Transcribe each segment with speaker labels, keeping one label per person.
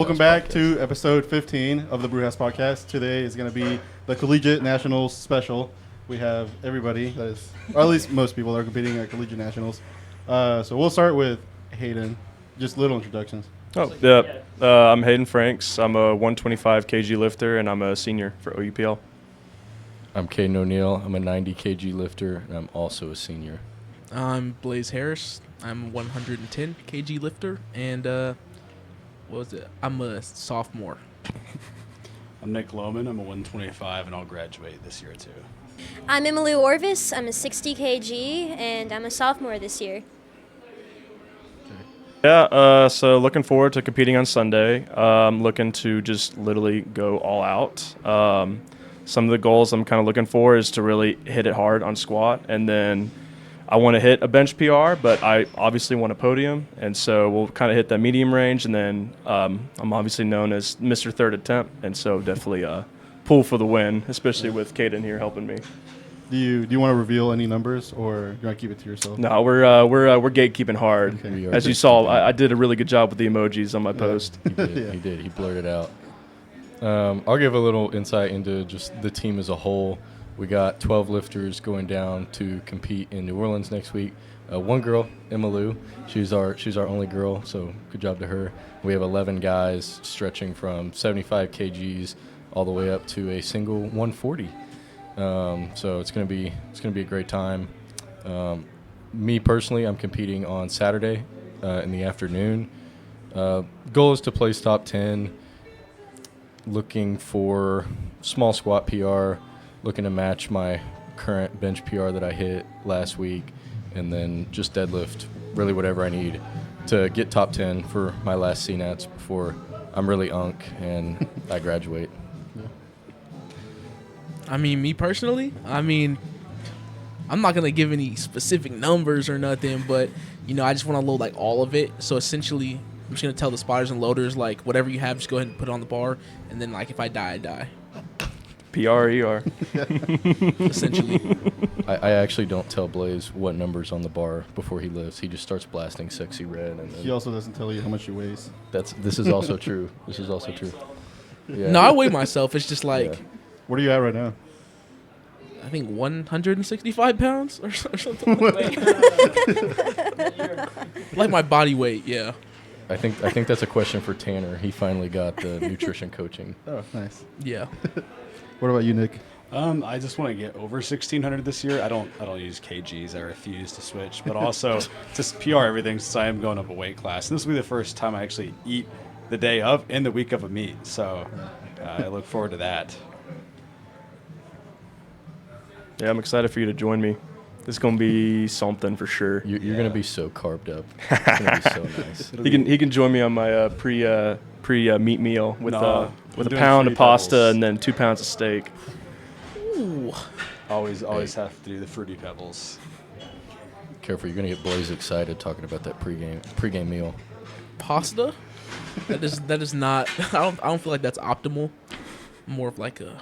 Speaker 1: Welcome back to episode 15 of the Brewhouse podcast. Today is going to be the Collegiate Nationals special. We have everybody that is, or at least most people that are competing at Collegiate Nationals. So we'll start with Hayden. Just little introductions.
Speaker 2: Oh, yeah. I'm Hayden Franks. I'm a 125 kg lifter, and I'm a senior for OUPL.
Speaker 3: I'm Kaden O'Neill. I'm a 90 kg lifter, and I'm also a senior.
Speaker 4: I'm Blaise Harris. I'm a 110 kg lifter, and I'm a sophomore.
Speaker 5: I'm Nick Lowman. I'm a 125, and I'll graduate this year, too.
Speaker 6: I'm Emily Orvis. I'm a 60 kg, and I'm a sophomore this year.
Speaker 2: Yeah, so looking forward to competing on Sunday. Looking to just literally go all out. Some of the goals I'm kind of looking for is to really hit it hard on squat, and then I want to hit a bench PR, but I obviously want a podium, and so we'll kind of hit that medium range, and then I'm obviously known as Mr. Third Attempt, and so definitely pull for the win, especially with Kaden here helping me.
Speaker 1: Do you want to reveal any numbers, or do you want to keep it to yourself?
Speaker 2: No, we're gatekeeping hard.
Speaker 1: Okay.
Speaker 2: As you saw, I did a really good job with the emojis on my post.
Speaker 3: He did.
Speaker 1: Yeah.
Speaker 3: He did. He blurred it out. I'll give a little insight into just the team as a whole. We got 12 lifters going down to compete in New Orleans next week. One girl, Emma Lou, she's our only girl, so good job to her. We have 11 guys stretching from 75 kgs all the way up to a single 140. So it's gonna be a great time. Me personally, I'm competing on Saturday in the afternoon. Goal is to place top 10. Looking for small squat PR. Looking to match my current bench PR that I hit last week, and then just deadlift really whatever I need to get top 10 for my last CNATS before I'm really unk and I graduate.
Speaker 4: I mean, me personally, I'm not going to give any specific numbers or nothing, but, I just want to load, all of it. So, essentially, I'm just going to tell the spotters and loaders, whatever you have, just go ahead and put it on the bar. And then, if I die, I die.
Speaker 2: PRER.
Speaker 4: Essentially.
Speaker 3: I actually don't tell Blaise what number's on the bar before he lifts. He just starts blasting Sexy Red. And
Speaker 1: He also doesn't tell you how much you weigh.
Speaker 3: this is also true. This is also true. Yeah.
Speaker 4: No, I weigh myself. It's just
Speaker 3: Yeah.
Speaker 1: What are you at right now?
Speaker 4: I think 165 pounds or something like that. Like my body weight, yeah.
Speaker 3: I think that's a question for Tanner. He finally got the nutrition coaching.
Speaker 1: Oh, nice.
Speaker 4: Yeah.
Speaker 1: What about you, Nick?
Speaker 5: I just want to get over 1,600 this year. I don't use kgs. I refuse to switch, but also just PR everything since I am going up a weight class. And this will be the first time I actually eat the day of and the week of a meet. So I look forward to that.
Speaker 2: Yeah, I'm excited for you to join me. This is going to be something for sure.
Speaker 3: You're going to be so carved up. It's going to be so nice.
Speaker 2: He can join me on my pre meat meal with a
Speaker 5: doing
Speaker 2: pound of
Speaker 5: fruity
Speaker 2: pasta
Speaker 5: pebbles.
Speaker 2: and then 2 pounds of steak.
Speaker 4: Ooh.
Speaker 5: Always have to do the fruity pebbles.
Speaker 3: Careful, you're going to get Blaise excited talking about that pregame meal.
Speaker 4: Pasta? That is not. I don't feel like that's optimal. I'm more of like a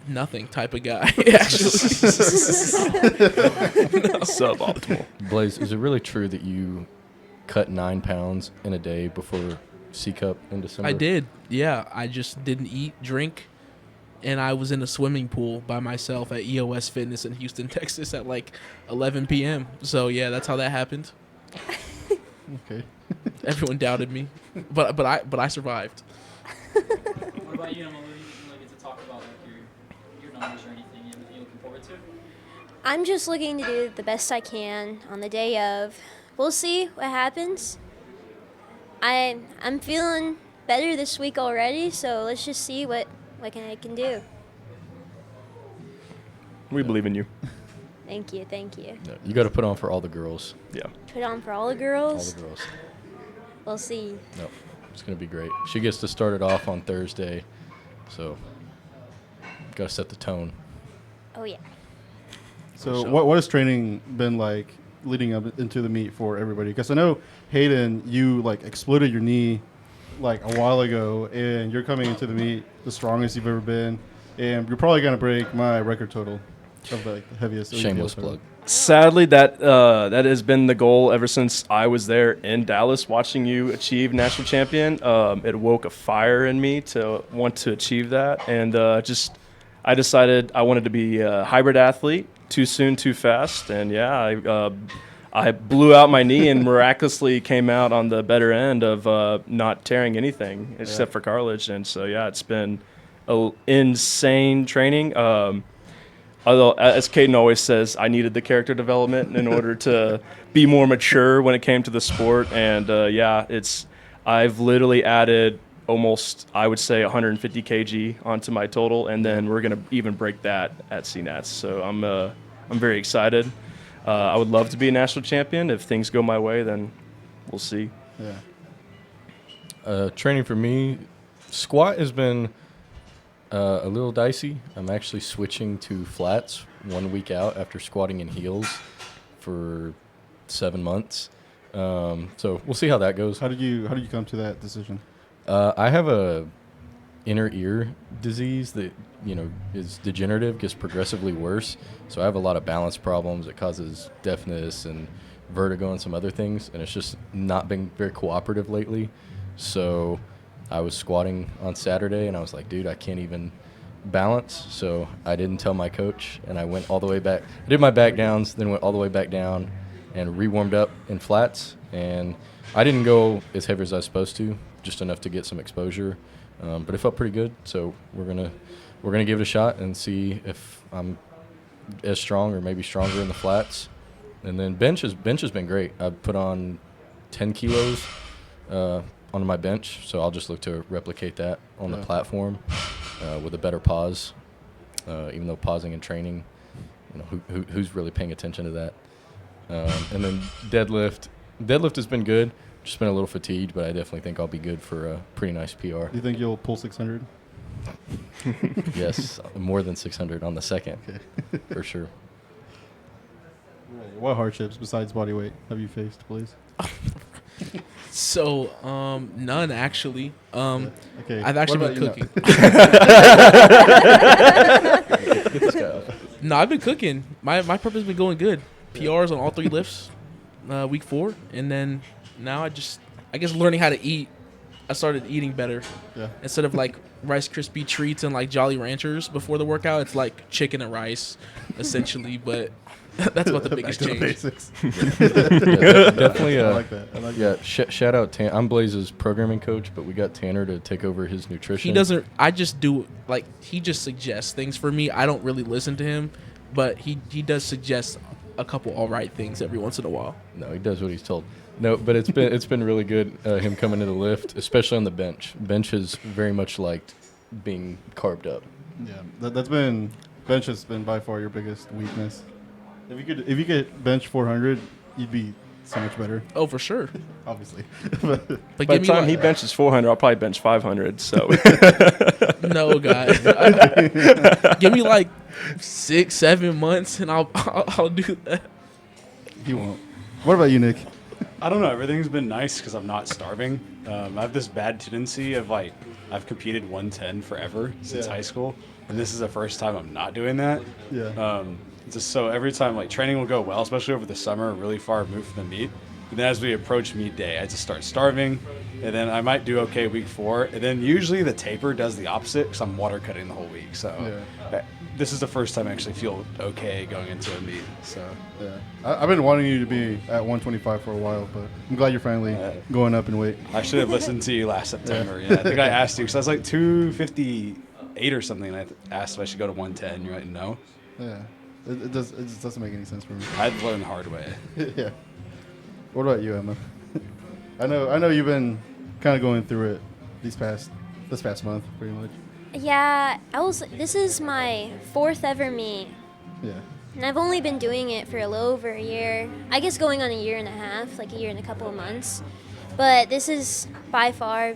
Speaker 4: nothing type of guy, actually.
Speaker 2: Suboptimal.
Speaker 3: Blaise, is it really true that you cut 9 pounds in a day before C Cup in December?
Speaker 4: I did. Yeah, I just didn't eat, drink, and I was in a swimming pool by myself at EOS Fitness in Houston, Texas at 11 p.m. So yeah, that's how that happened.
Speaker 1: Okay.
Speaker 4: Everyone doubted me, but I survived.
Speaker 7: What about you, Emily? You really get to talk about your numbers or anything you're looking forward to?
Speaker 6: I'm just looking to do the best I can on the day of. We'll see what happens. I'm feeling better this week already, so let's just see what I can do.
Speaker 2: We believe in you.
Speaker 6: Thank you.
Speaker 3: No, you got to put on for all the girls.
Speaker 2: Yeah.
Speaker 6: Put on for all the
Speaker 3: All
Speaker 6: girls.
Speaker 3: the girls.
Speaker 6: We'll see.
Speaker 3: No, it's going to be great. She gets to start it off on Thursday, so got to set the tone.
Speaker 6: Oh yeah.
Speaker 1: So what has training been like leading up into the meet for everybody? Because I know, Hayden, you exploded your knee a while ago, and you're coming into the meet the strongest you've ever been, and you're probably going to break my record total of the heaviest.
Speaker 3: Shameless
Speaker 1: OUPL
Speaker 3: plug.
Speaker 2: Sadly, that has been the goal ever since I was there in Dallas watching you achieve national champion. It woke a fire in me to want to achieve that, and I decided I wanted to be a hybrid athlete. Too soon, too fast, and I blew out my knee and miraculously came out on the better end of not tearing anything except for cartilage. And so it's been insane training. Although, as Kaden always says, I needed the character development in order to be more mature when it came to the sport. And I've literally added almost, I would say, 150 kg onto my total, and then we're gonna even break that at CNATS. So I'm very excited. I would love to be a national champion. If things go my way, then we'll see.
Speaker 3: Yeah. Training for me, squat has been a little dicey. I'm actually switching to flats 1 week out after squatting in heels for 7 months. So we'll see how that goes.
Speaker 1: How did you come to that decision?
Speaker 3: I have a inner ear disease that is degenerative, gets progressively worse. So I have a lot of balance problems. It causes deafness and vertigo and some other things, and it's just not been very cooperative lately. So I was squatting on Saturday, and I was like, dude, I can't even balance. So I didn't tell my coach, and I went all the way back. I did my back downs, then went all the way back down and re-warmed up in flats. And I didn't go as heavy as I was supposed to, just enough to get some exposure. But it felt pretty good. So we're gonna give it a shot and see if I'm as strong or maybe stronger in the flats. And then bench has been great. I've put on 10 kilos onto my bench, so I'll just look to replicate that on the platform with a better pause. Even though pausing and training, who's really paying attention to that? And then deadlift has been good. Just been a little fatigued, but I definitely think I'll be good for a pretty nice PR.
Speaker 1: Do you think you'll pull 600?
Speaker 3: Yes, more than 600 on the second, for sure.
Speaker 1: Right. What hardships besides body weight have you faced, Blaise?
Speaker 4: So, none actually.
Speaker 1: Okay.
Speaker 4: I've actually
Speaker 1: What
Speaker 4: been
Speaker 1: about you
Speaker 4: cooking.
Speaker 3: Get this guy off.
Speaker 4: No, I've been cooking. My prep has been going good. PRs on all 3 lifts, week 4, and then now I guess learning how to eat. I started eating better.
Speaker 1: Yeah.
Speaker 4: Instead of like Rice Krispie treats and like Jolly Ranchers before the workout, it's like chicken and rice, essentially. But that's about the biggest
Speaker 1: Back to the
Speaker 4: change.
Speaker 1: basics.
Speaker 3: Definitely.
Speaker 1: I like that. I like that.
Speaker 3: Shout out Tanner. I'm Blaise's programming coach, but we got Tanner to take over his nutrition.
Speaker 4: He doesn't. I just do like he just suggests things for me. I don't really listen to him, but he does suggest a couple all right things every once in a while.
Speaker 3: No, he does what he's told. No, but it's been really good. Him coming to the lift, especially on the bench. Bench has very much liked being carved up.
Speaker 1: Yeah, bench has been by far your biggest weakness. If you could bench 400, you'd be so much better.
Speaker 4: Oh, for sure.
Speaker 1: Obviously.
Speaker 4: But
Speaker 2: By
Speaker 4: give
Speaker 2: the
Speaker 4: me
Speaker 2: time he benches 400, I'll probably bench 500. So
Speaker 4: no, guys. Give me like 6-7 months, and I'll do that.
Speaker 1: He won't. What about you, Nick?
Speaker 5: I don't know. Everything's been nice because I'm not starving. I have this bad tendency of like I've competed 110 forever since high school, and this is the first time I'm not doing that.
Speaker 1: Yeah.
Speaker 5: Just so every time like training will go well, especially over the summer, really far removed from the meet. And then as we approach meet day, I just start starving, and then I might do okay week 4, and then usually the taper does the opposite because I'm water cutting the whole week. So this is the first time I actually feel okay going into a meet. So
Speaker 1: Yeah. I've been wanting you to be at 125 for a while, but I'm glad you're finally going up in weight.
Speaker 5: I should have listened to you last September. Yeah, I think I asked you because I was like 258 or something, and I asked if I should go to 110. You're like, no.
Speaker 1: Yeah. It just doesn't make any sense for me.
Speaker 5: I'd learn the hard way.
Speaker 1: Yeah. What about you, Emma? I know you've been kind of going through it this past month, pretty much.
Speaker 6: Yeah, this is my 4th ever meet,
Speaker 1: Yeah.
Speaker 6: and I've only been doing it for a little over a year. I guess going on a year and a half, like a year and a couple of months. But this is by far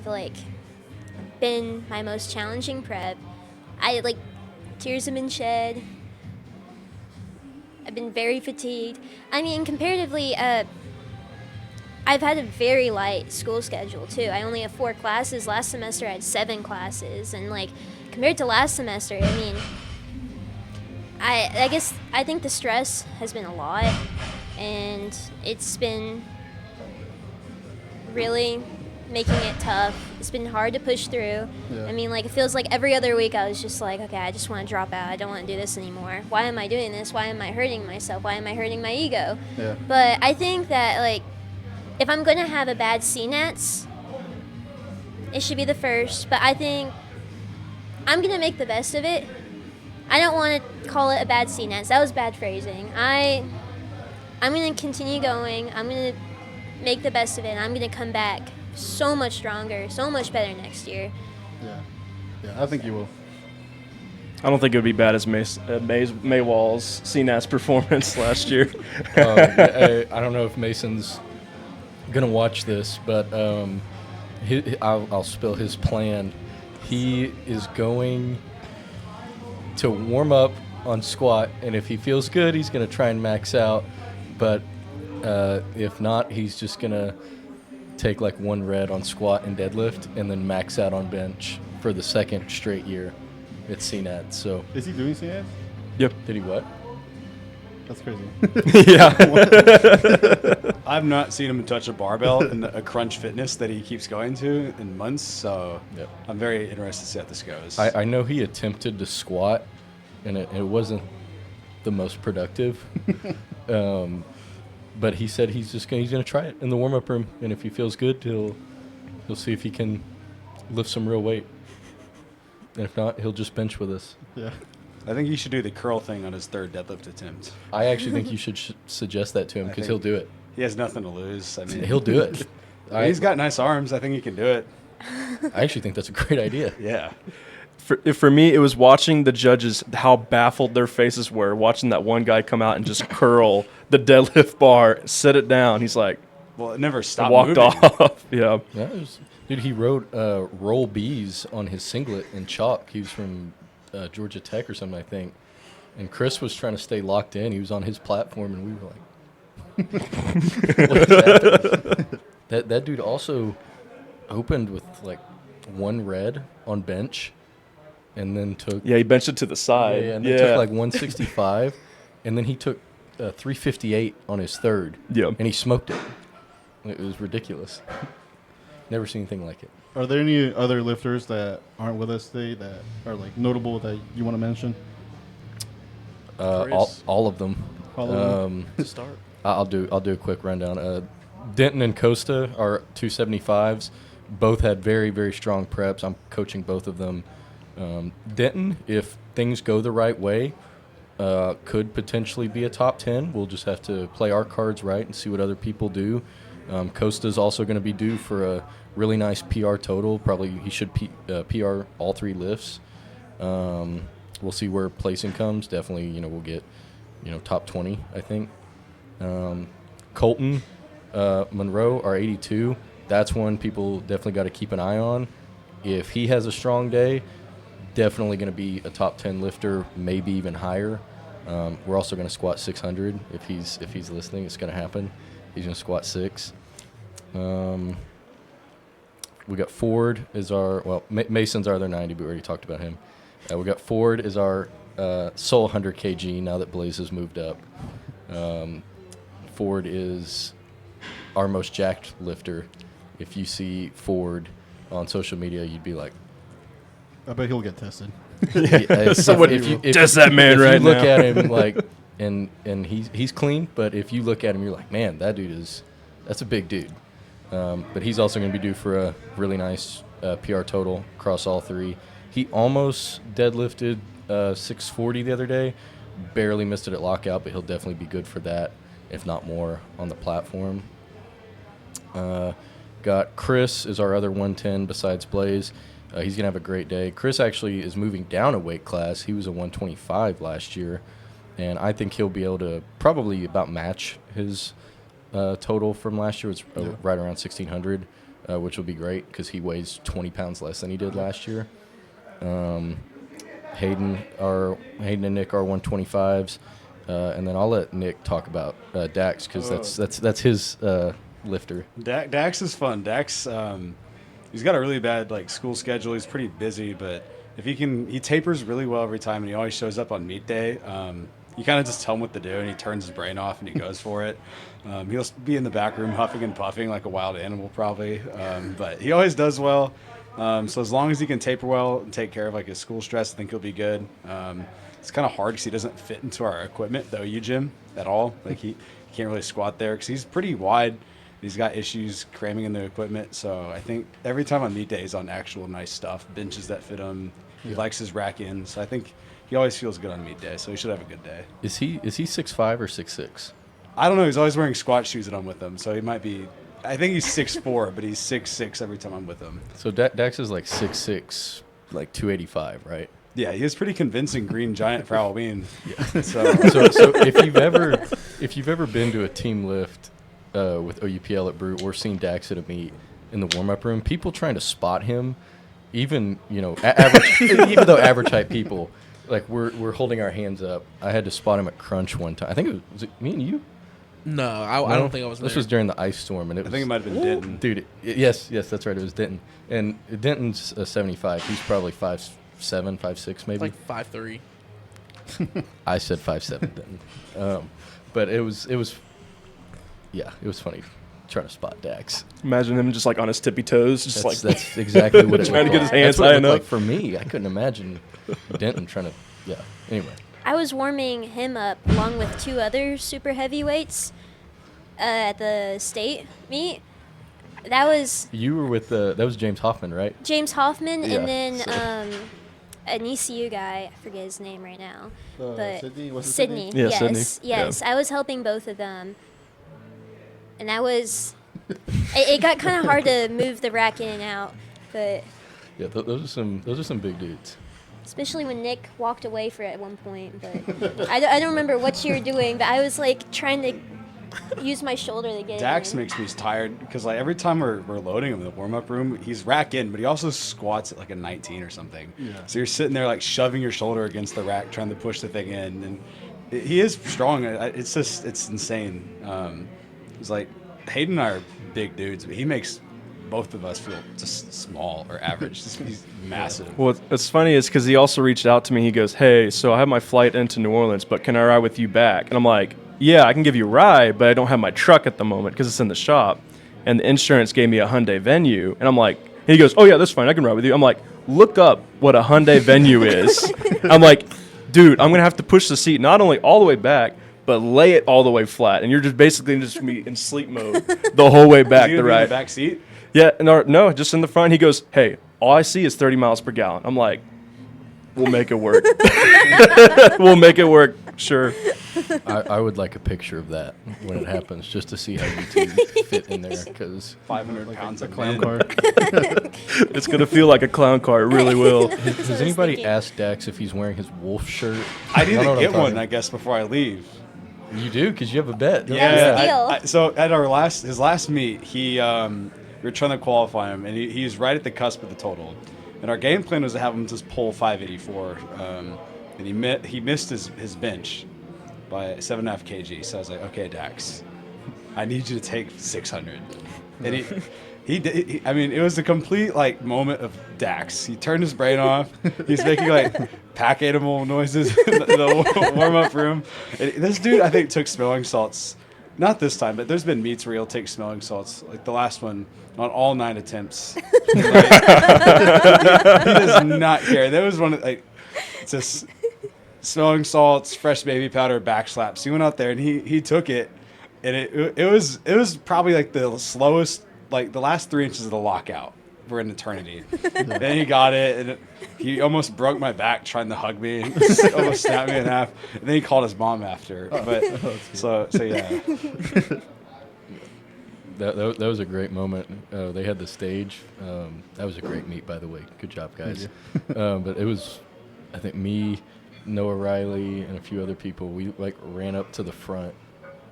Speaker 6: been my most challenging prep. Tears have been shed. I've been very fatigued. I mean, comparatively, I've had a very light school schedule, too. I only have 4 classes. Last semester, I had 7 classes. And, compared to last semester, I mean, I guess I think the stress has been a lot, and it's been really making it tough. It's been hard to push through.
Speaker 1: Yeah.
Speaker 6: I mean, like, it feels like every other week I was just like, okay, I just want to drop out. I don't want to do this anymore. Why am I doing this? Why am I hurting myself? Why am I hurting my ego?
Speaker 1: Yeah.
Speaker 6: But I think that, like, if I'm going to have a bad CNATS, it should be the first. But I think I'm going to make the best of it. I don't want to call it a bad CNATS. That was bad phrasing. I'm going to continue going. I'm going to make the best of it, and I'm going to come back so much stronger, so much better next year.
Speaker 1: Yeah, I think you will.
Speaker 2: I don't think it would be bad as Maywall's CNATS performance last year.
Speaker 3: I don't know if Mason's gonna watch this, but I'll spill his plan. He is going to warm up on squat, and if he feels good, he's gonna try and max out. But if not, he's just gonna take like 1 red on squat and deadlift, and then max out on bench for the 2nd straight year at CNATS. So
Speaker 1: Is he doing CNATS?
Speaker 2: Yep.
Speaker 3: did he what?
Speaker 1: That's crazy.
Speaker 2: Yeah.
Speaker 5: I've not seen him touch a barbell in a crunch fitness that he keeps going to in months, so
Speaker 3: Yep.
Speaker 5: I'm very interested to see how this goes.
Speaker 3: I know he attempted to squat, and it wasn't the most productive. But he said he's gonna try it in the warm up room, and if he feels good, he'll see if he can lift some real weight. And if not, he'll just bench with us.
Speaker 1: Yeah.
Speaker 5: I think he should do the curl thing on his 3rd deadlift attempt.
Speaker 3: I actually think you should suggest that to him,
Speaker 5: I
Speaker 3: because
Speaker 5: think-
Speaker 3: he'll do it.
Speaker 5: He has nothing to lose. I mean,
Speaker 3: He'll do it.
Speaker 5: He's got nice arms. I think he can do it.
Speaker 3: I actually think that's a great idea.
Speaker 5: Yeah.
Speaker 2: For me, it was watching the judges, how baffled their faces were, watching that one guy come out and just curl the deadlift bar, set it down. He's like,
Speaker 5: Well, it never stopped
Speaker 2: walked
Speaker 5: moving.
Speaker 2: off. Yeah.
Speaker 3: Yeah, dude, he wrote roll B's on his singlet in chalk. He was from Georgia Tech or something, I think. And Chris was trying to stay locked in. He was on his platform, and we were like, what is happening? That dude also opened with like 1 red on bench, and then took
Speaker 2: Yeah, he benched it to the side.
Speaker 3: and then took like 165, and then he took 358 on his 3rd,
Speaker 2: Yeah.
Speaker 3: and he smoked it. It was ridiculous. Never seen anything like it.
Speaker 1: Are there any other lifters that aren't with us today that are like notable that you want to mention?
Speaker 3: All of them.
Speaker 1: All of them?
Speaker 2: To start.
Speaker 3: I'll do a quick rundown. Denton and Costa are 275s. Both had very, very strong preps. I'm coaching both of them. Denton, if things go the right way, could potentially be a top 10. We'll just have to play our cards right and see what other people do. Costa's also going to be due for a really nice PR total. Probably he should PR all 3 lifts. We'll see where placing comes. Definitely, we'll get, top 20, I think. Colton, Monroe are 82. That's one people definitely got to keep an eye on. If he has a strong day, definitely going to be a top 10 lifter, maybe even higher. We're also going to squat 600 if he's listening. It's going to happen. He's going to squat 6. We got Ford is our Mason's our other 90, but we already talked about him. We got Ford is our sole 100 kg now that Blaise has moved up. Ford is our most jacked lifter. If you see Ford on social media, you'd be like,
Speaker 1: I bet he'll get tested.
Speaker 2: Test that man right
Speaker 3: If you look
Speaker 2: now.
Speaker 3: at him like, and he's clean, but if you look at him, you're like, man, that's a big dude. But he's also going to be due for a really nice PR total across all 3. He almost deadlifted 640 the other day. Barely missed it at lockout, but he'll definitely be good for that, if not more, on the platform. Got Chris is our other 110 besides Blaise. He's going to have a great day. Chris actually is moving down a weight class. He was a 125 last year, and I think he'll be able to probably about match his total from last year. It's right around 1,600, which will be great because he weighs 20 pounds less than he did last year. Hayden and Nick are 125s, and then I'll let Nick talk about Dax because that's his lifter.
Speaker 5: Dax is fun. Dax, he's got a really bad school schedule. He's pretty busy, but if he tapers really well every time, and he always shows up on meet day. You kind of just tell him what to do, and he turns his brain off and he goes for it. He'll be in the back room huffing and puffing like a wild animal probably, but he always does well. So as long as he can taper well and take care of like his school stress, I think he'll be good. It's kind of hard because he doesn't fit into our equipment, the OU gym, at all. Like he can't really squat there because he's pretty wide. He's got issues cramming in the equipment. So I think every time on meet day, he's on actual nice stuff, benches that fit him. He likes his rack in. So I think he always feels good on meet day. So he should have a good day.
Speaker 3: Is he 6'5" or 6'6"?
Speaker 5: I don't know. He's always wearing squat shoes that I'm with him. So he might be, I think he's 6'4", but he's 6'6" every time I'm with him.
Speaker 3: So Dax is like 6'6", like 285, right?
Speaker 5: Yeah, he was pretty convincing green giant for Halloween.
Speaker 3: Yeah.
Speaker 5: So
Speaker 3: So if you've ever been to a team lift with OUPL at Brew or seen Dax at a meet in the warm up room, people trying to spot him, even average, even though average height people, like we're holding our hands up. I had to spot him at Crunch one time. I think was it me and you?
Speaker 4: No, I don't think I was there.
Speaker 3: This was during the ice storm, and I
Speaker 5: think it might have been Denton.
Speaker 3: Dude, yes, that's right. It was Denton, and Denton's 75. He's probably 5'7", 5'6", maybe.
Speaker 4: It's like 5'3".
Speaker 3: I said 5'7", Denton. But it was funny trying to spot Dax.
Speaker 2: Imagine him just like on his tippy toes, just
Speaker 3: That's exactly what it
Speaker 2: trying to
Speaker 3: looked
Speaker 2: get his
Speaker 3: like.
Speaker 2: hands
Speaker 3: That's what
Speaker 2: high
Speaker 3: it looked
Speaker 2: enough.
Speaker 3: like for me. I couldn't imagine Denton trying to. Yeah. Anyway.
Speaker 6: I was warming him up along with two other super heavyweights at the state meet. That was
Speaker 3: You were with that was James Hoffman, right?
Speaker 6: James Hoffman,
Speaker 3: Yeah,
Speaker 6: and then
Speaker 3: so-
Speaker 6: an ECU guy. I forget his name right now, but
Speaker 1: Sydney? Was it
Speaker 6: Sydney.
Speaker 2: Yeah,
Speaker 6: Yes,
Speaker 2: Sydney.
Speaker 6: yes. I was helping both of them, and that was. it got kind of hard to move the rack in and out, but
Speaker 3: Yeah, those are some big dudes.
Speaker 6: especially when Nick walked away for it at one point. But I don't remember what you were doing, but I was like trying to use my shoulder to get
Speaker 5: Dax
Speaker 6: in.
Speaker 5: makes me tired because like every time we're loading him in the warm-up room, he's rack in, but he also squats at like a 19 or something.
Speaker 1: Yeah.
Speaker 5: So you're sitting there like shoving your shoulder against the rack trying to push the thing in, and he is strong. It's insane. It's like Hayden and I are big dudes, but he makes both of us feel just small or average. He's massive.
Speaker 2: Well, what's funny is because he also reached out to me. He goes, "Hey, so I have my flight into New Orleans, but can I ride with you back?" And I'm like, "Yeah, I can give you a ride, but I don't have my truck at the moment because it's in the shop, and the insurance gave me a Hyundai Venue." And I'm like, he goes, "Oh yeah, that's fine. I can ride with you." I'm like, "Look up what a Hyundai Venue is." I'm like, "Dude, I'm gonna have to push the seat not only all the way back, but lay it all the way flat, and you're just basically just be in sleep mode the whole way back
Speaker 5: Is he
Speaker 2: the
Speaker 5: gonna be in
Speaker 2: ride."
Speaker 5: the back seat?
Speaker 2: Yeah, no, just in the front. He goes, "Hey, all I see is 30 miles per gallon." I'm like, "We'll make it work." We'll make it work, sure.
Speaker 3: I would like a picture of that when it happens, just to see how you two fit in there. Because
Speaker 5: 500 pounds
Speaker 1: A
Speaker 5: of
Speaker 1: clown
Speaker 5: men.
Speaker 1: car.
Speaker 2: It's going to feel like a clown car. It really will.
Speaker 3: has anybody asked Dax if he's wearing his wolf shirt?
Speaker 5: I need
Speaker 3: Y'all know
Speaker 5: to
Speaker 3: what I'm
Speaker 5: get one,
Speaker 3: talking-
Speaker 5: I guess, before I leave.
Speaker 3: You do, because you have a bet. don't
Speaker 6: That was
Speaker 3: you?
Speaker 6: the deal.
Speaker 5: So at his last meet, we were trying to qualify him, and he's right at the cusp of the total. And our game plan was to have him just pull 584, and he missed his bench by 7.5 kg. So I was like, okay, Dax, I need you to take 600. And he did. I mean, it was a complete like moment of Dax. He turned his brain off. He's making like pack animal noises in the warm up room. And this dude, I think, took smelling salts. Not this time, but there's been meets where he'll take smelling salts. Like the last one, on all 9 attempts. Like, he does not care. That was one of like just smelling salts, fresh baby powder, back slaps. He went out there and he took it, and it was probably like the slowest, like the last 3 inches of the lockout for an eternity. Then he got it, and he almost broke my back trying to hug me, and almost snapped me in half. And then he called his mom after. But so yeah.
Speaker 3: That was a great moment. They had the stage. That was a great meet, by the way. Good job, guys. But it was, I think, me, Noah Riley, and a few other people. We like ran up to the front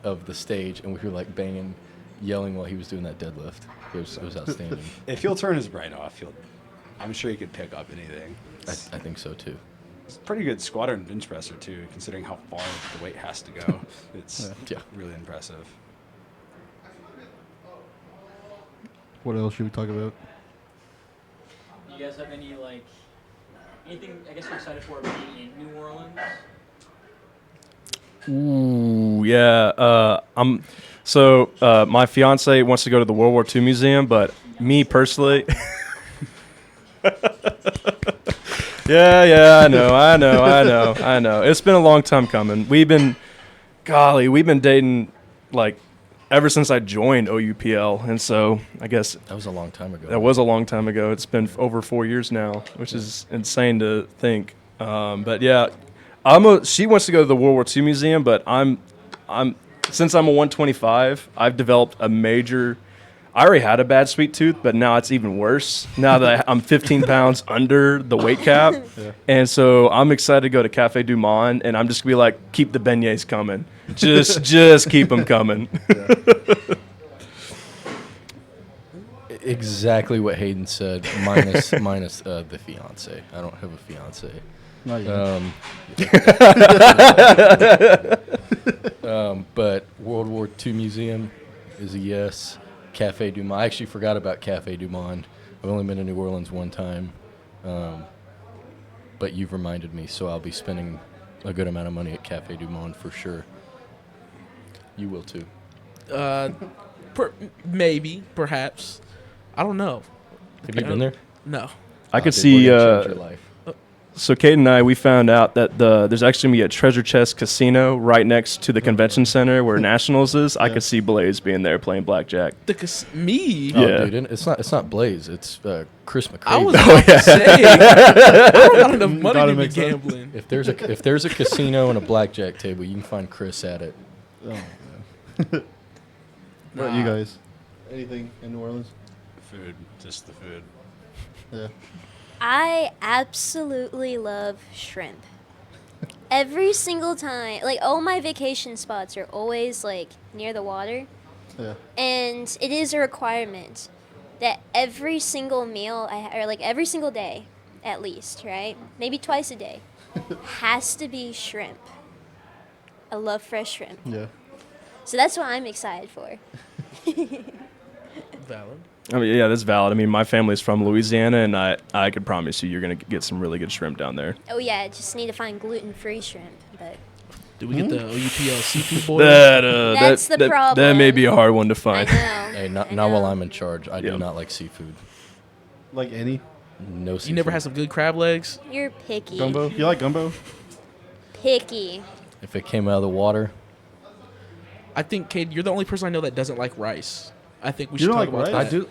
Speaker 3: of the stage, and we were like banging, yelling while he was doing that deadlift. It was outstanding.
Speaker 5: If he'll turn his brain off, I'm sure he could pick up anything.
Speaker 3: I think so too.
Speaker 5: He's a pretty good squatter and bench presser too, considering how far the weight has to go. It's
Speaker 3: Yeah.
Speaker 5: really impressive.
Speaker 1: What else should we talk about?
Speaker 7: Do you guys have any like Anything I guess you're excited for being in New Orleans?
Speaker 2: Ooh, yeah. My fiance wants to go to the World War II museum, but me personally. Yeah, I know. It's been a long time coming. We've been dating like ever since I joined OUPL, and so I guess
Speaker 3: That was a long time ago.
Speaker 2: that was a long time ago. It's been over 4 years now, which is insane to think. But yeah, she wants to go to the World War II museum, but since I'm a 125, I've developed a major. I already had a bad sweet tooth, but now it's even worse. Now that I'm 15 pounds under the weight cap, and so I'm excited to go to Cafe Du Monde, and I'm just gonna be like, keep the beignets coming, just keep them coming.
Speaker 3: Exactly what Hayden said, minus the fiance. I don't have a fiance.
Speaker 1: Not yet.
Speaker 3: But World War II museum is a yes. Cafe Du Monde. I actually forgot about Cafe Du Monde. I've only been to New Orleans one time, but you've reminded me, so I'll be spending a good amount of money at Cafe Du Monde for sure. You will too.
Speaker 4: Maybe, perhaps. I don't know.
Speaker 3: Have you been there?
Speaker 4: No.
Speaker 2: I could
Speaker 3: Dude,
Speaker 2: see.
Speaker 3: we're gonna change your life.
Speaker 2: So Kaden and I, we found out that there's actually gonna be a treasure chest casino right next to the convention center where Nationals is. I could see Blaise being there playing blackjack.
Speaker 4: Me?
Speaker 3: Oh,
Speaker 2: Yeah.
Speaker 3: dude, it's not Blaise. It's Chris McCraven.
Speaker 4: I was about to say. I don't got enough money
Speaker 1: Gotta
Speaker 4: to be
Speaker 1: make sense.
Speaker 4: gambling.
Speaker 3: if there's a casino and a blackjack table, you can find Chris at it.
Speaker 1: Oh, man. What about you guys? Anything in New Orleans?
Speaker 5: Food, just the food.
Speaker 1: Yeah.
Speaker 6: I absolutely love shrimp. Every single time, like all my vacation spots are always like near the water,
Speaker 1: Yeah.
Speaker 6: and it is a requirement that every single meal or like every single day, at least, right? Maybe twice a day, has to be shrimp. I love fresh shrimp,
Speaker 1: Yeah.
Speaker 6: so that's what I'm excited for.
Speaker 4: Valid.
Speaker 2: I mean, yeah, that's valid. I mean, my family's from Louisiana, and I could promise you're gonna get some really good shrimp down there.
Speaker 6: Oh yeah, just need to find gluten-free shrimp, but
Speaker 4: Did we get the OUPL seafood boil?
Speaker 6: That's the
Speaker 2: that
Speaker 6: problem.
Speaker 2: may be a hard one to
Speaker 6: I
Speaker 2: find.
Speaker 6: know.
Speaker 3: Hey, not
Speaker 6: I
Speaker 3: while
Speaker 6: know.
Speaker 3: I'm in charge. I do
Speaker 2: Yep.
Speaker 3: not like seafood.
Speaker 1: Like any
Speaker 3: No seafood.
Speaker 4: You never had some good crab legs?
Speaker 6: You're picky.
Speaker 1: gumbo? You like gumbo?
Speaker 6: Picky.
Speaker 3: If it came out of the water,
Speaker 4: I think, Cade, you're the only person I know that doesn't like rice. I think we
Speaker 1: You
Speaker 4: should
Speaker 1: don't
Speaker 4: talk
Speaker 1: like
Speaker 4: about
Speaker 1: rice?
Speaker 3: I do.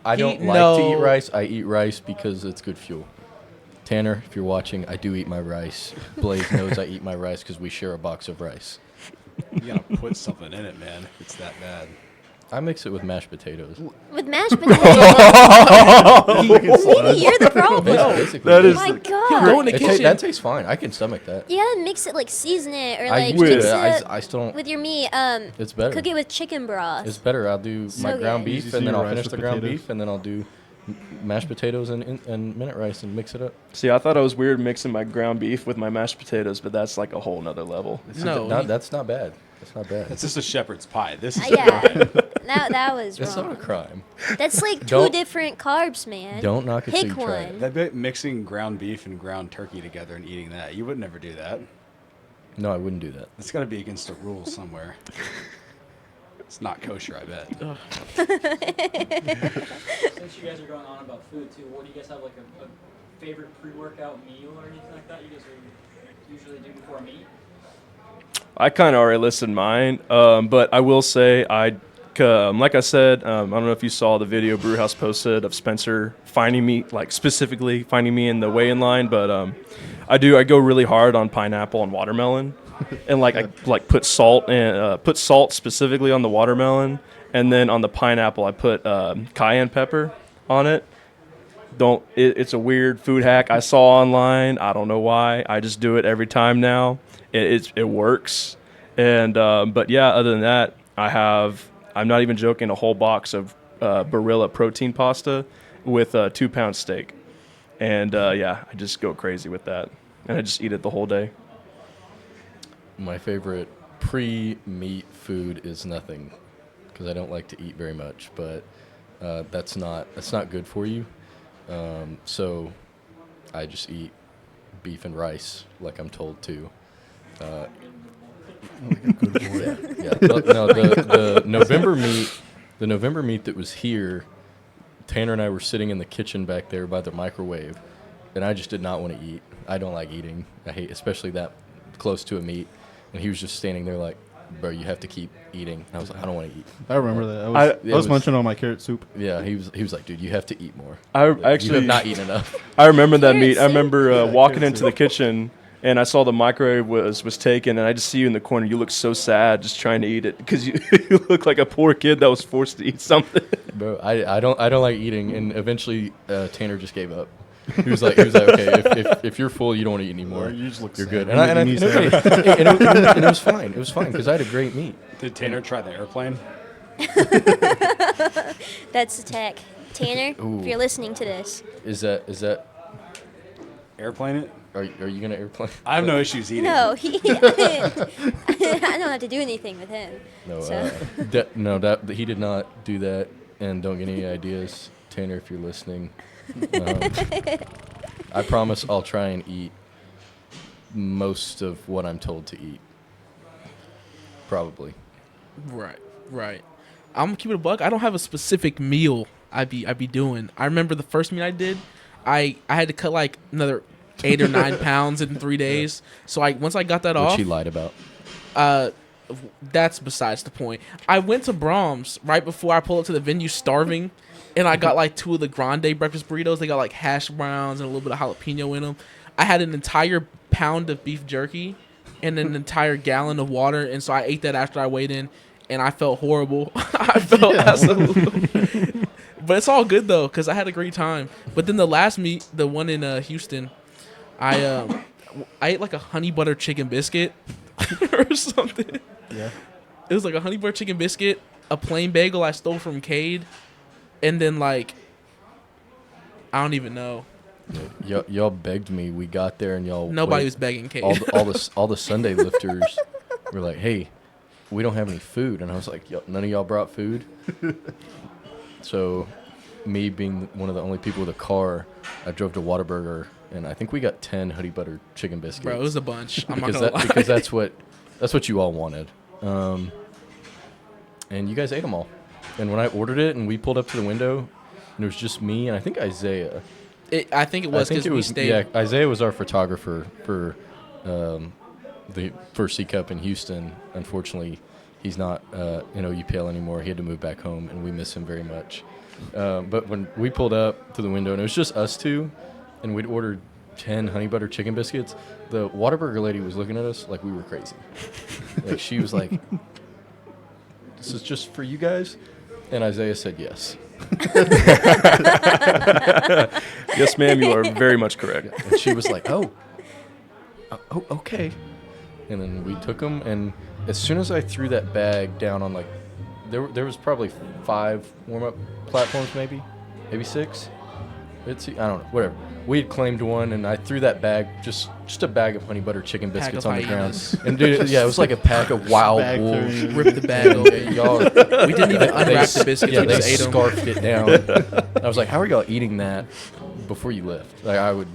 Speaker 3: I don't
Speaker 4: He-
Speaker 3: like to eat
Speaker 4: no.
Speaker 3: rice. I eat rice because it's good fuel. Tanner, if you're watching, I do eat my rice. Blaise knows I eat my rice because we share a box of rice.
Speaker 5: You gotta put something in it, man. If it's that bad.
Speaker 3: I mix it with mashed potatoes.
Speaker 6: With mashed potatoes. Maybe you're the problem.
Speaker 3: Basically,
Speaker 2: That
Speaker 6: Oh
Speaker 2: is-
Speaker 6: my
Speaker 4: Go in
Speaker 6: god.
Speaker 4: the kitchen.
Speaker 3: that tastes fine. I can stomach that.
Speaker 6: You gotta mix it, like season it, or
Speaker 3: I
Speaker 6: like
Speaker 3: used
Speaker 6: mix
Speaker 3: to.
Speaker 6: it
Speaker 3: I still don't.
Speaker 6: with your meat.
Speaker 3: It's better.
Speaker 6: Cook it with chicken broth.
Speaker 3: It's better. I'll do
Speaker 6: So
Speaker 3: my ground
Speaker 6: good.
Speaker 3: beef,
Speaker 1: You do
Speaker 3: and then
Speaker 1: your
Speaker 3: I'll
Speaker 1: rice
Speaker 3: finish
Speaker 1: with
Speaker 3: the ground
Speaker 1: potatoes?
Speaker 3: beef, and then I'll do mashed potatoes and minute rice and mix it up.
Speaker 2: See, I thought I was weird mixing my ground beef with my mashed potatoes, but that's like a whole nother level.
Speaker 4: No,
Speaker 3: That's not bad. That's not bad.
Speaker 5: That's just a shepherd's pie. This is
Speaker 6: Yeah, that was
Speaker 3: It's not a
Speaker 6: wrong.
Speaker 3: crime.
Speaker 6: That's like 2
Speaker 3: Don't-
Speaker 6: different carbs, man.
Speaker 3: Don't knock it till
Speaker 6: Pick
Speaker 3: you try
Speaker 6: one.
Speaker 3: it.
Speaker 5: that bit mixing ground beef and ground turkey together and eating that. You would never do that.
Speaker 3: No, I wouldn't do that.
Speaker 5: It's got to be against a rule somewhere. It's not kosher, I bet.
Speaker 7: Since you guys are going on about food too, what do you guys have like a favorite pre-workout meal or anything like that you guys are usually do before a meet?
Speaker 2: I kind of already listed mine, but I will say like I said, I don't know if you saw the video Brewhouse posted of Spencer finding me, like specifically finding me in the weigh-in line, but I go really hard on pineapple and watermelon, and I put salt specifically on the watermelon, and then on the pineapple I put cayenne pepper on it. It's a weird food hack I saw online. I don't know why. I just do it every time now. It works. And but yeah, other than that, I'm not even joking, a whole box of Barilla protein pasta with a 2-pound steak. And yeah, I just go crazy with that. And I just eat it the whole day.
Speaker 3: My favorite pre-meat food is nothing, because I don't like to eat very much. But that's not good for you. So I just eat beef and rice, like I'm told to. Yeah. No, the November meat that was here, Tanner and I were sitting in the kitchen back there by the microwave, and I just did not want to eat. I don't like eating. I hate, especially that close to a meat. And he was just standing there like, bro, you have to keep eating. And I was like, I don't want to eat.
Speaker 1: I remember that. I
Speaker 3: it
Speaker 1: was
Speaker 3: was-
Speaker 1: munching on my carrot soup.
Speaker 3: Yeah, he was like, dude, you have to eat more.
Speaker 2: I
Speaker 3: You
Speaker 2: actually
Speaker 3: have not eaten enough.
Speaker 2: I remember that
Speaker 6: Carrot
Speaker 2: meat. I
Speaker 6: soup?
Speaker 2: remember
Speaker 1: Yeah,
Speaker 2: walking
Speaker 1: carrot
Speaker 2: into the
Speaker 1: soup.
Speaker 2: kitchen and I saw the microwave was taken, and I just see you in the corner. You look so sad, just trying to eat it because you, you look like a poor kid that was forced to eat something.
Speaker 3: Bro, I don't like eating, and eventually Tanner just gave up. He was like, okay, if you're full, you don't want to eat anymore.
Speaker 1: You just look
Speaker 3: You're
Speaker 1: sad.
Speaker 3: good.
Speaker 1: You're
Speaker 3: And
Speaker 1: making me sad.
Speaker 3: it was fine. It was fine because I had a great meat.
Speaker 5: Did Tanner try the airplane?
Speaker 6: That's the tech. Tanner,
Speaker 3: Ooh.
Speaker 6: if you're listening to this,
Speaker 3: Is that
Speaker 5: Airplane it?
Speaker 3: are you gonna airplane?
Speaker 5: I have no issues eating.
Speaker 6: no, I don't have to do anything with him.
Speaker 3: No,
Speaker 6: So-
Speaker 3: that he did not do that. And don't get any ideas, Tanner, if you're listening. I promise I'll try and eat most of what I'm told to eat. Probably.
Speaker 4: Right. I'm gonna keep it a buck. I don't have a specific meal I be doing. I remember the first meal I did, I had to cut like another 8 or 9 pounds in 3 days. So once I got that
Speaker 3: Which
Speaker 4: off,
Speaker 3: he lied about.
Speaker 4: that's besides the point. I went to Brahms right before I pulled up to the venue starving, and I got like 2 of the grande breakfast burritos. They got like hash browns and a little bit of jalapeno in them. I had an entire pound of beef jerky and an entire gallon of water, and so I ate that after I weighed in, and I felt horrible. I felt absolutely. But it's all good though, cause I had a great time. But then the last meet, the one in Houston, I ate like a honey butter chicken biscuit or something.
Speaker 1: Yeah.
Speaker 4: It was like a honey butter chicken biscuit, a plain bagel I stole from Cade, and then like I don't even know.
Speaker 3: Y'all begged me. We got there and y'all.
Speaker 4: Nobody was begging Cade.
Speaker 3: all the Sunday lifters were like, "Hey, we don't have any food," and I was like, "None of y'all brought food." So, me being one of the only people with a car, I drove to Whataburger, and I think we got 10 honey butter chicken biscuits.
Speaker 4: Bro, it was a bunch. I'm
Speaker 3: because
Speaker 4: not gonna lie.
Speaker 3: because that's what you all wanted, and you guys ate them all. And when I ordered it, and we pulled up to the window, and it was just me and I think Isaiah.
Speaker 4: I think it was because we stayed.
Speaker 3: Yeah, Isaiah was our photographer for the first C Cup in Houston. Unfortunately, he's not in OUPL anymore. He had to move back home, and we miss him very much. But when we pulled up to the window, and it was just us two, and we'd ordered 10 honey butter chicken biscuits, the Whataburger lady was looking at us like we were crazy. Like she was like, "This is just for you guys?" And Isaiah said yes.
Speaker 2: Yes, ma'am, you are very much correct.
Speaker 3: And she was like, oh, okay. And then we took them, and as soon as I threw that bag down on, like, there was probably 5 warm-up platforms, maybe 6. I don't know, whatever. We had claimed one, and I threw that bag, just a bag of honey butter chicken
Speaker 4: Pack
Speaker 3: biscuits
Speaker 4: of
Speaker 3: on the ground.
Speaker 4: hyenas.
Speaker 3: And dude, yeah, it was like a pack of wild
Speaker 1: Bag
Speaker 3: wolves.
Speaker 1: throwing.
Speaker 4: Ripped the bag open.
Speaker 3: Y'all,
Speaker 4: We didn't even unwrap the biscuits.
Speaker 3: yeah,
Speaker 4: We
Speaker 3: they
Speaker 4: just ate them.
Speaker 3: scarfed it down. I was like, how are y'all eating that before you lift? Like, I would.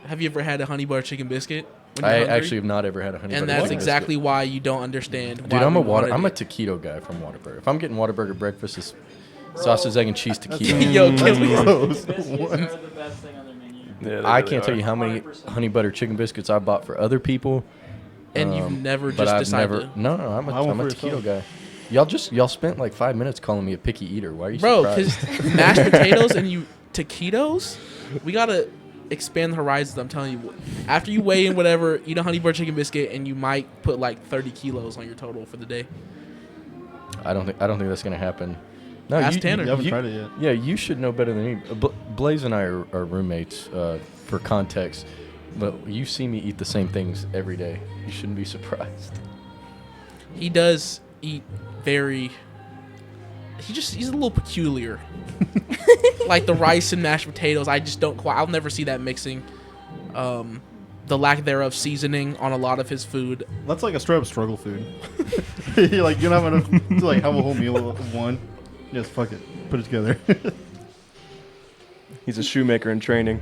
Speaker 4: Have you ever had a honey butter chicken biscuit? when
Speaker 3: I
Speaker 4: you're hungry?
Speaker 3: actually have not ever had a honey
Speaker 4: And
Speaker 3: butter
Speaker 4: that's
Speaker 3: chicken
Speaker 4: exactly
Speaker 3: biscuit.
Speaker 4: why you don't understand.
Speaker 3: Dude,
Speaker 4: why
Speaker 3: I'm
Speaker 4: we wanted
Speaker 3: a
Speaker 4: it.
Speaker 3: taquito guy from Whataburger. If I'm getting Whataburger breakfast, it's sausage, egg, and cheese taquito.
Speaker 4: Yo,
Speaker 1: That's
Speaker 4: can we-
Speaker 1: gross.
Speaker 7: Biscuits are the best thing on their menu.
Speaker 2: Yeah, they
Speaker 3: I
Speaker 2: really
Speaker 3: can't tell
Speaker 2: are.
Speaker 3: you how many
Speaker 7: 100%.
Speaker 3: honey butter chicken biscuits I bought for other people.
Speaker 4: And you've never
Speaker 3: but
Speaker 4: just
Speaker 3: I've
Speaker 4: decided.
Speaker 3: never. No, I'm
Speaker 1: I want
Speaker 3: a
Speaker 1: for
Speaker 3: taquito
Speaker 1: yourself.
Speaker 3: guy. Y'all spent like 5 minutes calling me a picky eater. Why are you
Speaker 4: Bro,
Speaker 3: surprised?
Speaker 4: because mashed potatoes and you taquitos, we gotta expand the horizons. I'm telling you, after you weigh in whatever, eat a honey butter chicken biscuit, and you might put like 30 kilos on your total for the day.
Speaker 3: I don't think that's gonna happen. No,
Speaker 4: Ask Tanner.
Speaker 1: You haven't tried it yet.
Speaker 3: Yeah, you should know better than me. Blaise and I are roommates. For context, but you see me eat the same things every day. You shouldn't be surprised.
Speaker 4: He does eat very. He's a little peculiar. Like the rice and mashed potatoes, I just don't quite. I'll never see that mixing. The lack thereof seasoning on a lot of his food.
Speaker 1: That's like a straight up struggle food. You're like, you don't have enough to like have a whole meal of one. Just fuck it. Put it together.
Speaker 2: He's a shoemaker in training.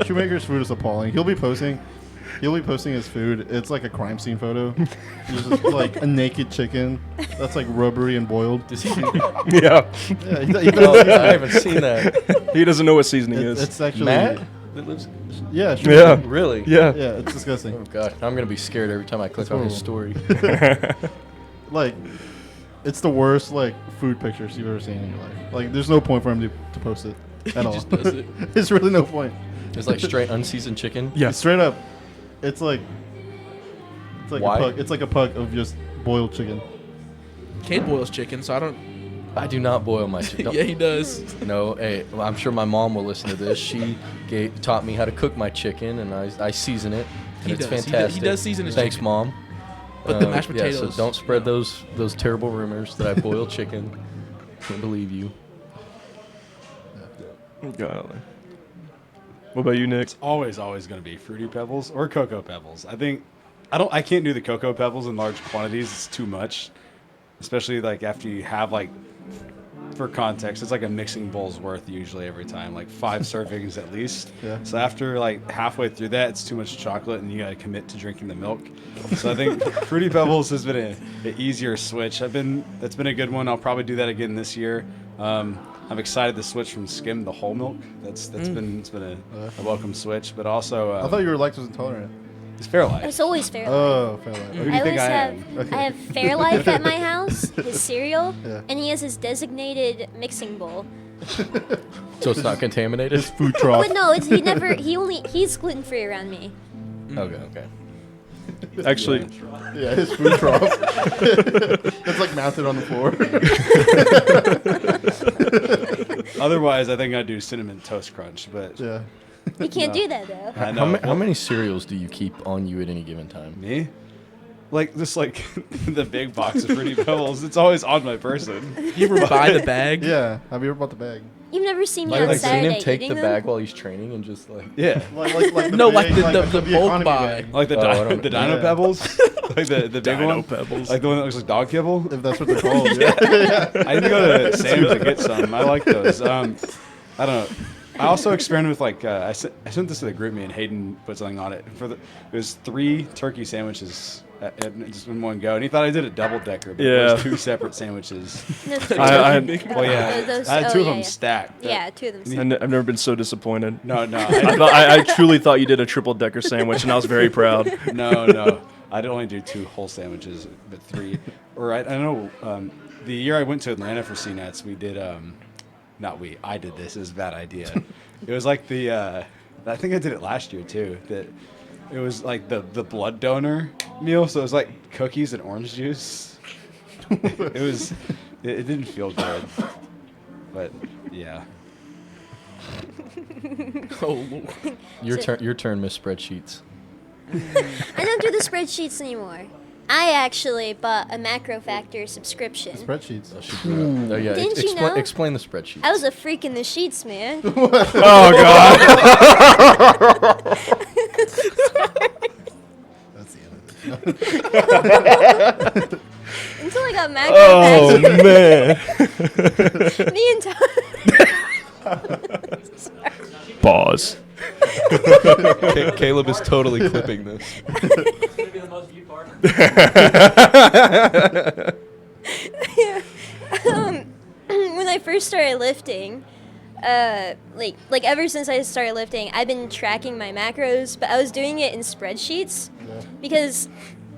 Speaker 1: Shoemaker's food is appalling. He'll be posting his food. It's like a crime scene photo. It's just like a naked chicken that's like rubbery and boiled.
Speaker 3: Does he?
Speaker 2: Yeah.
Speaker 1: Yeah,
Speaker 3: No, I haven't seen that.
Speaker 2: He doesn't know what seasoning is.
Speaker 1: It's actually
Speaker 3: Matt that lives.
Speaker 1: Yeah, sure.
Speaker 2: Yeah.
Speaker 3: Really?
Speaker 2: Yeah.
Speaker 1: Yeah, it's disgusting.
Speaker 3: Oh god, I'm gonna be scared every time I click on his story.
Speaker 1: Like, it's the worst like food pictures you've ever seen in your life. Like, there's no point for him to post it at all.
Speaker 4: just does it.
Speaker 1: There's really no point.
Speaker 3: It's like straight unseasoned chicken.
Speaker 2: Yeah.
Speaker 1: Straight up, it's like
Speaker 3: Why?
Speaker 1: a puck. It's like a puck of just boiled chicken.
Speaker 4: Kate boils chicken, so I don't.
Speaker 3: I do not boil my chicken.
Speaker 4: Yeah, he does.
Speaker 3: No, hey, well, I'm sure my mom will listen to this. She taught me how to cook my chicken, and I season it, and
Speaker 4: He
Speaker 3: it's
Speaker 4: does.
Speaker 3: fantastic.
Speaker 4: He does season his
Speaker 3: Thanks,
Speaker 4: chicken.
Speaker 3: Mom.
Speaker 4: But the mashed
Speaker 3: Yeah,
Speaker 4: potatoes.
Speaker 3: so don't spread those terrible rumors that I boil chicken. Can't believe you.
Speaker 2: Golly. What about you, Nick?
Speaker 5: It's always going to be Fruity Pebbles or Cocoa Pebbles. I can't do the Cocoa Pebbles in large quantities. It's too much, especially like after you have like, for context, it's like a mixing bowl's worth usually every time, like 5 servings at least.
Speaker 1: Yeah.
Speaker 5: So after like halfway through that, it's too much chocolate and you got to commit to drinking the milk. So I think Fruity Pebbles has been an easier switch. That's been a good one. I'll probably do that again this year. I'm excited to switch from skim to whole milk. It's been a welcome switch, but also
Speaker 1: I thought you were lactose intolerant.
Speaker 5: it's Fairlife.
Speaker 6: It's always Fairlife.
Speaker 1: Oh, fair enough.
Speaker 5: Who do you
Speaker 6: I
Speaker 5: think
Speaker 6: always
Speaker 5: I
Speaker 6: have
Speaker 5: am?
Speaker 1: Okay.
Speaker 6: I have Fairlife at my house, his cereal,
Speaker 1: Yeah.
Speaker 6: and he has his designated mixing bowl.
Speaker 3: So it's not contaminated?
Speaker 1: His food trough.
Speaker 6: But no, he's gluten free around me.
Speaker 3: Okay.
Speaker 2: Actually,
Speaker 1: Yeah, his food trough. It's like mounted on the floor.
Speaker 5: Otherwise, I think I'd do cinnamon toast crunch, but
Speaker 1: Yeah.
Speaker 6: You can't do that though.
Speaker 5: I know.
Speaker 3: How many cereals do you keep on you at any given time?
Speaker 5: Me? Like just like the big box of Fruity Pebbles. It's always on my person.
Speaker 4: You ever buy the bag?
Speaker 1: Yeah. Have you ever bought the bag?
Speaker 6: You've never seen me
Speaker 3: Like,
Speaker 6: on
Speaker 3: seeing
Speaker 6: Saturday
Speaker 3: him take
Speaker 6: eating
Speaker 3: the
Speaker 6: them?
Speaker 3: bag while he's training and just like.
Speaker 5: Yeah.
Speaker 1: Like
Speaker 4: No, like
Speaker 1: big-
Speaker 4: the bulk
Speaker 1: economy
Speaker 4: buy.
Speaker 1: bag,
Speaker 5: Like the
Speaker 3: Oh, I don't-
Speaker 5: the Dino
Speaker 1: yeah.
Speaker 5: Pebbles, like the big
Speaker 2: Dino
Speaker 5: one,
Speaker 2: Pebbles.
Speaker 5: like the one that looks like dog kibble.
Speaker 1: if that's what they're called. Yeah.
Speaker 5: I need to go to Sam's to get some. I like those. I don't know. I also experimented with like I sent this to the group. Me and Hayden put something on it. It was 3 turkey sandwiches just in one go, and he thought I did a double decker, but it
Speaker 2: Yeah.
Speaker 5: was 2 separate sandwiches.
Speaker 6: No,
Speaker 5: Well, yeah,
Speaker 6: Those-
Speaker 5: I had 2 of
Speaker 6: yeah,
Speaker 5: them
Speaker 6: yeah.
Speaker 5: stacked.
Speaker 6: Yeah, 2 of them.
Speaker 2: I've never been so disappointed.
Speaker 5: No,
Speaker 2: I truly thought you did a triple decker sandwich, and I was very proud.
Speaker 5: No. I'd only do 2 whole sandwiches, but 3. Or I know the year I went to Atlanta for CNATS, we did. I did this. It was a bad idea. It was like I think I did it last year too. That it was like the blood donor meal. So it was like cookies and orange juice. It didn't feel good, but yeah.
Speaker 4: Oh,
Speaker 3: Your turn, Miss Spreadsheets.
Speaker 6: I don't do the spreadsheets anymore. I actually bought a Macro Factor subscription.
Speaker 1: Spreadsheets.
Speaker 3: Oh yeah,
Speaker 6: Didn't you know?
Speaker 3: explain the spreadsheet.
Speaker 6: I was a freak in the sheets, man.
Speaker 2: Oh God!
Speaker 1: That's the end of it.
Speaker 6: Until I got Macro
Speaker 2: Oh
Speaker 6: Factor.
Speaker 2: man!
Speaker 6: The entire.
Speaker 2: Pause.
Speaker 3: Caleb is totally clipping this.
Speaker 7: It's gonna be the most viewed part.
Speaker 6: When I first started lifting, like ever since I started lifting, I've been tracking my macros, but I was doing it in spreadsheets because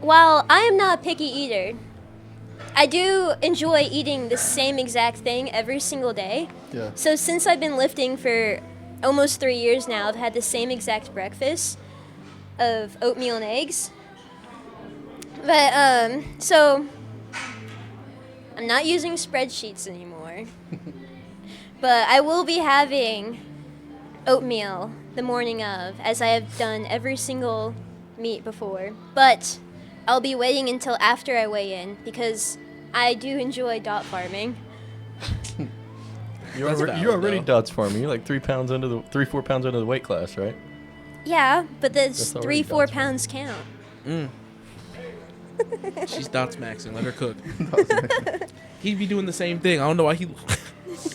Speaker 6: while I am not a picky eater, I do enjoy eating the same exact thing every single day.
Speaker 1: Yeah.
Speaker 6: So since I've been lifting for almost 3 years now, I've had the same exact breakfast of oatmeal and eggs. But so I'm not using spreadsheets anymore. But I will be having oatmeal the morning of, as I have done every single meet before. But I'll be waiting until after I weigh in because I do enjoy dot farming.
Speaker 3: You're
Speaker 4: That's
Speaker 3: already,
Speaker 4: valid, though.
Speaker 3: dots for me. You're like 4 pounds under the weight class, right?
Speaker 6: Yeah, but
Speaker 3: That's
Speaker 6: the
Speaker 3: already
Speaker 6: 3-4
Speaker 3: dots,
Speaker 6: pounds count.
Speaker 4: she's dots maxing. Let her cook. He'd be doing the same thing. I don't know why he.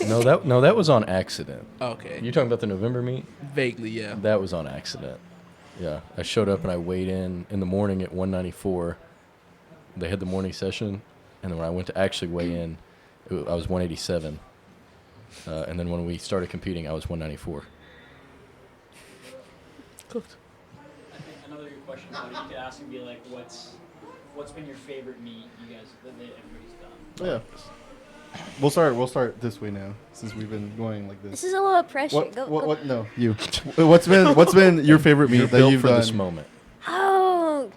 Speaker 3: No, that was on accident.
Speaker 4: Okay.
Speaker 3: You're talking about the November meet?
Speaker 4: Vaguely, yeah.
Speaker 3: That was on accident. Yeah, I showed up and I weighed in the morning at 194. They had the morning session, and then when I went to actually weigh in, I was 187. And then when we started competing, I was 194.
Speaker 4: Cooked.
Speaker 7: I think another good question, buddy, you could ask and be like, what's been your favorite meet you guys that everybody's done?
Speaker 1: Oh, yeah. We'll start this way now since we've been going like this.
Speaker 6: This is a little pressure.
Speaker 1: What? No, you. What's been your favorite meet
Speaker 3: You're
Speaker 1: that
Speaker 3: built
Speaker 1: you've
Speaker 3: for
Speaker 1: done?
Speaker 3: this moment.
Speaker 6: Oh,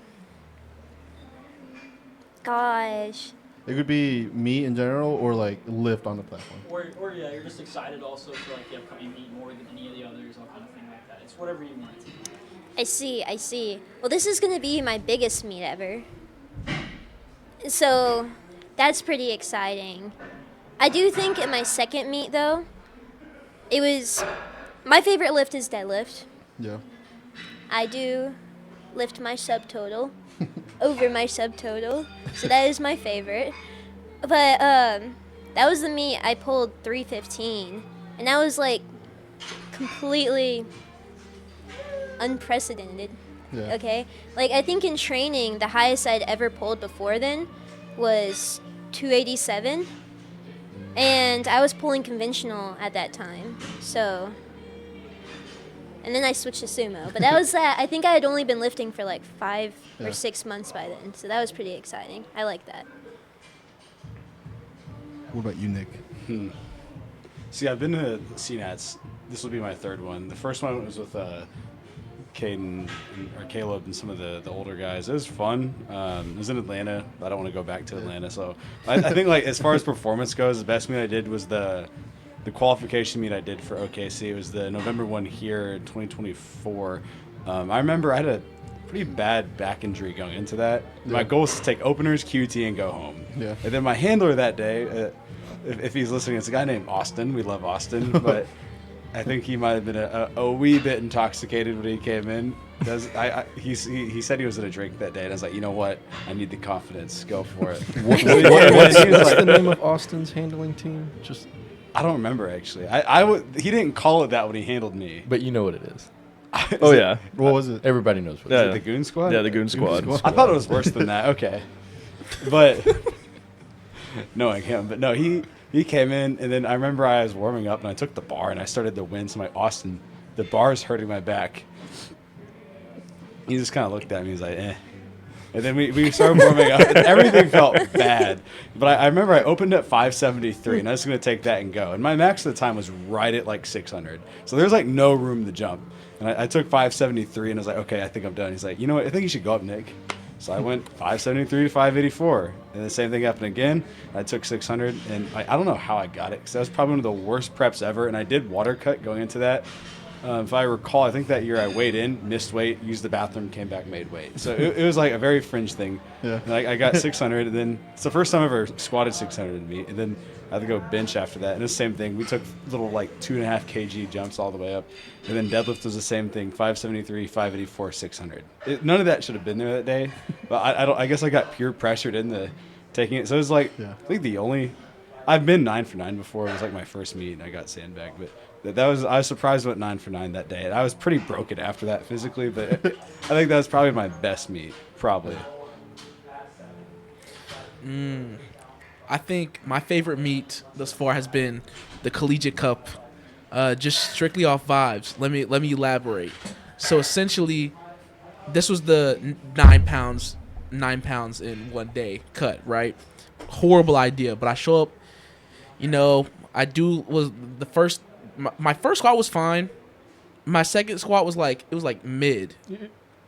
Speaker 6: gosh.
Speaker 1: It could be meet in general or like lift on the platform.
Speaker 7: Or yeah, you're just excited also for like the upcoming meet more than any of the others, all kind of thing like that. It's whatever you want.
Speaker 6: I see. Well, this is going to be my biggest meet ever. So that's pretty exciting. I do think in my second meet, though, my favorite lift is deadlift.
Speaker 1: Yeah.
Speaker 6: I do lift my subtotal over my subtotal, so that is my favorite. But that was the meet I pulled 315, and that was like completely unprecedented.
Speaker 1: Yeah.
Speaker 6: Okay, like I think in training the highest I'd ever pulled before then was 287, and I was pulling conventional at that time. So, and then I switched to sumo. But that was that. I think I had only been lifting for like 5
Speaker 1: Yeah.
Speaker 6: or 6 months by then, so that was pretty exciting. I like that.
Speaker 1: What about you, Nick?
Speaker 5: See, I've been to CNATS. This will be my third one. The first one was with Kaden or Caleb and some of the older guys. It was fun. It was in Atlanta. I don't want to go back to Atlanta. So I think like as far as performance goes, the best meet I did was the qualification meet I did for OKC. It was the November one here in 2024. I remember I had a pretty bad back injury going into that. My goal was to take openers, QT, and go home.
Speaker 1: Yeah.
Speaker 5: And then my handler that day, if he's listening, it's a guy named Austin. We love Austin, but I think he might have been a wee bit intoxicated when he came in. He said he was going to drink that day, and I was like, you know what? I need the confidence. Go for it.
Speaker 3: What's the name of Austin's handling team? Just,
Speaker 5: I don't remember actually. He didn't call it that when he handled me.
Speaker 3: but you know what it is.
Speaker 2: Oh yeah.
Speaker 1: What was it?
Speaker 3: Everybody knows what
Speaker 2: Yeah.
Speaker 3: it
Speaker 5: The Goon Squad?
Speaker 2: Yeah, the Goon Squad.
Speaker 5: I thought it was worse than that. Okay. But knowing him, but no, he came in, and then I remember I was warming up, and I took the bar, and I started to win. So I'm like, Austin, the bar is hurting my back. He just kind of looked at me. He's like, eh. And then we started warming up, and everything felt bad. But I remember I opened at 573, and I was going to take that and go. And my max at the time was right at like 600. So there's like no room to jump. And I took 573, and I was like, okay, I think I'm done. He's like, you know what? I think you should go up, Nick. So I went 573 to 584. And the same thing happened again. I took 600, and I don't know how I got it, because that was probably one of the worst preps ever. And I did water cut going into that. If I recall, I think that year I weighed in, missed weight, used the bathroom, came back, made weight. So it was like a very fringe thing.
Speaker 1: Yeah.
Speaker 5: And I got 600, and then it's the first time I ever squatted 600 in meet. And then I had to go bench after that. And it's the same thing. We took little like 2.5 kg jumps all the way up. And then deadlift was the same thing, 573, 584, 600. None of that should have been there that day. But I guess I got pure pressured into taking it. So it was like,
Speaker 1: Yeah.
Speaker 5: I think I've been 9 for 9 before. It was like my first meet, and I got sandbagged. But I was surprised I went 9 for 9 that day. And I was pretty broken after that physically, but I think that was probably my best meet, probably.
Speaker 4: I think my favorite meet thus far has been the Collegiate Cup, just strictly off vibes. Let me elaborate. So essentially, this was the 9 pounds in one day cut, right? Horrible idea, but I show up. My first squat was fine. My second squat was like mid.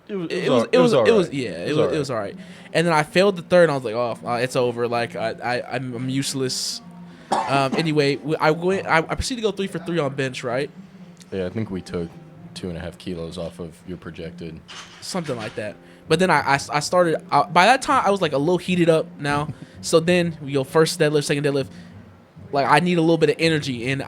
Speaker 4: It was all right. And then I failed the third, and I was like, oh, it's over. Like I'm useless. Anyway, I proceeded to go 3 for 3 on bench, right?
Speaker 3: Yeah, I think we took 2.5 kilos off of your projected.
Speaker 4: Something like that. But then I started. By that time, I was like a little heated up now. So then we go first deadlift, second deadlift. Like I need a little bit of energy, and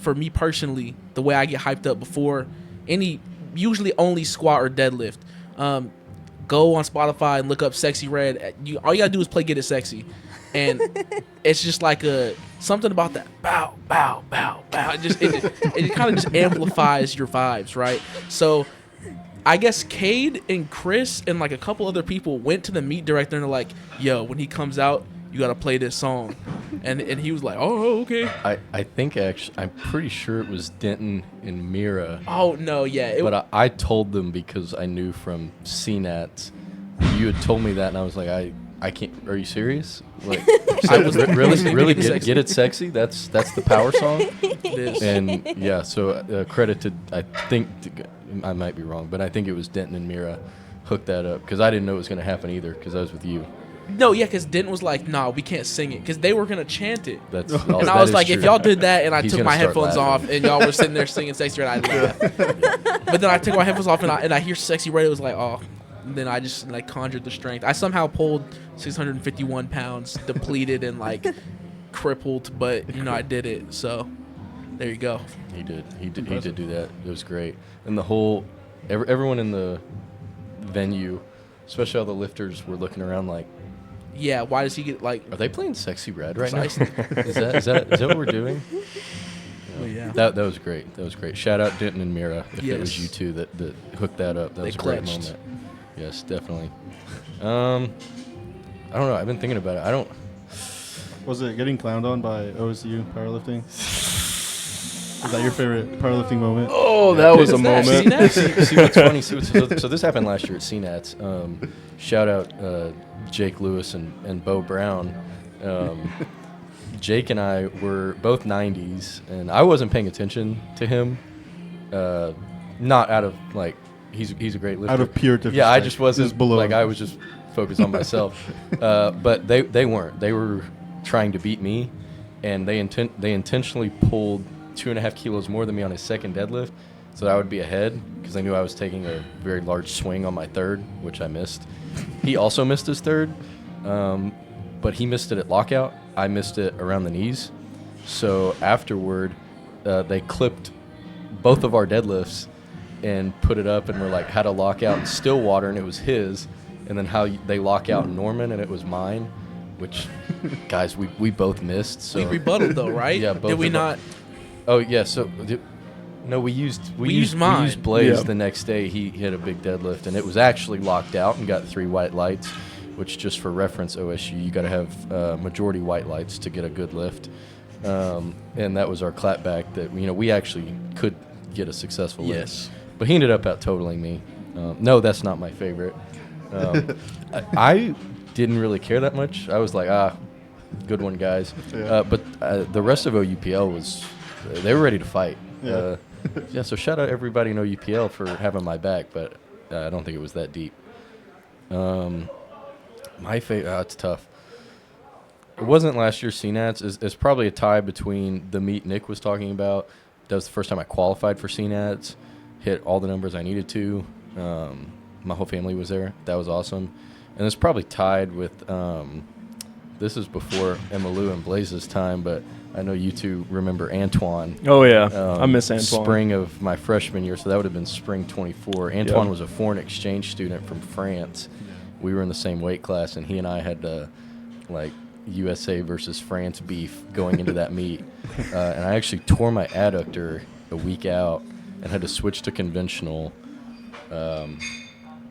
Speaker 4: for me personally, the way I get hyped up before any, usually only squat or deadlift, go on Spotify and look up Sexy Red. All you gotta do is play Get It Sexy, and it's just like a something about that bow, bow, bow, bow. It kind of just amplifies your vibes, right? So I guess Cade and Chris and like a couple other people went to the meet director and they're like, yo, when he comes out, you got to play this song. And he was like, oh, okay.
Speaker 3: I think actually, I'm pretty sure it was Denton and Mira.
Speaker 4: Oh, no, yeah.
Speaker 3: But I told them because I knew from CNATS. You had told me that, and I was like, I can't. Are you serious? Like,
Speaker 4: I was
Speaker 3: really
Speaker 4: Get It
Speaker 3: get it sexy. That's the power song.
Speaker 4: It is.
Speaker 3: And yeah, so credit to I might be wrong, but I think it was Denton and Mira hooked that up because I didn't know it was going to happen either because I was with you.
Speaker 4: No, yeah, because Denton was like, nah, we can't sing it because they were going to chant it.
Speaker 3: That's
Speaker 4: And I was like, if y'all did that and I
Speaker 3: He's
Speaker 4: took
Speaker 3: gonna
Speaker 4: my
Speaker 3: start
Speaker 4: headphones
Speaker 3: laughing.
Speaker 4: off and y'all were sitting there singing Sexy Red, I'd laugh. But then I took my headphones off and I hear Sexy Red, it was like, oh. And then I just like conjured the strength. I somehow pulled 651 pounds, depleted and like crippled, but I did it. So there you go.
Speaker 3: He did do that. It was great. And the whole everyone in the venue, especially all the lifters, were looking around like,
Speaker 4: Yeah, why does he get like?
Speaker 3: are they playing Sexy Red right now?
Speaker 4: Precisely.
Speaker 3: Is that what we're doing?
Speaker 4: Well, yeah.
Speaker 3: That was great. That was great. Shout out Denton and Mira if it was
Speaker 4: Yes.
Speaker 3: you two that hooked that up. That
Speaker 4: They
Speaker 3: was a great
Speaker 4: clutched.
Speaker 3: moment. Yes, definitely. I don't know. I've been thinking about it.
Speaker 1: Was it getting clowned on by OU Powerlifting? Is that your favorite powerlifting moment?
Speaker 2: Oh, that was a
Speaker 4: Is that
Speaker 2: moment.
Speaker 4: CNATS?
Speaker 3: See what's funny? So this happened last year at CNATS. Shout out Jake Lewis and Bo Brown. Jake and I were both 90s, and I wasn't paying attention to him. Not out of like he's a great lifter.
Speaker 1: Out of pure disrespect.
Speaker 3: Yeah, I just wasn't
Speaker 1: Just below
Speaker 3: like
Speaker 1: him.
Speaker 3: I was just focused on myself. But they weren't. They were trying to beat me, and they intentionally pulled 2.5 kilos more than me on his second deadlift, so that I would be ahead because they knew I was taking a very large swing on my third, which I missed. He also missed his third, but he missed it at lockout. I missed it around the knees. So afterward, they clipped both of our deadlifts and put it up, and we're like, how to lock out in Stillwater, and it was his, and then how they lock out in Norman, and it was mine, which, guys, we both missed. So
Speaker 4: We rebutted though, right?
Speaker 3: Yeah, both
Speaker 4: Did we
Speaker 3: of our-
Speaker 4: not?
Speaker 3: Oh yeah, so no, we used
Speaker 4: mine.
Speaker 3: We used Blaise
Speaker 2: Yeah.
Speaker 3: the next day. He hit a big deadlift, and it was actually locked out and got 3 white lights. Which, just for reference, OSU, you got to have majority white lights to get a good lift. And that was our clapback that we actually could get a successful lift.
Speaker 4: Yes.
Speaker 3: But he ended up out totaling me. No, that's not my favorite. I didn't really care that much. I was like, good one, guys.
Speaker 1: Yeah.
Speaker 3: But the rest of OUPL they were ready to fight.
Speaker 1: Yeah.
Speaker 3: So shout out everybody in OUPL for having my back, but I don't think it was that deep. My favorite, it's tough. It wasn't last year's CNATS. It's probably a tie between the meet Nick was talking about. That was the first time I qualified for CNATS. Hit all the numbers I needed to. My whole family was there. That was awesome. And it's probably tied with, this is before Emma Lou and Blaise's time, but I know you two remember Antoine.
Speaker 2: Oh yeah, I miss Antoine.
Speaker 3: Spring of my freshman year, so that would have been spring 24. Antoine
Speaker 2: Yep.
Speaker 3: was a foreign exchange student from France. We were in the same weight class, and he and I had like USA versus France beef going into that meet. And I actually tore my adductor a week out and had to switch to conventional.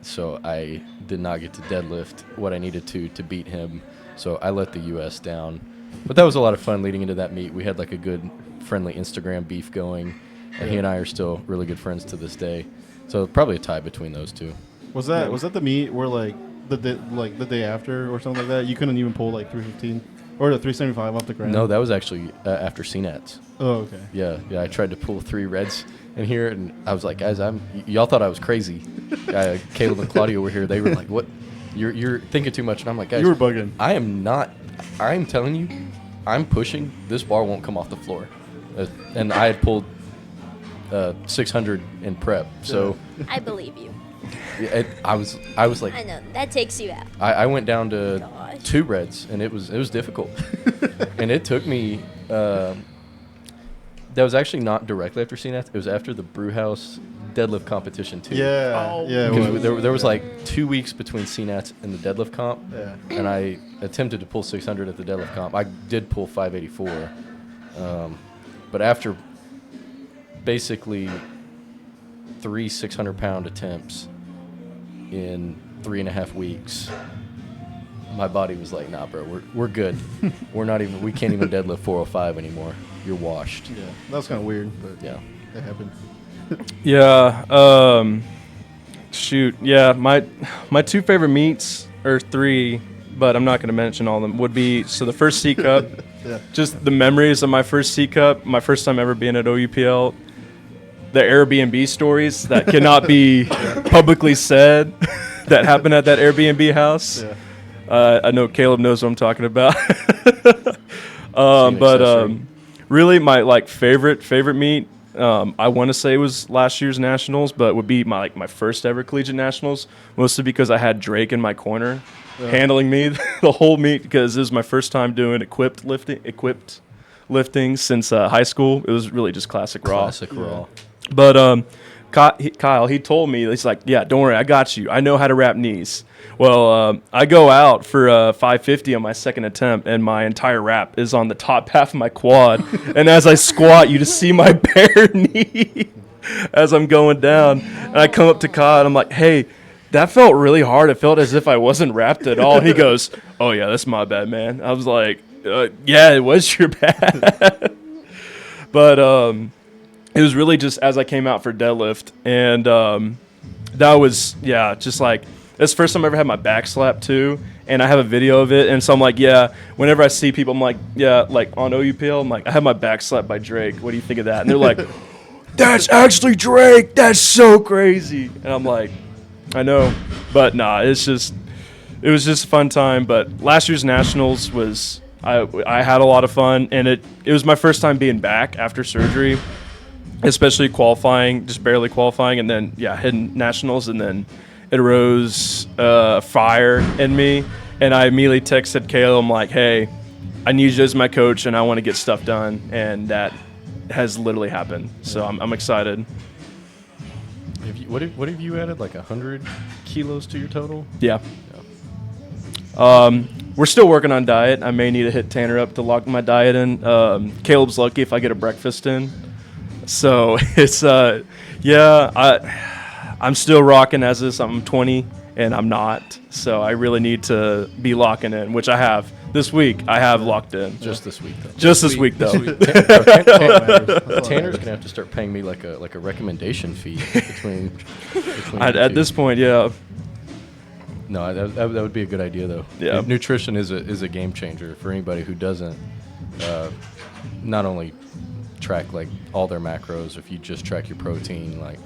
Speaker 3: So I did not get to deadlift what I needed to beat him. So I let the US down. But that was a lot of fun leading into that meet. We had like a good friendly Instagram beef going, and he and I are still really good friends to this day. So probably a tie between those two.
Speaker 1: Was that the meet where like the day after or something like that? You couldn't even pull like 315 or the 375 off the ground.
Speaker 3: No, that was actually after CNATS.
Speaker 1: Oh, okay.
Speaker 3: Yeah. I tried to pull 3 reds in here, and I was like, guys, y'all thought I was crazy. Caleb and Claudio were here. They were like, what? You're thinking too much. And I'm like, guys,
Speaker 1: You were bugging.
Speaker 3: I am not. I'm telling you, I'm pushing. This bar won't come off the floor. And I had pulled 600 in prep. So
Speaker 6: I believe you.
Speaker 3: I was like,
Speaker 6: I know that takes you out.
Speaker 3: I went down to
Speaker 6: Gosh.
Speaker 3: 2 reds, and it was difficult. And it took me. That was actually not directly after CNATS. It was after the Brewhouse deadlift competition too.
Speaker 1: Yeah,
Speaker 4: Oh.
Speaker 1: yeah. it
Speaker 3: Because
Speaker 1: was.
Speaker 3: there was like 2 weeks between CNATS and the deadlift comp,
Speaker 1: Yeah.
Speaker 3: and I attempted to pull 600 at the deadlift comp. I did pull 584, but after basically 3 600-pound attempts in 3.5 weeks, my body was like, "Nah, bro, we're good. We can't even deadlift 405 anymore. You're washed."
Speaker 1: Yeah, that was kind of weird, but
Speaker 3: Yeah.
Speaker 1: it happened.
Speaker 2: Yeah. Shoot. Yeah. My 2 favorite meets, or 3, but I'm not going to mention all of them, would be, so the first C Cup,
Speaker 1: Yeah.
Speaker 2: just the memories of my first C Cup, my first time ever being at OUPL, the Airbnb stories that cannot be publicly said that happened at that Airbnb house.
Speaker 1: Yeah.
Speaker 2: I know Caleb knows what I'm talking about.
Speaker 3: an
Speaker 2: But
Speaker 3: accessory.
Speaker 2: really, my favorite meet, I want to say was last year's nationals, but would be my first ever collegiate nationals, mostly because I had Drake in my corner, handling me the whole meet, because it was my first time doing equipped lifting since high school. It was really just classic raw.
Speaker 3: Classic raw.
Speaker 2: But Kyle, he told me, he's like, yeah, don't worry, I got you. I know how to wrap knees. Well, I go out for 550 on my second attempt, and my entire wrap is on the top half of my quad. And as I squat, you just see my bare knee as I'm going down. And I come up to Kyle, and I'm like, hey, that felt really hard. It felt as if I wasn't wrapped at all. And he goes, oh, yeah, that's my bad, man. I was like, yeah, it was your bad. But it was really just as I came out for deadlift, and that was, yeah, just like, that's the first time I ever had my back slapped too, and I have a video of it, and so I'm like, yeah, whenever I see people, I'm like, yeah, like on OUPL, I'm like, I have my back slapped by Drake. What do you think of that? And they're like, that's actually Drake. That's so crazy. And I'm like, I know, but nah, it was just a fun time. But last year's nationals was, I had a lot of fun, and it was my first time being back after surgery, especially qualifying, just barely qualifying, and then, yeah, hitting nationals, and then it arose fire in me, and I immediately texted Kayla. I'm like, hey, I need you as my coach, and I want to get stuff done, and that has literally happened. So I'm excited.
Speaker 3: What have you added, like 100 kilos to your total?
Speaker 2: Yeah. We're still working on diet. I may need to hit Tanner up to lock my diet in. Caleb's lucky if I get a breakfast in. So it's I'm still rocking as this. I'm 20 and I'm not. So I really need to be locking in, which I have this week. I have locked in.
Speaker 3: Just this week, though.
Speaker 2: Just this week, though.
Speaker 3: Tanner's gonna have to start paying me like a recommendation fee between you
Speaker 2: At
Speaker 3: two.
Speaker 2: this point, yeah.
Speaker 3: No, that would be a good idea, though.
Speaker 2: Yeah.
Speaker 3: Nutrition is a game changer for anybody who doesn't not only track like all their macros. If you just track your protein, like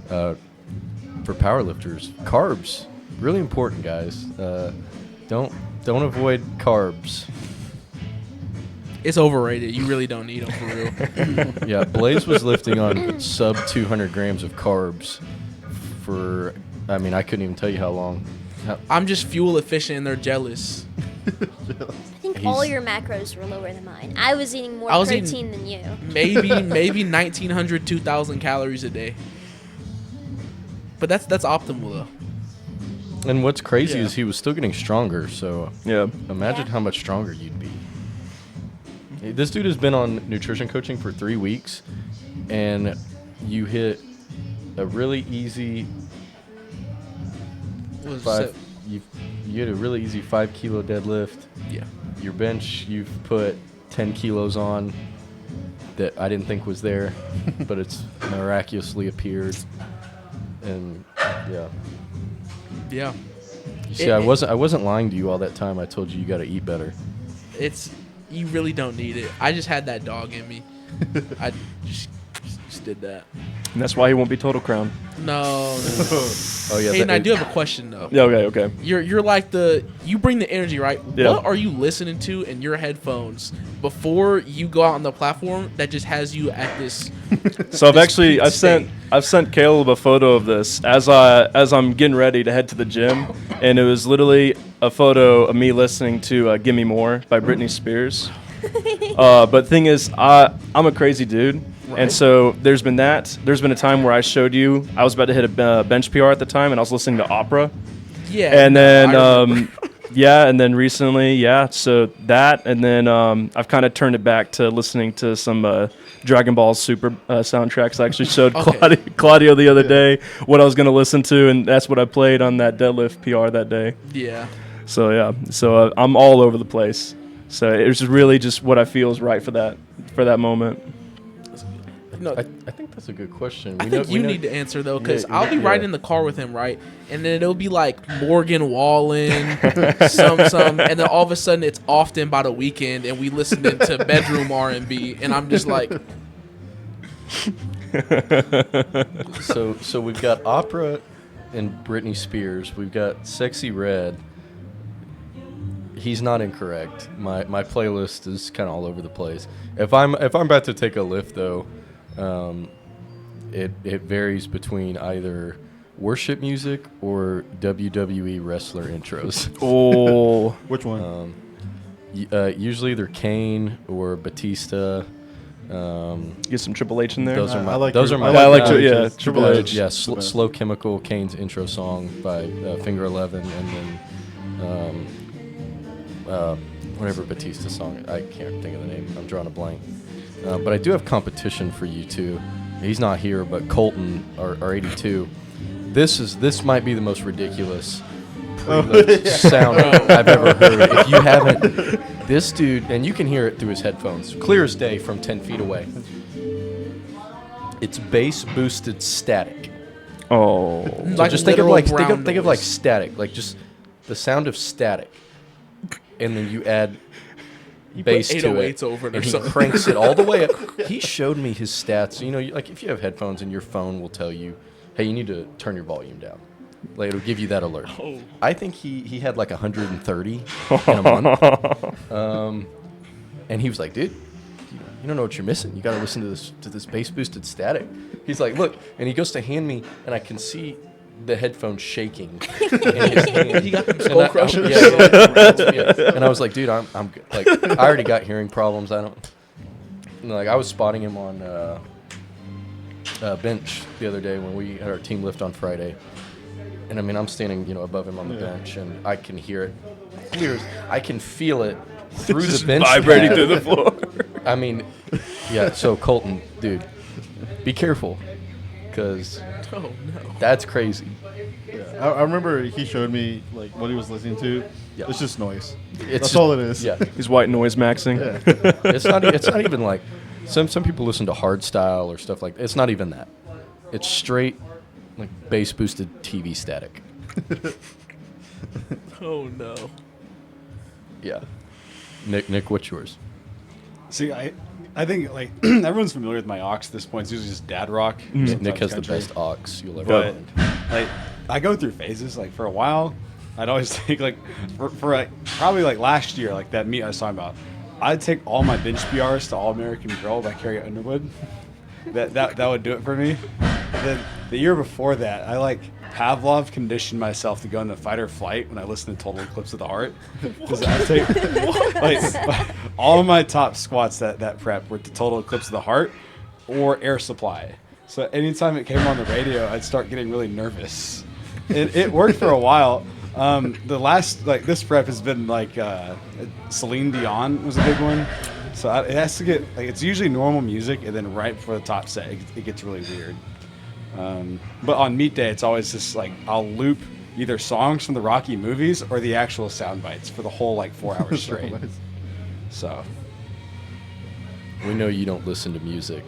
Speaker 3: for powerlifters, carbs really important, guys. Don't avoid carbs.
Speaker 4: It's overrated. You really don't need them for real.
Speaker 3: Yeah, Blaise was lifting on sub 200 grams of carbs for, I mean, I couldn't even tell you how long.
Speaker 4: I'm just fuel efficient and they're jealous.
Speaker 6: I think all your macros were lower than mine. I was eating more
Speaker 4: I was
Speaker 6: protein than you.
Speaker 4: Maybe 1,900, 2,000 calories a day. But that's optimal though.
Speaker 3: And what's crazy
Speaker 1: Yeah.
Speaker 3: is he was still getting stronger, so
Speaker 2: Yeah.
Speaker 3: imagine
Speaker 6: Yeah.
Speaker 3: how much stronger you'd be. This dude has been on nutrition coaching for 3 weeks, and you hit a really easy
Speaker 4: What was
Speaker 3: five.
Speaker 4: it?
Speaker 3: You hit a really easy 5 kilo deadlift.
Speaker 4: Yeah.
Speaker 3: Your bench, you've put 10 kilos on that I didn't think was there, but it's miraculously appeared. And yeah,
Speaker 4: Yeah.
Speaker 3: you see, I wasn't lying to you all that time. I told you got to eat better.
Speaker 4: You really don't need it. I just had that dog in me. I just did that.
Speaker 2: And that's why he won't be Total Crown.
Speaker 4: No.
Speaker 3: Oh yeah,
Speaker 4: Hayden, I do have a question though.
Speaker 2: Yeah, okay.
Speaker 4: You're like you bring the energy, right?
Speaker 2: Yeah.
Speaker 4: What are you listening to in your headphones before you go out on the platform that just has you at this?
Speaker 2: So
Speaker 4: I've
Speaker 2: sent Caleb a photo of this as I'm getting ready to head to the gym, and it was literally a photo of me listening to "Gimme More" by Britney Spears. But thing is, I'm a crazy dude, And so there's been that. There's been a time where I showed you I was about to hit a bench PR at the time, and I was listening to opera.
Speaker 4: Yeah.
Speaker 2: And then
Speaker 4: I remember.
Speaker 2: yeah, and then recently, yeah. So that, and then I've kind of turned it back to listening to some Dragon Ball Super soundtracks. I actually showed
Speaker 4: Okay.
Speaker 2: Claudio the other day what I was going to listen to, and that's what I played on that deadlift PR that day.
Speaker 4: Yeah.
Speaker 2: So yeah, so I'm all over the place. So it's just really just what I feel is right for that moment.
Speaker 4: No,
Speaker 3: I think that's a good question.
Speaker 4: I think you need to answer though, because
Speaker 3: Yeah,
Speaker 4: I'll be
Speaker 3: yeah.
Speaker 4: riding in the car with him, right? And then it'll be like Morgan Wallen, some, and then all of a sudden it's often by the weekend, and we listening to bedroom R&B, and I'm just like,
Speaker 3: So we've got opera and Britney Spears. We've got Sexy Red. He's not incorrect. My playlist is kind of all over the place. If I'm about to take a lift though, it varies between either worship music or WWE wrestler intros.
Speaker 2: Oh,
Speaker 1: Which one?
Speaker 3: Usually either Kane or Batista.
Speaker 2: get some Triple H in there.
Speaker 3: Those are
Speaker 1: I
Speaker 3: my.
Speaker 1: like
Speaker 3: Those
Speaker 1: Tri-
Speaker 3: are my.
Speaker 1: I
Speaker 2: Yeah, I like
Speaker 1: Triple
Speaker 2: to-
Speaker 1: H's.
Speaker 2: yeah, Triple
Speaker 1: H.
Speaker 2: H.
Speaker 3: Yeah,
Speaker 1: The best.
Speaker 3: Slow Chemical, Kane's intro song by Finger 11, and then whatever Batista song. I can't think of the name. I'm drawing a blank. But I do have competition for you two. He's not here, but Colton, our 82. This might be the most ridiculous preload sound I've ever heard. If you haven't, this dude, and you can hear it through his headphones, clear as day from 10 feet away. It's bass boosted static.
Speaker 2: Oh,
Speaker 3: So
Speaker 4: Like
Speaker 3: just think of
Speaker 4: literal
Speaker 3: like
Speaker 4: brown
Speaker 3: think of like
Speaker 4: noise.
Speaker 3: static, like just the sound of static, and then you add bass
Speaker 4: put
Speaker 3: to it,
Speaker 4: 808s over it or
Speaker 3: and he
Speaker 4: something.
Speaker 3: cranks it all the way up. He showed me his stats. You know, like if you have headphones and your phone will tell you, hey, you need to turn your volume down. Like it'll give you that alert.
Speaker 4: Oh.
Speaker 3: I think he had like 130 in a month, and he was like, dude. You don't know what you're missing. You got to listen to this bass boosted static. He's like, look, and he goes to hand me, and I can see the headphones shaking. in his hand.
Speaker 4: He got them
Speaker 3: And
Speaker 4: skull
Speaker 3: I-
Speaker 4: crushers.
Speaker 3: yeah. And I was like, dude, I'm like, I already got hearing problems. I don't. And like, I was spotting him on bench the other day when we had our team lift on Friday. And I mean, I'm standing, above him on the bench, and I can hear it clear. I can feel it through the bench
Speaker 2: vibrating
Speaker 3: pad.
Speaker 2: through the floor.
Speaker 3: I mean, yeah. So Colton, dude, be careful, because
Speaker 4: Oh no.
Speaker 3: that's crazy.
Speaker 1: Yeah. I remember he showed me like what he was listening to.
Speaker 3: Yeah.
Speaker 1: It's just noise.
Speaker 3: It's
Speaker 1: That's
Speaker 3: just-
Speaker 1: all it is.
Speaker 3: Yeah,
Speaker 2: He's white noise maxing.
Speaker 1: Yeah.
Speaker 3: it's not. It's not even like some people listen to hard style or stuff like that. It's not even that. It's straight like bass boosted TV static.
Speaker 4: Oh no.
Speaker 3: Yeah. Nick, what's yours?
Speaker 5: See, I think like everyone's familiar with my aux at this point. It's usually just dad rock.
Speaker 3: Nick
Speaker 5: sometimes
Speaker 3: has the
Speaker 5: country.
Speaker 3: best aux you'll ever
Speaker 5: But
Speaker 3: find.
Speaker 5: like, I go through phases. Like for a while, I'd always think like for like probably like last year, like that meet I was talking about. I'd take all my bench PRs to All American Girl by Carrie Underwood. That would do it for me. Then the year before that, I like Pavlov conditioned myself to go into fight or flight when I listened to Total Eclipse of the Heart. Because I take like all of my top squats that prep were to Total Eclipse of the Heart or Air Supply. So anytime it came on the radio, I'd start getting really nervous. It worked for a while. The last this prep has been like Celine Dion was a big one. So it has to get like it's usually normal music, and then right before the top set, it gets really weird. But on meet day, it's always just like I'll loop either songs from the Rocky movies or the actual sound bites for the whole like 4 hours straight. So
Speaker 3: We know you don't listen to music.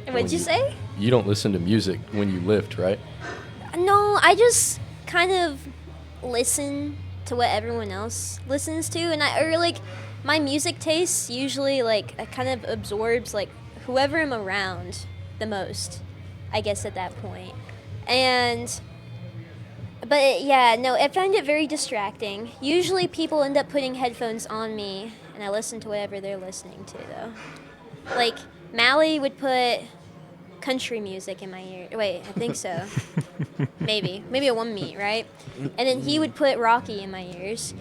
Speaker 6: What'd you say?
Speaker 3: You don't listen to music when you lift, right?
Speaker 6: No, I just kind of listen to what everyone else listens to, and my music taste usually like kind of absorbs like whoever I'm around the most, I guess at that point. But yeah, no, I find it very distracting. Usually people end up putting headphones on me, and I listen to whatever they're listening to though. Like Mally would put country music in my ear. Wait, I think so. Maybe a one meet, right? And then he would put Rocky in my ears.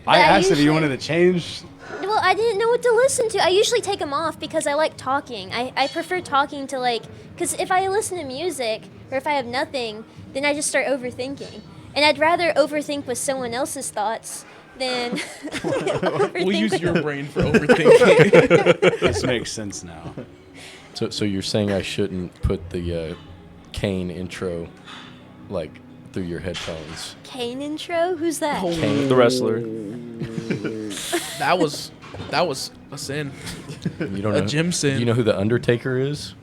Speaker 5: I asked if
Speaker 6: usually-
Speaker 5: you wanted to change.
Speaker 6: Well, I didn't know what to listen to. I usually take them off because I like talking. I prefer talking to because if I listen to music or if I have nothing, then I just start overthinking. And I'd rather overthink with someone else's thoughts than overthink
Speaker 4: We'll use
Speaker 6: with-
Speaker 4: your brain for overthinking.
Speaker 5: This makes sense now.
Speaker 3: So you're saying I shouldn't put the Kane intro like through your headphones?
Speaker 6: Kane intro? Who's that?
Speaker 3: Kane.
Speaker 2: The wrestler.
Speaker 4: That was a sin.
Speaker 3: You don't
Speaker 4: A
Speaker 3: know
Speaker 4: gym sin.
Speaker 3: Do you know who the Undertaker is?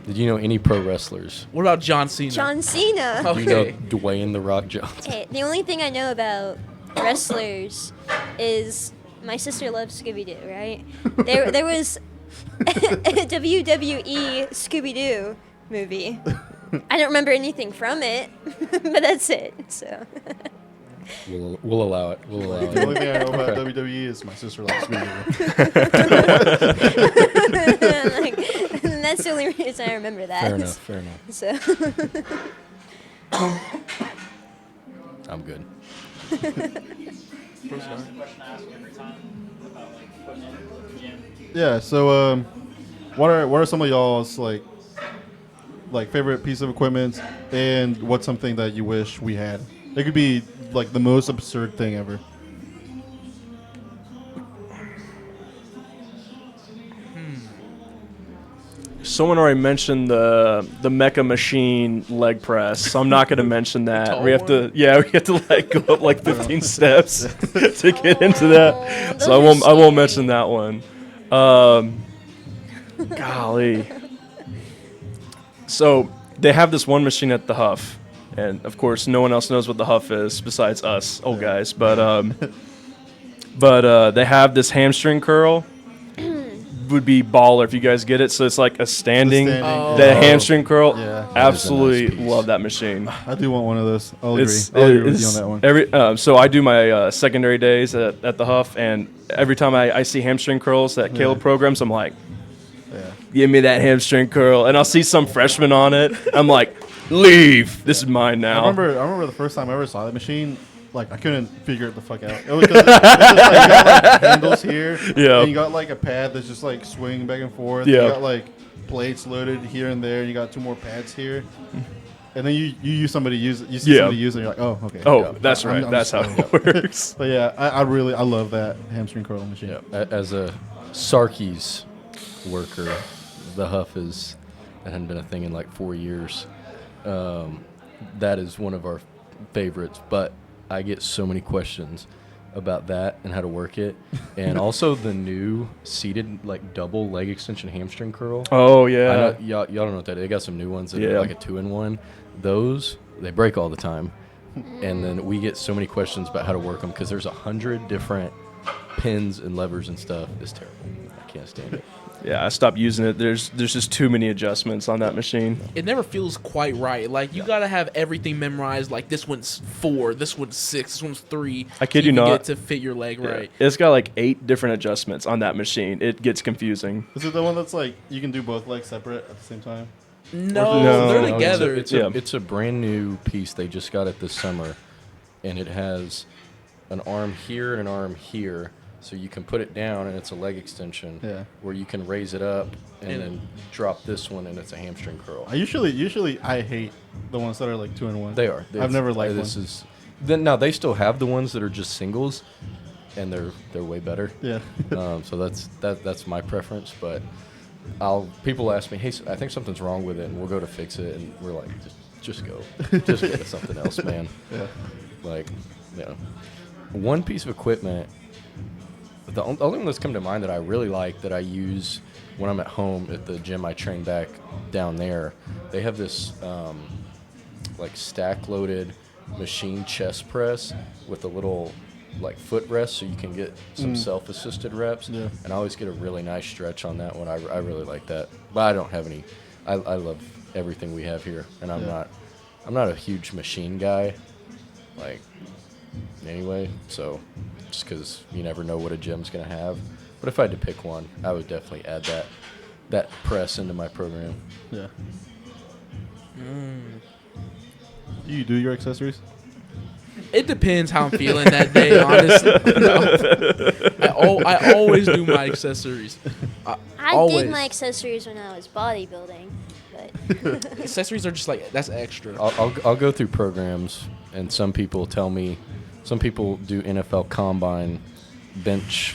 Speaker 3: Did you know any pro wrestlers?
Speaker 4: What about John Cena?
Speaker 6: John Cena.
Speaker 4: Oh.
Speaker 3: Do you know
Speaker 4: Okay.
Speaker 3: Dwayne the Rock Johnson?
Speaker 6: Okay, the only thing I know about wrestlers is my sister loves Scooby Doo, right? There was a WWE Scooby Doo movie. I don't remember anything from it, but that's it. So
Speaker 3: We'll allow it. We'll allow
Speaker 1: The only
Speaker 3: it.
Speaker 1: thing I know about WWE is my sister likes me.
Speaker 6: like, that's the only reason I remember that.
Speaker 3: Fair enough. Fair enough.
Speaker 6: So
Speaker 3: I'm good.
Speaker 7: Can I ask the question I ask every time about like putting in the gym?
Speaker 1: Yeah. So, what are some of y'all's like favorite piece of equipment, and what's something that you wish we had? It could be like the most absurd thing ever.
Speaker 2: Someone already mentioned the Mecha Machine leg press, so I'm not going to mention that.
Speaker 4: tall
Speaker 2: We have to like go up like 15 steps to get into that. So
Speaker 6: those are
Speaker 2: I won't
Speaker 6: scary.
Speaker 2: mention that one. Golly. So they have this one machine at the Huff, and of course no one else knows what the Huff is besides us old guys. But they have this hamstring curl. Would be baller if you guys get it. So it's like a standing,
Speaker 6: Oh.
Speaker 2: the hamstring curl.
Speaker 1: Yeah.
Speaker 3: That is a
Speaker 2: Absolutely
Speaker 3: nice piece.
Speaker 2: love that machine.
Speaker 1: I do want one of those. I'll
Speaker 2: It's,
Speaker 1: agree. I'll agree with
Speaker 2: it's
Speaker 1: you on that one.
Speaker 2: so I do my secondary days at the Huff, and every time I see hamstring curls that Caleb programs, I'm like,
Speaker 1: Yeah.
Speaker 2: give me that hamstring curl, and I'll see some freshman on it. I'm like, leave. This is mine now.
Speaker 1: I remember the first time I ever saw that machine. Like, I couldn't figure it the fuck out. It was because like, you got like handles here,
Speaker 2: Yeah.
Speaker 1: and you got like a pad that's just like swinging back and forth.
Speaker 2: Yeah.
Speaker 1: You got like plates loaded here and there, and you got two more pads here. And then you see somebody use it, and you're like, oh, okay.
Speaker 2: Oh,
Speaker 1: yeah.
Speaker 2: that's
Speaker 1: I'm-
Speaker 2: right.
Speaker 1: I'm
Speaker 2: That's how
Speaker 1: just-
Speaker 2: it works.
Speaker 1: But yeah, I love that hamstring curl machine.
Speaker 3: Yeah. As a Sarkey's worker, the Huff that hadn't been a thing in like 4 years. That is one of our favorites, but I get so many questions about that and how to work it, and also the new seated like double leg extension hamstring curl.
Speaker 2: Oh
Speaker 3: I
Speaker 2: yeah.
Speaker 3: know, y'all don't know what that is. They got some new ones that
Speaker 2: Yeah.
Speaker 3: are like a 2-in-1. Those, they break all the time. And then we get so many questions about how to work them because there's 100 different pins and levers and stuff. It's terrible. I can't stand it.
Speaker 2: Yeah, I stopped using it. There's just too many adjustments on that machine.
Speaker 4: It never feels quite right. Like you gotta have everything memorized. Like this one's 4, this one's 6, this one's 3.
Speaker 2: I kid
Speaker 4: so
Speaker 2: you
Speaker 4: can
Speaker 2: not.
Speaker 4: Get to fit your leg right.
Speaker 2: It's got like 8 different adjustments on that machine. It gets confusing.
Speaker 1: Is it the one that's like you can do both legs separate at the same time?
Speaker 4: No,
Speaker 2: No,
Speaker 4: they're
Speaker 2: no,
Speaker 4: together.
Speaker 3: It's a brand new piece. They just got it this summer, and it has an arm here and an arm here. So you can put it down, and it's a leg extension.
Speaker 1: Yeah.
Speaker 3: Where you can raise it up and
Speaker 4: And-
Speaker 3: then drop this one, and it's a hamstring curl.
Speaker 1: I usually I hate the ones that are like 2-in-1.
Speaker 3: They are.
Speaker 1: I've never liked
Speaker 3: this
Speaker 1: one.
Speaker 3: is. Then now they still have the ones that are just singles, and they're way better.
Speaker 1: Yeah.
Speaker 3: So that's my preference. But people ask me, hey, I think something's wrong with it, and we'll go to fix it, and we're like, just go, just go to something else, man.
Speaker 1: Yeah.
Speaker 3: Like, you know, one piece of equipment. The only one that's come to mind that I really like that I use when I'm at home at the gym I train back down there, they have this like stack loaded machine chest press with a little like foot rest so you can get some self-assisted reps.
Speaker 1: Yeah.
Speaker 3: And I always get a really nice stretch on that one. I really like that. But I don't have any. I love everything we have here, and I'm not a huge machine guy. Like, anyway, so just because you never know what a gym's going to have. But if I had to pick one, I would definitely add that press into my program.
Speaker 1: Yeah. Do you do your accessories?
Speaker 4: It depends how I'm feeling that day, honestly. No. I always do my accessories.
Speaker 6: I did my accessories when I was bodybuilding, but
Speaker 4: Accessories are just like, that's extra.
Speaker 3: I'll go through programs, and some people tell me, some people do NFL Combine bench.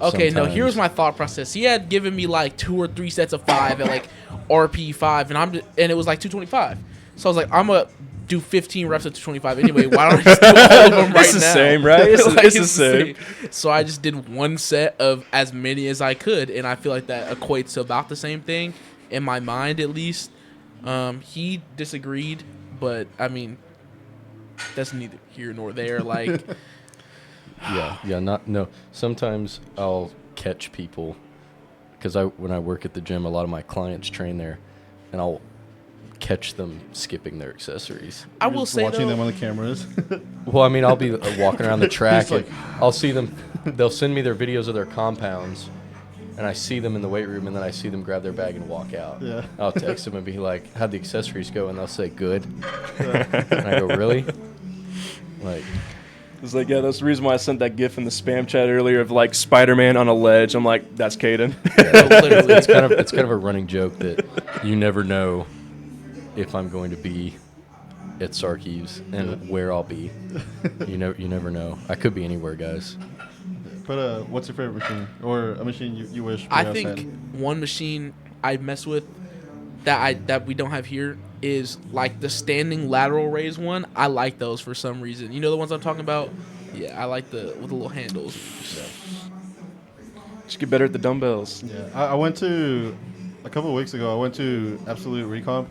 Speaker 4: Okay, no,
Speaker 3: sometimes.
Speaker 4: here's my thought process. He had given me like 2 or 3 sets of 5 at like RP5, and it was like 225. So I was like, I'm gonna do 15 reps at 225 anyway. Why don't I just do all of them right now?
Speaker 2: It's the same, right? It's the same.
Speaker 4: So I just did one set of as many as I could, and I feel like that equates to about the same thing in my mind, at least. He disagreed, but I mean, that's neither here nor there. Like,
Speaker 3: No. Sometimes I'll catch people because when I work at the gym, a lot of my clients train there, and I'll catch them skipping their accessories.
Speaker 4: I will say
Speaker 1: watching
Speaker 4: though,
Speaker 1: them on the cameras.
Speaker 3: Well, I mean, I'll be walking around the track,
Speaker 1: He's like-
Speaker 3: and I'll see them. They'll send me their videos of their compounds, and I see them in the weight room, and then I see them grab their bag and walk out.
Speaker 1: Yeah.
Speaker 3: I'll text them and be like, "How'd the accessories go?" And they'll say, "Good." And I go, "Really?" Like,
Speaker 2: It's like, yeah, that's the reason why I sent that GIF in the spam chat earlier of like Spider-Man on a ledge. I'm like, that's Kaden.
Speaker 4: literally,
Speaker 3: it's kind of a running joke that you never know if I'm going to be at Sarkees and where I'll be. You never know. I could be anywhere, guys.
Speaker 1: But what's your favorite machine, or a machine you wish?
Speaker 4: I
Speaker 1: Brewhouse
Speaker 4: think
Speaker 1: had?
Speaker 4: one machine I mess with that we don't have here is like the standing lateral raise one. I like those for some reason. You know the ones I'm talking about? Yeah, I like with the little handles. So.
Speaker 2: Just get better at the dumbbells.
Speaker 1: Yeah, I went to a couple of weeks ago. I went to Absolute Recomp,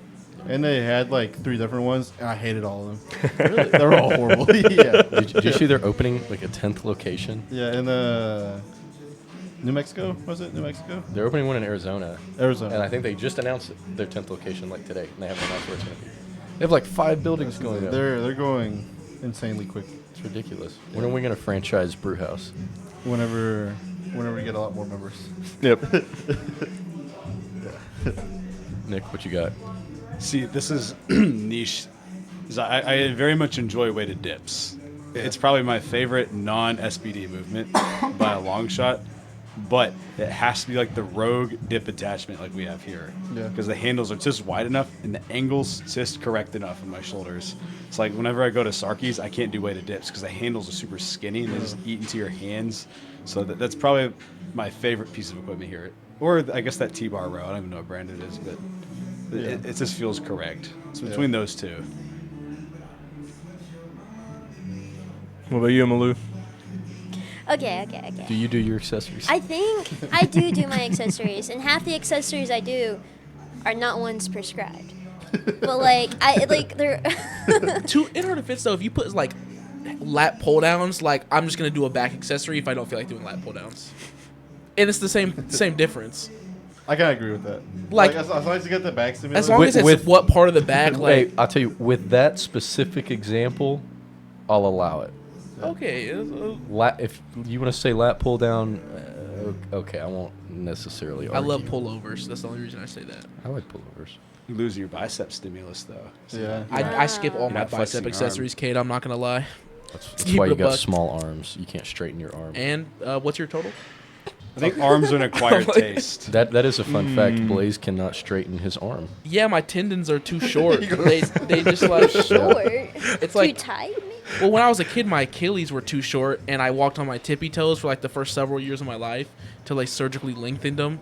Speaker 1: and they had like 3 different ones, and I hated all of them. Really? They were all horrible. Yeah.
Speaker 3: Did you see they're opening like a 10th location?
Speaker 1: Yeah, in New Mexico, was it? New Mexico?
Speaker 3: They're opening one in Arizona.
Speaker 1: Arizona.
Speaker 3: And I think they just announced their 10th location like today, and they haven't announced where it's going to be. They have like 5 buildings going up.
Speaker 1: They're going insanely quick.
Speaker 3: It's ridiculous. When are we going to franchise Brewhouse?
Speaker 1: Whenever we get a lot more members.
Speaker 2: Yep.
Speaker 3: Nick, what you got?
Speaker 5: See, this is niche. 'Cause I very much enjoy weighted dips. It's probably my favorite non-SBD movement by a long shot, but it has to be like the rogue dip attachment like we have here.
Speaker 1: Yeah.
Speaker 5: Because the handles are just wide enough and the angles just correct enough in my shoulders. It's like whenever I go to Sarkees, I can't do weighted dips because the handles are super skinny and they just eat into your hands. So that's probably my favorite piece of equipment here. Or I guess that T-bar row. I don't even know what brand it is, but it just feels correct. It's between those two.
Speaker 2: What about you, Malu?
Speaker 6: okay.
Speaker 3: Do you do your accessories?
Speaker 6: I think I do my accessories, and half the accessories I do are not ones prescribed. But they're
Speaker 4: In her defense, though, if you put like lat pull downs, like I'm just gonna do a back accessory if I don't feel like doing lat pull downs, and it's the same difference.
Speaker 1: I kind of agree with that.
Speaker 4: Like,
Speaker 1: as long as you get the back stimulus.
Speaker 4: As long as it's what part of the back, like
Speaker 3: Hey, I'll tell you, with that specific example, I'll allow it.
Speaker 4: okay,
Speaker 3: If you want to say lat pull down, okay, I won't necessarily argue.
Speaker 4: I love pullovers. That's the only reason I say that.
Speaker 3: I like pullovers.
Speaker 5: You lose your bicep stimulus though. So
Speaker 1: Yeah.
Speaker 4: I skip all
Speaker 5: You're
Speaker 4: my
Speaker 5: not flexing
Speaker 4: bicep
Speaker 5: your
Speaker 4: accessories, Kate. I'm not gonna lie.
Speaker 3: That's
Speaker 4: Keep
Speaker 3: why
Speaker 4: it
Speaker 3: you
Speaker 4: a
Speaker 3: got
Speaker 4: buck.
Speaker 3: small arms. You can't straighten your arm.
Speaker 4: And what's your total?
Speaker 5: I think arms are an acquired taste.
Speaker 3: That is a fun fact. Blaise cannot straighten his arm.
Speaker 4: Yeah, my tendons are too short. they just like
Speaker 6: short.
Speaker 4: It's
Speaker 6: Too
Speaker 4: like
Speaker 6: tight.
Speaker 4: well, when I was a kid, my Achilles were too short, and I walked on my tippy toes for like the first several years of my life till they surgically lengthened them.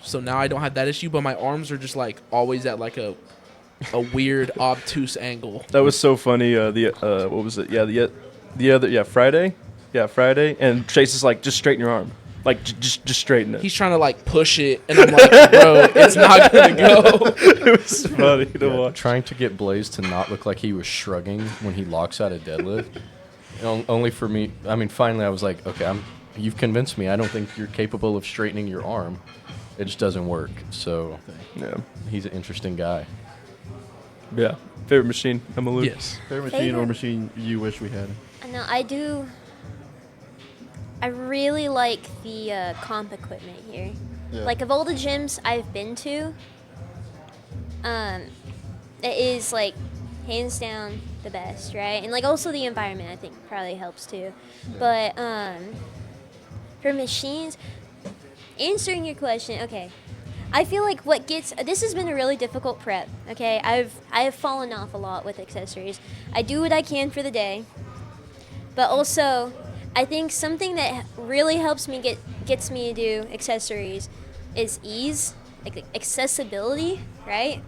Speaker 4: So now I don't have that issue, but my arms are just like always at like a weird obtuse angle.
Speaker 2: That was so funny. What was it? Yeah, Friday. Yeah, Friday. And Chase is like, just straighten your arm. Like, just straighten it.
Speaker 4: He's trying to like push it, and I'm like, bro, it's not gonna go.
Speaker 2: It was funny to watch.
Speaker 3: Trying to get Blaise to not look like he was shrugging when he locks out a deadlift. Only for me. I mean, finally, I was like, okay, you've convinced me. I don't think you're capable of straightening your arm. It just doesn't work. So,
Speaker 2: Yeah.
Speaker 3: he's an interesting guy.
Speaker 2: Yeah. Favorite machine, Emily?
Speaker 4: Yes.
Speaker 1: Favorite machine or machine you wish we had?
Speaker 6: No, I do. I really like the comp equipment here.
Speaker 1: Yeah.
Speaker 6: Like of all the gyms I've been to, it is like hands down the best, right? And like also the environment I think probably helps too. But for machines, answering your question, okay. I feel like this has been a really difficult prep. Okay, I have fallen off a lot with accessories. I do what I can for the day, but also I think something that really helps me gets me to do accessories is ease, like accessibility, right?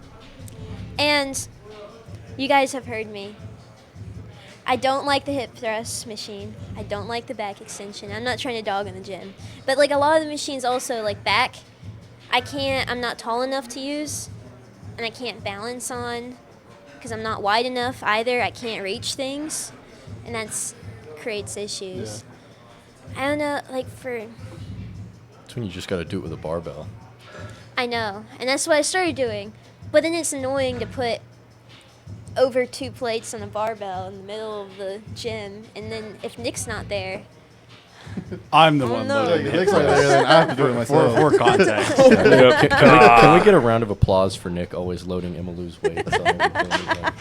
Speaker 6: And you guys have heard me. I don't like the hip thrust machine. I don't like the back extension. I'm not trying to dog in the gym, but like a lot of the machines also like back. I'm not tall enough to use, and I can't balance on because I'm not wide enough either. I can't reach things, and that's creates issues. Yeah. I don't know, like
Speaker 3: That's when you just got to do it with a barbell.
Speaker 6: I know, and that's what I started doing, but then it's annoying to put over 2 plates on a barbell in the middle of the gym, and then if Nick's not there,
Speaker 5: I'm the one loading.
Speaker 1: It looks like I have to do it myself.
Speaker 5: For context.
Speaker 3: Can we get a round of applause for Nick always loading Emilu's weight? That's all we're doing.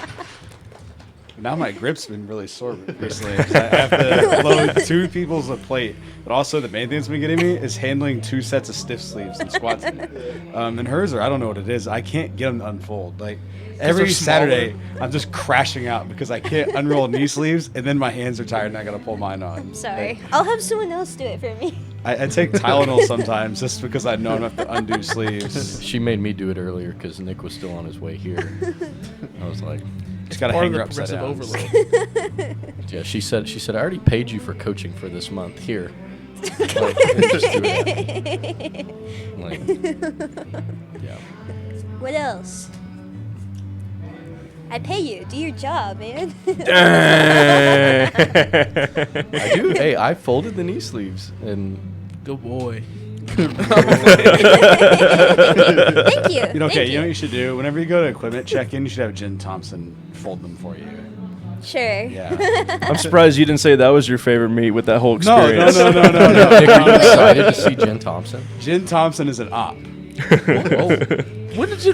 Speaker 5: Now my grip's been really sore recently. 'Cause I have to load 2 people's a plate, but also the main thing that's been getting me is handling 2 sets of stiff sleeves and squats. And hers I don't know what it is. I can't get them to unfold. Like every Saturday, I'm just crashing out because I can't unroll knee sleeves, and then my hands are tired and I gotta pull mine on.
Speaker 6: sorry,
Speaker 5: Like,
Speaker 6: I'll have someone else do it for me.
Speaker 5: I take Tylenol sometimes just because I know I have to undo sleeves.
Speaker 3: She made me do it earlier because Nick was still on his way here. I was like,
Speaker 5: Just gotta
Speaker 4: Part
Speaker 5: hang
Speaker 4: of
Speaker 5: her
Speaker 4: the
Speaker 5: upside
Speaker 4: progressive
Speaker 5: down.
Speaker 4: overload.
Speaker 3: yeah, she said, I already paid you for coaching for this month. Here. Like, just do it. Like, yeah.
Speaker 6: What else? I pay you. Do your job, man.
Speaker 3: I do. Hey, I folded the knee sleeves and
Speaker 4: Good boy.
Speaker 6: Thank you.
Speaker 5: You know, okay,
Speaker 6: Thank
Speaker 5: you know what you should do? Whenever you go to equipment check-in, you should have Jen Thompson fold them for you.
Speaker 6: Sure.
Speaker 5: Yeah.
Speaker 2: I'm surprised you didn't say that was your favorite meet with that whole
Speaker 5: No,
Speaker 2: experience.
Speaker 5: no.
Speaker 3: Nick, are you excited to see Jen Thompson?
Speaker 5: Jen Thompson is an op.
Speaker 3: What did you?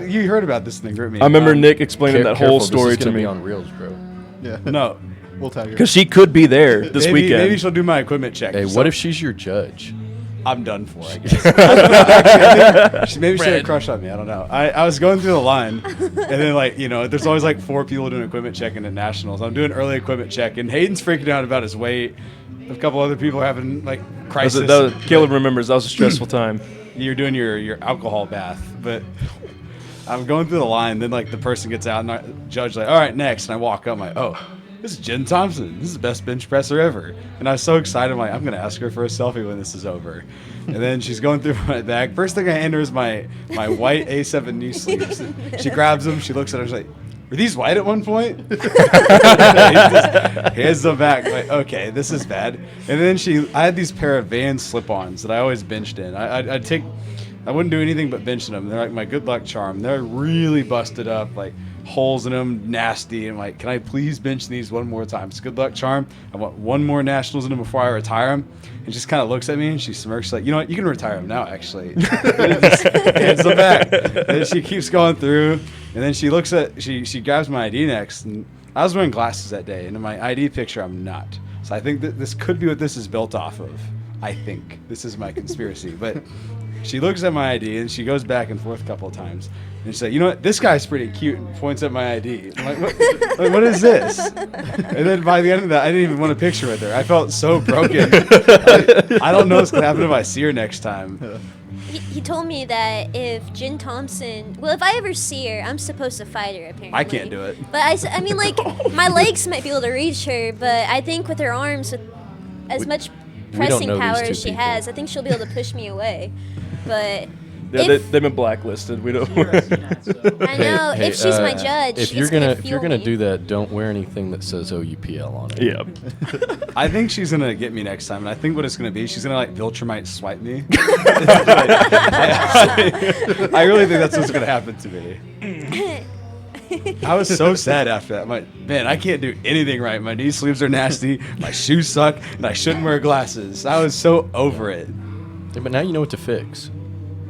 Speaker 5: You heard about this in the group meeting.
Speaker 2: I remember Nick explaining that whole story
Speaker 3: this is
Speaker 2: to
Speaker 3: gonna
Speaker 2: me.
Speaker 3: be on Reels, bro.
Speaker 1: Yeah.
Speaker 5: No.
Speaker 1: We'll tag her.
Speaker 2: Because she could be there this weekend.
Speaker 5: Maybe she'll do my equipment check.
Speaker 3: Hey,
Speaker 5: So
Speaker 3: what if she's your judge?
Speaker 5: I'm done for, I guess. Actually, maybe she had a
Speaker 4: Red.
Speaker 5: crush on me. I don't know. I was going through the line, and then, like, you know, there's always, like, 4 people doing equipment check-in at Nationals. I'm doing early equipment check, and Hayden's freaking out about his weight. A couple other people are having, like, crisis.
Speaker 2: Caleb remembers that was a stressful time.
Speaker 5: You're doing your alcohol bath, but I'm going through the line. Then like the person gets out, and the judge like, all right, next. And I walk up, I'm like, oh, this is Jen Thompson. This is the best bench presser ever. And I was so excited. I'm like, I'm gonna ask her for a selfie when this is over. And then she's going through my bag. First thing I hand her is my white A7 knee sleeves. She grabs them. She looks at them. She's like, were these white at one point? Hands them back. Like, okay, this is bad. And then I had these pair of Vans slip-ons that I always benched in. I wouldn't do anything but benching them. They're like my good luck charm. They're really busted up, like holes in them, nasty. And like, can I please bench these one more time? It's a good luck charm. I want one more Nationals in them before I retire them. And just kind of looks at me and she smirks like, you know what? You can retire them now, actually. And just hands them back. And then she keeps going through. And then she looks at, she grabs my ID next. And I was wearing glasses that day. And in my ID picture, I'm not. So I think that this could be what this is built off of. I think. This is my conspiracy. But she looks at my ID and she goes back and forth a couple of times. And she said, you know what? This guy's pretty cute, and points at my ID. I'm like, what is this? And then by the end of that, I didn't even want a picture with her. I felt so broken. I don't know what's going to happen if I see her next time.
Speaker 6: He told me that if Jen Thompson, well, if I ever see her, I'm supposed to fight her, apparently.
Speaker 5: I can't do it.
Speaker 6: But I mean, like, my legs might be able to reach her, but I think with her arms, with as much pressing
Speaker 3: know these
Speaker 6: power
Speaker 3: two
Speaker 6: as she
Speaker 3: people.
Speaker 6: has, I think she'll be able to push me away. But
Speaker 2: Yeah,
Speaker 6: if,
Speaker 2: they've been blacklisted. We don't.
Speaker 7: You're a CNATS, so.
Speaker 6: I know,
Speaker 3: Hey,
Speaker 6: if she's my judge,
Speaker 3: if
Speaker 6: she's
Speaker 3: you're
Speaker 6: gonna
Speaker 3: gonna do that, don't wear anything that says OUPL on it.
Speaker 2: Yeah.
Speaker 5: I think she's going to get me next time. And I think what it's going to be, she's going to like Viltrumite swipe me. I really think that's what's going to happen to me. I was so sad after that. I'm like, man, I can't do anything right. My knee sleeves are nasty. My shoes suck. And I shouldn't wear glasses. I was so over it.
Speaker 3: Yeah, but now you know what to fix.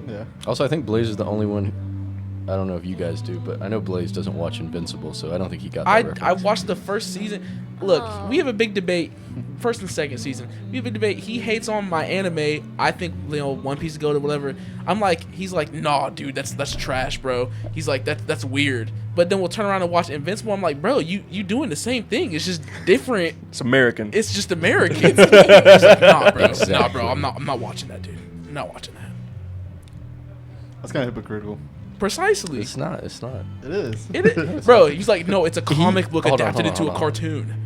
Speaker 1: Yeah.
Speaker 3: Also, I think Blaise is the only one I don't know if you guys do, but I know Blaise doesn't watch Invincible, so I don't think he got that
Speaker 4: I
Speaker 3: reference.
Speaker 4: watched the first season. Look,
Speaker 6: Oh.
Speaker 4: we have a big debate. First and second season, we have a big debate. He hates on my anime. I think One Piece go to whatever. He's like, nah, dude, that's trash, bro. He's like, that's weird. But then we'll turn around and watch Invincible. I'm like, bro, you doing the same thing. It's just different.
Speaker 2: It's American.
Speaker 4: It's just American. He's like, nah, bro, nah, bro.
Speaker 3: Exactly.
Speaker 4: I'm not watching that, dude. I'm not watching that.
Speaker 1: That's kind of hypocritical.
Speaker 4: Precisely.
Speaker 3: It's not.
Speaker 1: It is.
Speaker 4: It is. Bro, he's like, no, it's a comic book
Speaker 3: hold on,
Speaker 4: adapted
Speaker 3: hold on,
Speaker 4: into a
Speaker 3: hold on.
Speaker 4: cartoon.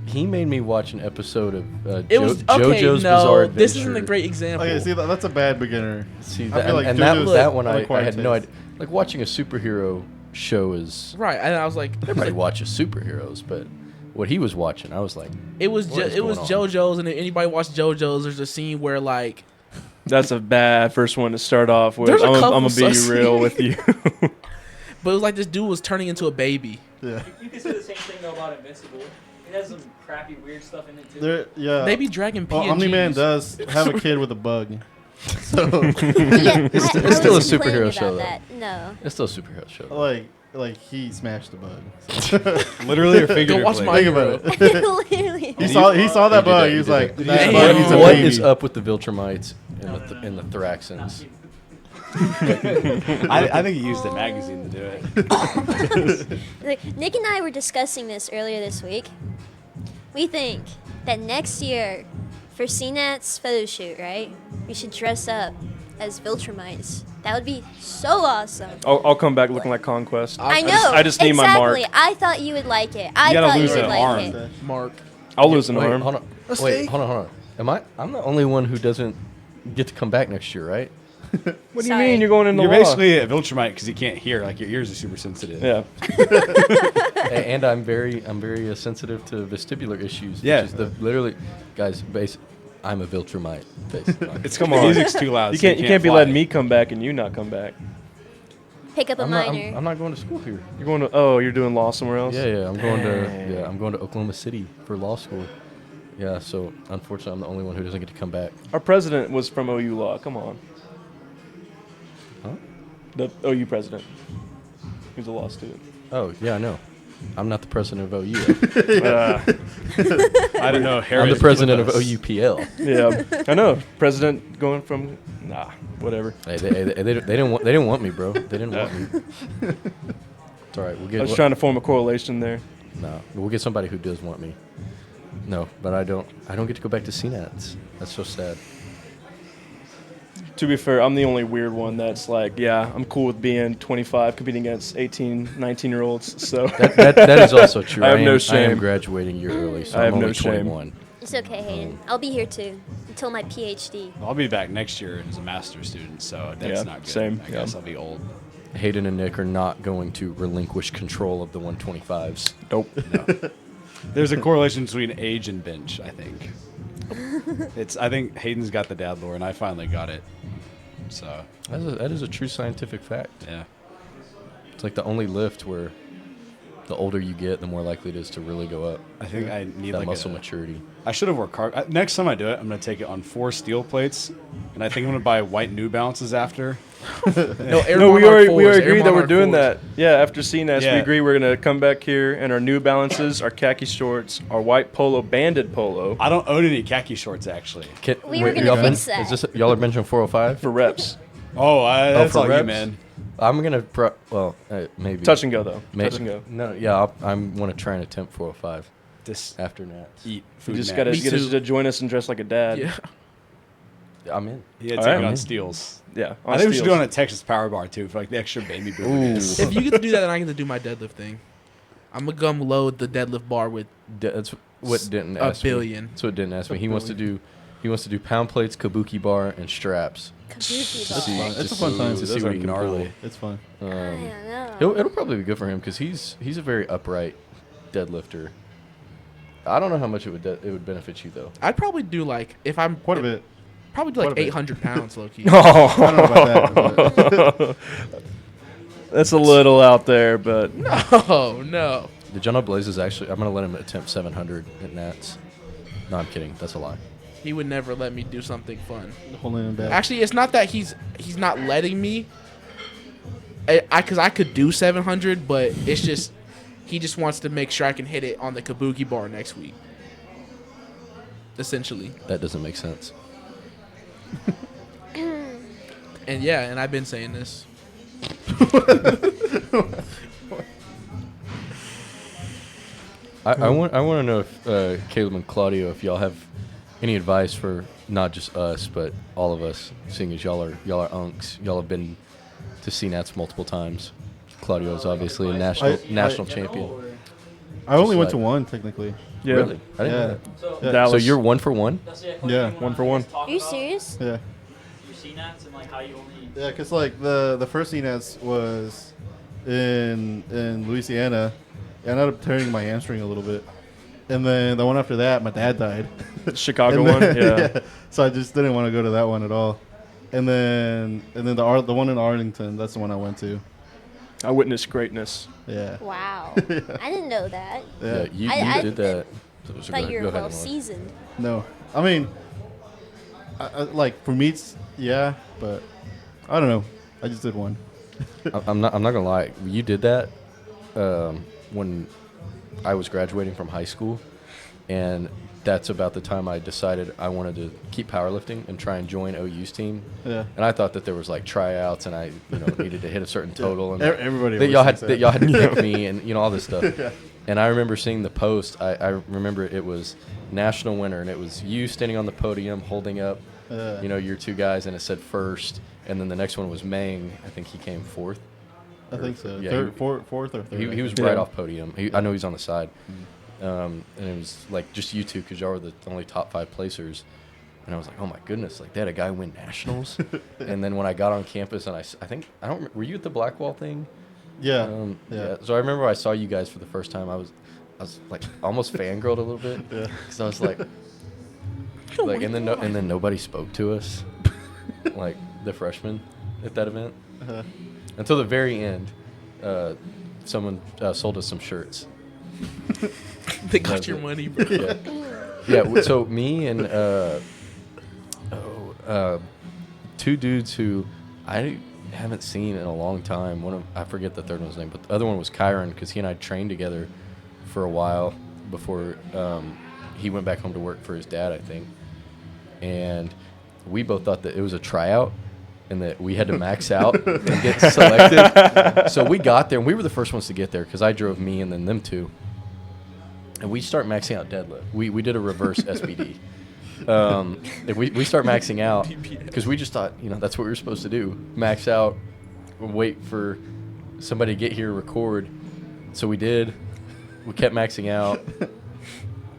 Speaker 3: He made me watch an episode of
Speaker 4: It was okay.
Speaker 3: JoJo's Bizarre
Speaker 4: No, this
Speaker 3: Adventure.
Speaker 4: isn't a great example.
Speaker 1: Okay, see, that's a bad beginner.
Speaker 3: See,
Speaker 1: I
Speaker 3: that,
Speaker 1: feel like
Speaker 3: and
Speaker 1: JoJo's
Speaker 3: that one
Speaker 1: an
Speaker 3: I
Speaker 1: acquired
Speaker 3: had no
Speaker 1: taste.
Speaker 3: idea. Like watching a superhero show is
Speaker 4: Right, and I was like,
Speaker 3: everybody watches superheroes, but what he was watching, I was like,
Speaker 4: it was
Speaker 3: What is
Speaker 4: it was
Speaker 3: going on?
Speaker 4: JoJo's, and if anybody watched JoJo's, there's a scene where like,
Speaker 2: That's a bad first one to start off with.
Speaker 4: There's a
Speaker 2: I'm
Speaker 4: couple
Speaker 2: gonna be
Speaker 4: sus-
Speaker 2: real with you.
Speaker 4: but it was like this dude was turning into a baby.
Speaker 1: Yeah.
Speaker 7: You can say the same thing though about Invincible. It has some crappy weird stuff in it too.
Speaker 1: Yeah.
Speaker 4: They be dragging
Speaker 1: Well,
Speaker 4: PNGs.
Speaker 1: Omni-Man does have a kid with a bug. So,
Speaker 6: Yeah,
Speaker 3: It's
Speaker 6: I
Speaker 3: still a
Speaker 6: was complaining
Speaker 3: superhero
Speaker 6: about
Speaker 3: show, though.
Speaker 6: that. No.
Speaker 3: it's still a superhero show.
Speaker 1: like he smashed the bug. So.
Speaker 5: Literally or figuratively?
Speaker 4: Go watch my
Speaker 1: Think about it.
Speaker 6: Literally.
Speaker 1: He saw that
Speaker 3: He did
Speaker 1: bug.
Speaker 3: that,
Speaker 1: He was
Speaker 3: did
Speaker 1: like,
Speaker 3: that.
Speaker 1: that
Speaker 4: Yeah.
Speaker 1: bug needs a
Speaker 3: What
Speaker 1: baby.
Speaker 3: is up with the Viltrumites and the Thraxans?
Speaker 5: I think he used a magazine to do it.
Speaker 6: Like, Nick and I were discussing this earlier this week. We think that next year, for CNATS photo shoot, right, we should dress up as Viltrumites. That would be so awesome.
Speaker 2: I'll come back looking like Conquest.
Speaker 6: I know.
Speaker 2: I just need my mark.
Speaker 6: Exactly. I thought you would like it. I
Speaker 5: You gotta
Speaker 6: thought you
Speaker 5: lose
Speaker 6: would
Speaker 5: an
Speaker 6: like
Speaker 5: arm.
Speaker 6: it.
Speaker 4: Mark.
Speaker 2: I'll lose an
Speaker 3: Wait,
Speaker 2: arm.
Speaker 3: hold on. Wait, hold on. I'm the only one who doesn't get to come back next year, right?
Speaker 2: What do you
Speaker 6: Sorry.
Speaker 2: mean you're going into
Speaker 5: You're
Speaker 2: law?
Speaker 5: basically a Viltrumite because you can't hear. Like your ears are super sensitive.
Speaker 2: Yeah.
Speaker 3: And I'm very sensitive to vestibular issues.
Speaker 5: Yeah.
Speaker 3: Which is literally, guys. I'm a Viltrumite. Basically.
Speaker 5: It's
Speaker 2: Come
Speaker 5: the
Speaker 2: on.
Speaker 5: music's too loud.
Speaker 2: You
Speaker 5: so
Speaker 2: can't be
Speaker 5: fly.
Speaker 2: letting me come back and you not come back.
Speaker 6: Pick up a
Speaker 3: I'm not,
Speaker 6: minor.
Speaker 3: I'm not going to school here.
Speaker 2: You're going to you're doing law somewhere else?
Speaker 3: Yeah. I'm going
Speaker 2: Dang.
Speaker 3: to I'm going to Oklahoma City for law school. Yeah. So unfortunately, I'm the only one who doesn't get to come back.
Speaker 2: Our president was from OU Law. Come on.
Speaker 3: Huh?
Speaker 2: The OU president. He's a law student.
Speaker 3: Oh yeah, I know. I'm not the president of OU.
Speaker 5: I don't know.
Speaker 3: I'm the president of OUPL.
Speaker 2: Yeah, I know. President going from whatever.
Speaker 3: Hey, they didn't want me, bro. They didn't want me. It's all right. We'll
Speaker 2: I
Speaker 3: get.
Speaker 2: was trying to form a correlation there.
Speaker 3: No, we'll get somebody who does want me. No, but I don't get to go back to CNATS. That's so sad.
Speaker 2: To be fair, I'm the only weird one that's like, yeah, I'm cool with being 25 competing against 18, 19-year-olds. So
Speaker 3: That is also true.
Speaker 2: I have no
Speaker 3: I
Speaker 2: shame.
Speaker 3: am graduating a year early, so
Speaker 2: I have
Speaker 3: I'm
Speaker 2: no
Speaker 3: only
Speaker 2: shame.
Speaker 3: 21.
Speaker 6: It's okay, Hayden. I'll be here too until my PhD.
Speaker 5: I'll be back next year as a master's student, so that's
Speaker 2: Yeah,
Speaker 5: not good.
Speaker 2: same,
Speaker 5: I guess
Speaker 2: yeah.
Speaker 5: I'll be old.
Speaker 3: Hayden and Nick are not going to relinquish control of the 125s.
Speaker 2: Nope.
Speaker 5: No. There's a correlation between age and bench, I think. I think Hayden's got the dad lore, and I finally got it. So
Speaker 3: That is a true scientific fact.
Speaker 5: yeah.
Speaker 3: It's like the only lift where the older you get, the more likely it is to really go up.
Speaker 5: I think I need
Speaker 3: That
Speaker 5: like
Speaker 3: muscle maturity.
Speaker 5: I should have worked hard. Next time I do it, I'm going to take it on 4 steel plates, and I think I'm going to buy white New Balances after.
Speaker 4: No, Air
Speaker 2: No, we
Speaker 4: Monarch
Speaker 2: already
Speaker 4: 4s, Air
Speaker 2: agreed that we're
Speaker 4: Monarch
Speaker 2: doing
Speaker 4: 4s.
Speaker 2: that. Yeah, after seeing that, we
Speaker 5: Yeah.
Speaker 2: agree we're gonna come back here and our New Balances, our khaki shorts, our white polo, banded polo
Speaker 5: I don't own any khaki shorts, actually.
Speaker 6: We were gonna
Speaker 3: y'all
Speaker 6: fix that.
Speaker 3: Is this y'all are benching 405?
Speaker 2: for reps.
Speaker 5: Oh, that's
Speaker 3: for
Speaker 5: all you,
Speaker 3: reps?
Speaker 5: man.
Speaker 3: I'm gonna maybe
Speaker 2: Touch and go though.
Speaker 3: May-
Speaker 2: Touch and go.
Speaker 3: No, yeah, I'm want to try and attempt 405
Speaker 5: Just
Speaker 3: after Nats.
Speaker 5: eat
Speaker 2: You
Speaker 5: food.
Speaker 2: just
Speaker 5: man.
Speaker 2: gotta
Speaker 4: Me
Speaker 2: get us
Speaker 4: too.
Speaker 2: to join us and dress like a dad.
Speaker 4: Yeah.
Speaker 3: I'm in.
Speaker 5: He had
Speaker 2: All
Speaker 5: to take
Speaker 2: right.
Speaker 5: it on steels.
Speaker 2: Yeah.
Speaker 5: I think we should do it on a Texas Power Bar, too, for like the extra baby boomers.
Speaker 4: If you get to do that, then I get to do my deadlift thing. I'm gonna come load the deadlift bar with
Speaker 3: That's what didn't
Speaker 4: a
Speaker 3: ask
Speaker 4: billion.
Speaker 3: me. That's what didn't ask me. He wants to do pound plates, kabuki bar, and straps.
Speaker 6: Kabuki
Speaker 3: To
Speaker 6: bar.
Speaker 3: see-
Speaker 1: It's
Speaker 3: to
Speaker 1: a fun
Speaker 3: see-
Speaker 1: time.
Speaker 3: to
Speaker 1: Those
Speaker 3: see
Speaker 5: are
Speaker 3: what he can
Speaker 5: gnarly.
Speaker 1: It's fun.
Speaker 3: pull.
Speaker 6: I don't know.
Speaker 3: It'll probably be good for him because he's a very upright deadlifter. I don't know how much it would benefit you though.
Speaker 4: I'd probably do like if I'm
Speaker 1: Quite a bit.
Speaker 4: Probably do like
Speaker 1: Quite a bit.
Speaker 4: 800 pounds, low key.
Speaker 1: I don't know about that. But
Speaker 2: That's a little out there, but
Speaker 4: No.
Speaker 3: Did y'all know Blaise is actually? I'm gonna let him attempt 700 at Nats. No, I'm kidding. That's a lie.
Speaker 4: He would never let me do something fun.
Speaker 1: holding him back.
Speaker 4: Actually, it's not that he's not letting me. because I could do 700, but it's just he just wants to make sure I can hit it on the kabuki bar next week. Essentially.
Speaker 3: That doesn't make sense.
Speaker 4: And I've been saying this.
Speaker 3: I want to know if Caleb and Claudio, if y'all have any advice for not just us but all of us, seeing as y'all are unks. Y'all have been to CNATS multiple times. Claudio is obviously a national champion.
Speaker 1: I only went to one technically.
Speaker 2: Yeah.
Speaker 3: Really? I didn't know
Speaker 1: Yeah.
Speaker 7: So,
Speaker 1: Yeah.
Speaker 2: Dallas.
Speaker 3: So you're 1 for 1?
Speaker 7: that's the
Speaker 1: Yeah,
Speaker 7: question.
Speaker 2: 1 for 1.
Speaker 6: Are you serious?
Speaker 1: Yeah.
Speaker 7: Your CNATS and like how you only.
Speaker 1: Yeah, because like the first CNATS was in Louisiana, and I ended up tearing my hamstring a little bit. And then the one after that, my dad died.
Speaker 2: Chicago
Speaker 1: And
Speaker 2: one.
Speaker 1: then-
Speaker 2: Yeah.
Speaker 1: So I just didn't want to go to that one at all. And then the one in Arlington, that's the one I went to.
Speaker 2: I witnessed greatness.
Speaker 1: Yeah.
Speaker 6: Wow. I didn't know that.
Speaker 1: Yeah.
Speaker 3: You
Speaker 6: I
Speaker 3: did that.
Speaker 6: I thought you were well
Speaker 3: Emily.
Speaker 6: seasoned.
Speaker 1: No. I mean, I like for meets, yeah, but I don't know. I just did one.
Speaker 3: I'm not gonna lie. You did that when I was graduating from high school, and that's about the time I decided I wanted to keep powerlifting and try and join OU's team.
Speaker 1: Yeah.
Speaker 3: And I thought that there was like tryouts, and I needed to hit a certain total, and
Speaker 1: Everybody
Speaker 3: that
Speaker 1: always
Speaker 3: y'all
Speaker 1: thinks
Speaker 3: had
Speaker 1: that.
Speaker 3: picked me, and all this stuff.
Speaker 1: Yeah.
Speaker 3: And I remember seeing the post. I remember it was national winner, and it was you standing on the podium holding up, your two guys, and it said first. And then the next one was Mang. I think he came fourth.
Speaker 1: I think so.
Speaker 3: Yeah,
Speaker 1: Fourth or third.
Speaker 3: He was
Speaker 2: Yeah.
Speaker 3: right off podium. I know he's on the side. And it was like just you two, because y'all were the only top 5 placers. And I was like, oh my goodness, like they had a guy win nationals. And then when I got on campus, and I don't were you at the Blackwall thing?
Speaker 1: Yeah.
Speaker 3: Yeah. So I remember I saw you guys for the first time. I was like almost fangirled a little bit.
Speaker 1: Yeah.
Speaker 3: Because I was like, and then nobody spoke to us, like the freshmen at that event, until the very end. Someone sold us some shirts.
Speaker 4: They got your money, bro.
Speaker 3: Yeah. Yeah. So me and two dudes who I haven't seen in a long time. I forget the third one's name, but the other one was Kyron, because he and I trained together for a while before he went back home to work for his dad, I think. And we both thought that it was a tryout and that we had to max out and get selected. So we got there, and we were the first ones to get there because I drove me and then them two. And we start maxing out deadlift. We did a reverse SBD. And we start maxing out because we just thought, that's what we were supposed to do. Max out, wait for somebody to get here, record. So we did. We kept maxing out.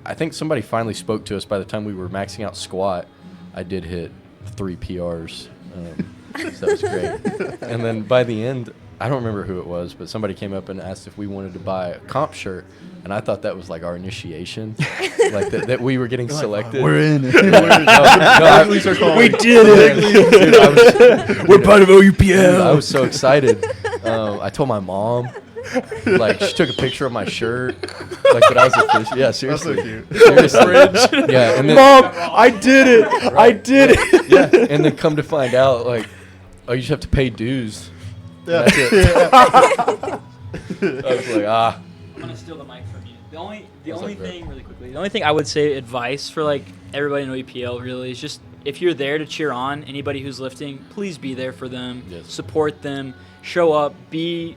Speaker 3: I think somebody finally spoke to us by the time we were maxing out squat. I did hit 3 PRs. So that was great. And then by the end, I don't remember who it was, but somebody came up and asked if we wanted to buy a comp shirt. And I thought that was like our initiation, like that we were getting selected.
Speaker 1: We're in.
Speaker 2: We did it.
Speaker 3: Dude,
Speaker 2: We're part of OUPL.
Speaker 3: I was so excited. I told my mom. Like, she took a picture of my shirt. Like, that I was official. Yeah, seriously.
Speaker 1: That's so cute.
Speaker 3: Seriously. Yeah, and then,
Speaker 2: Mom, I did it. I did it.
Speaker 3: yeah, and then come to find out, like, oh, you just have to pay dues.
Speaker 1: Yeah.
Speaker 3: That's it. I was like,
Speaker 7: I'm gonna steal the mic from you. The only
Speaker 3: bro?
Speaker 7: thing, really quickly, the only thing I would say advice for like everybody in OUPL really is just if you're there to cheer on anybody who's lifting, please be there for them,
Speaker 3: Yes.
Speaker 7: support them, show up, be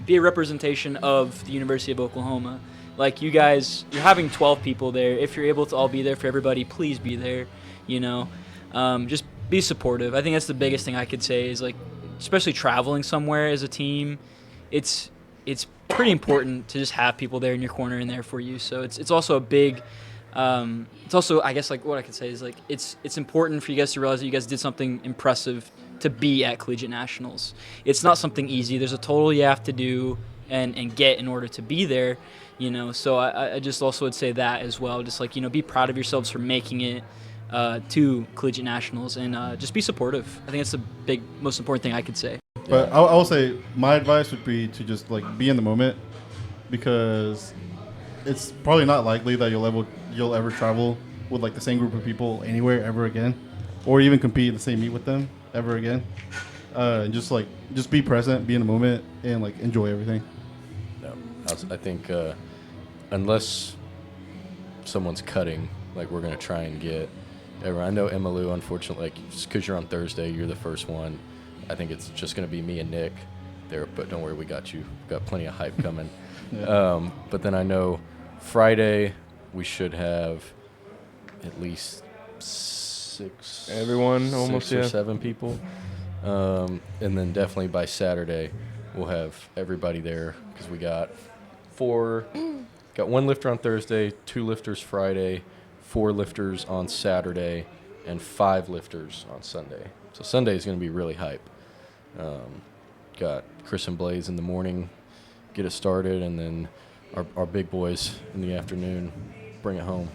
Speaker 7: a representation of the University of Oklahoma. Like you guys, you're having 12 people there. If you're able to all be there for everybody, please be there. Just be supportive. I think that's the biggest thing I could say is like, especially traveling somewhere as a team, it's pretty important to just have people there in your corner and there for you. So it's also a big, it's also, I guess, like what I could say is like it's important for you guys to realize that you guys did something impressive to be at Collegiate Nationals. It's not something easy. There's a total you have to do and get in order to be there, So I just also would say that as well. Just like, be proud of yourselves for making it to Collegiate Nationals and just be supportive. I think that's the most important thing I could say.
Speaker 1: But I will say my advice would be to just like be in the moment, because it's probably not likely that you'll ever travel with like the same group of people anywhere ever again, or even compete in the same meet with them ever again. and just be present, be in the moment, and like enjoy everything.
Speaker 3: No, I think unless someone's cutting, like we're gonna try and get everyone. I know Emma Lou, unfortunately, like because you're on Thursday, you're the first one. I think it's just gonna be me and Nick there, but don't worry, we got you. We've got plenty of hype coming.
Speaker 1: Yeah.
Speaker 3: But then I know Friday we should have at least six or 7 people. And then definitely by Saturday we'll have everybody there because we got 1 lifter on Thursday, 2 lifters Friday, 4 lifters on Saturday, and 5 lifters on Sunday. So Sunday is going to be really hype. Got Chris and Blaise in the morning, get it started, and then our big boys in the afternoon bring it home.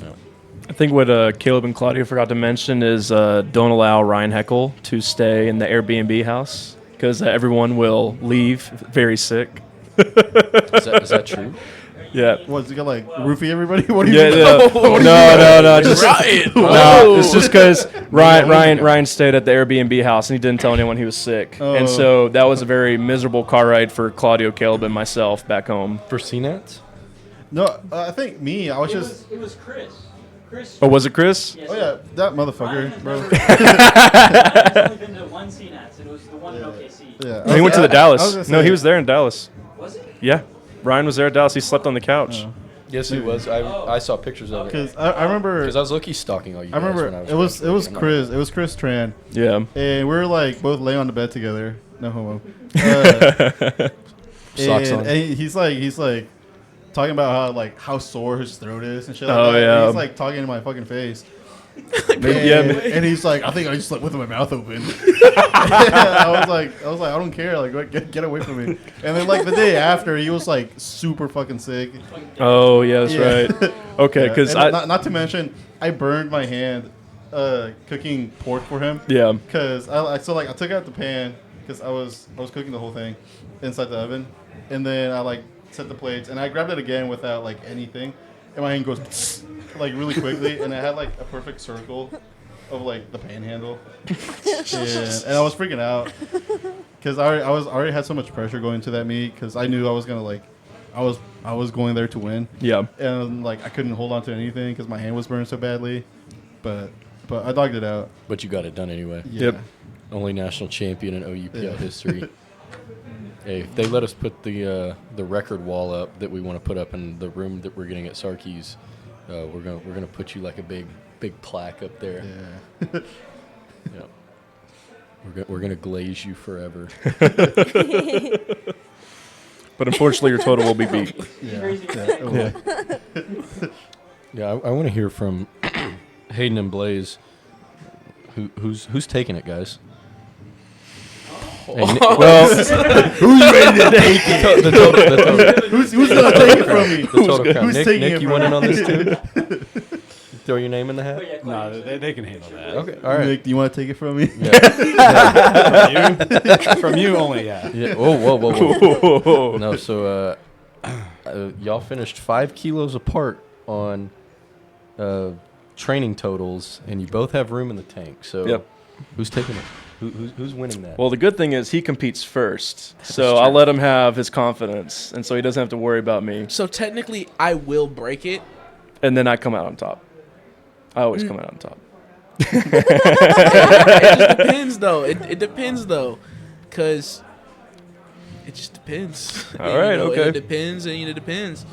Speaker 3: Yeah.
Speaker 2: I think what Caleb and Claudia forgot to mention is don't allow Ryan Heckel to stay in the Airbnb house because everyone will leave very sick.
Speaker 3: Is that true?
Speaker 2: Yeah.
Speaker 1: What's he got like roofie everybody? What do you?
Speaker 2: Yeah, no, just
Speaker 4: Ryan.
Speaker 2: no. It's just because Ryan stayed at the Airbnb house and he didn't tell anyone he was sick, and so that was a very miserable car ride for Claudio, Caleb, and myself back home.
Speaker 3: For CNATS?
Speaker 1: No, I think me. I was just.
Speaker 7: It was Chris.
Speaker 2: Oh, was it Chris?
Speaker 7: Yes,
Speaker 1: Oh yeah, that motherfucker, bro.
Speaker 7: I've only been to one CNATS, and it was the one in OKC.
Speaker 1: Yeah.
Speaker 2: No, he went to the
Speaker 1: I was
Speaker 2: Dallas.
Speaker 1: gonna
Speaker 2: No,
Speaker 1: say-
Speaker 2: he was there in Dallas.
Speaker 7: Was it?
Speaker 2: Yeah, Ryan was there at Dallas. He slept on the couch.
Speaker 3: Yes, he was. I saw pictures of it.
Speaker 1: Because I remember.
Speaker 3: Because I was low-key stalking all you
Speaker 1: I
Speaker 3: guys
Speaker 1: remember
Speaker 3: when I was
Speaker 1: it was
Speaker 3: graduating. I'm not
Speaker 1: Chris.
Speaker 3: gonna-
Speaker 1: It was Chris Tran,
Speaker 2: Yeah.
Speaker 1: and we were like both laying on the bed together. No homo.
Speaker 3: Socks on.
Speaker 1: And he's like talking about how sore his throat is and shit. Like
Speaker 2: Oh,
Speaker 1: that.
Speaker 2: yeah.
Speaker 1: And he's like talking in my fucking face.
Speaker 2: Yeah,
Speaker 1: and he's like, I think I just slept with my mouth open. I was like, I don't care. Like, get away from me. And then like the day after, he was like super fucking sick.
Speaker 2: Oh, yeah, that's right. Okay,
Speaker 1: Yeah.
Speaker 2: because
Speaker 1: And not to mention, I burned my hand cooking pork for him.
Speaker 2: yeah.
Speaker 1: Because I took out the pan because I was cooking the whole thing inside the oven, and then I like set the plates and I grabbed it again without like anything, and my hand goes like really quickly, and I had like a perfect circle of like the panhandle, and I was freaking out because I already had so much pressure going to that meet because I knew I was gonna like I was going there to win.
Speaker 2: Yeah.
Speaker 1: And like I couldn't hold on to anything because my hand was burned so badly, but I dogged it out.
Speaker 3: But you got it done anyway.
Speaker 1: Yeah.
Speaker 2: Yep.
Speaker 3: Only national champion in OUPL
Speaker 1: Yeah.
Speaker 3: history. Hey, if they let us put the record wall up that we want to put up in the room that we're getting at Sarkey's, we're gonna put you like a big plaque up there.
Speaker 1: Yeah.
Speaker 3: Yeah. We're gonna glaze you forever.
Speaker 2: But unfortunately, your total will be beat.
Speaker 1: Yeah.
Speaker 3: Yeah, I want to hear from Hayden and Blaise. Who's taking it, guys? Hey,
Speaker 2: Well,
Speaker 1: Who's ready to take it?
Speaker 3: the total,
Speaker 1: Who's gonna take it from me?
Speaker 3: the total count.
Speaker 1: Who's
Speaker 3: Nick,
Speaker 1: taking
Speaker 3: Nick,
Speaker 1: it
Speaker 3: you
Speaker 1: from
Speaker 3: want in
Speaker 1: me?
Speaker 3: on this too? Throw your name in the hat.
Speaker 5: No, they can handle that.
Speaker 3: Okay, all right.
Speaker 1: Nick, do you want to take it from me?
Speaker 3: Yeah.
Speaker 5: From you only, yeah.
Speaker 3: Yeah. Whoa. No, so y'all finished 5 kilos apart on training totals, and you both have room in the tank. So
Speaker 2: Yep.
Speaker 3: who's taking it? Who's winning that?
Speaker 2: well, the good thing is he competes first, so I'll let him have his confidence, and so he doesn't have to worry about me.
Speaker 4: So technically, I will break it.
Speaker 2: And then I come out on top. I always come out on top.
Speaker 4: It just depends, though. It depends, though, because it just depends.
Speaker 2: All right, okay.
Speaker 4: It depends, and it depends.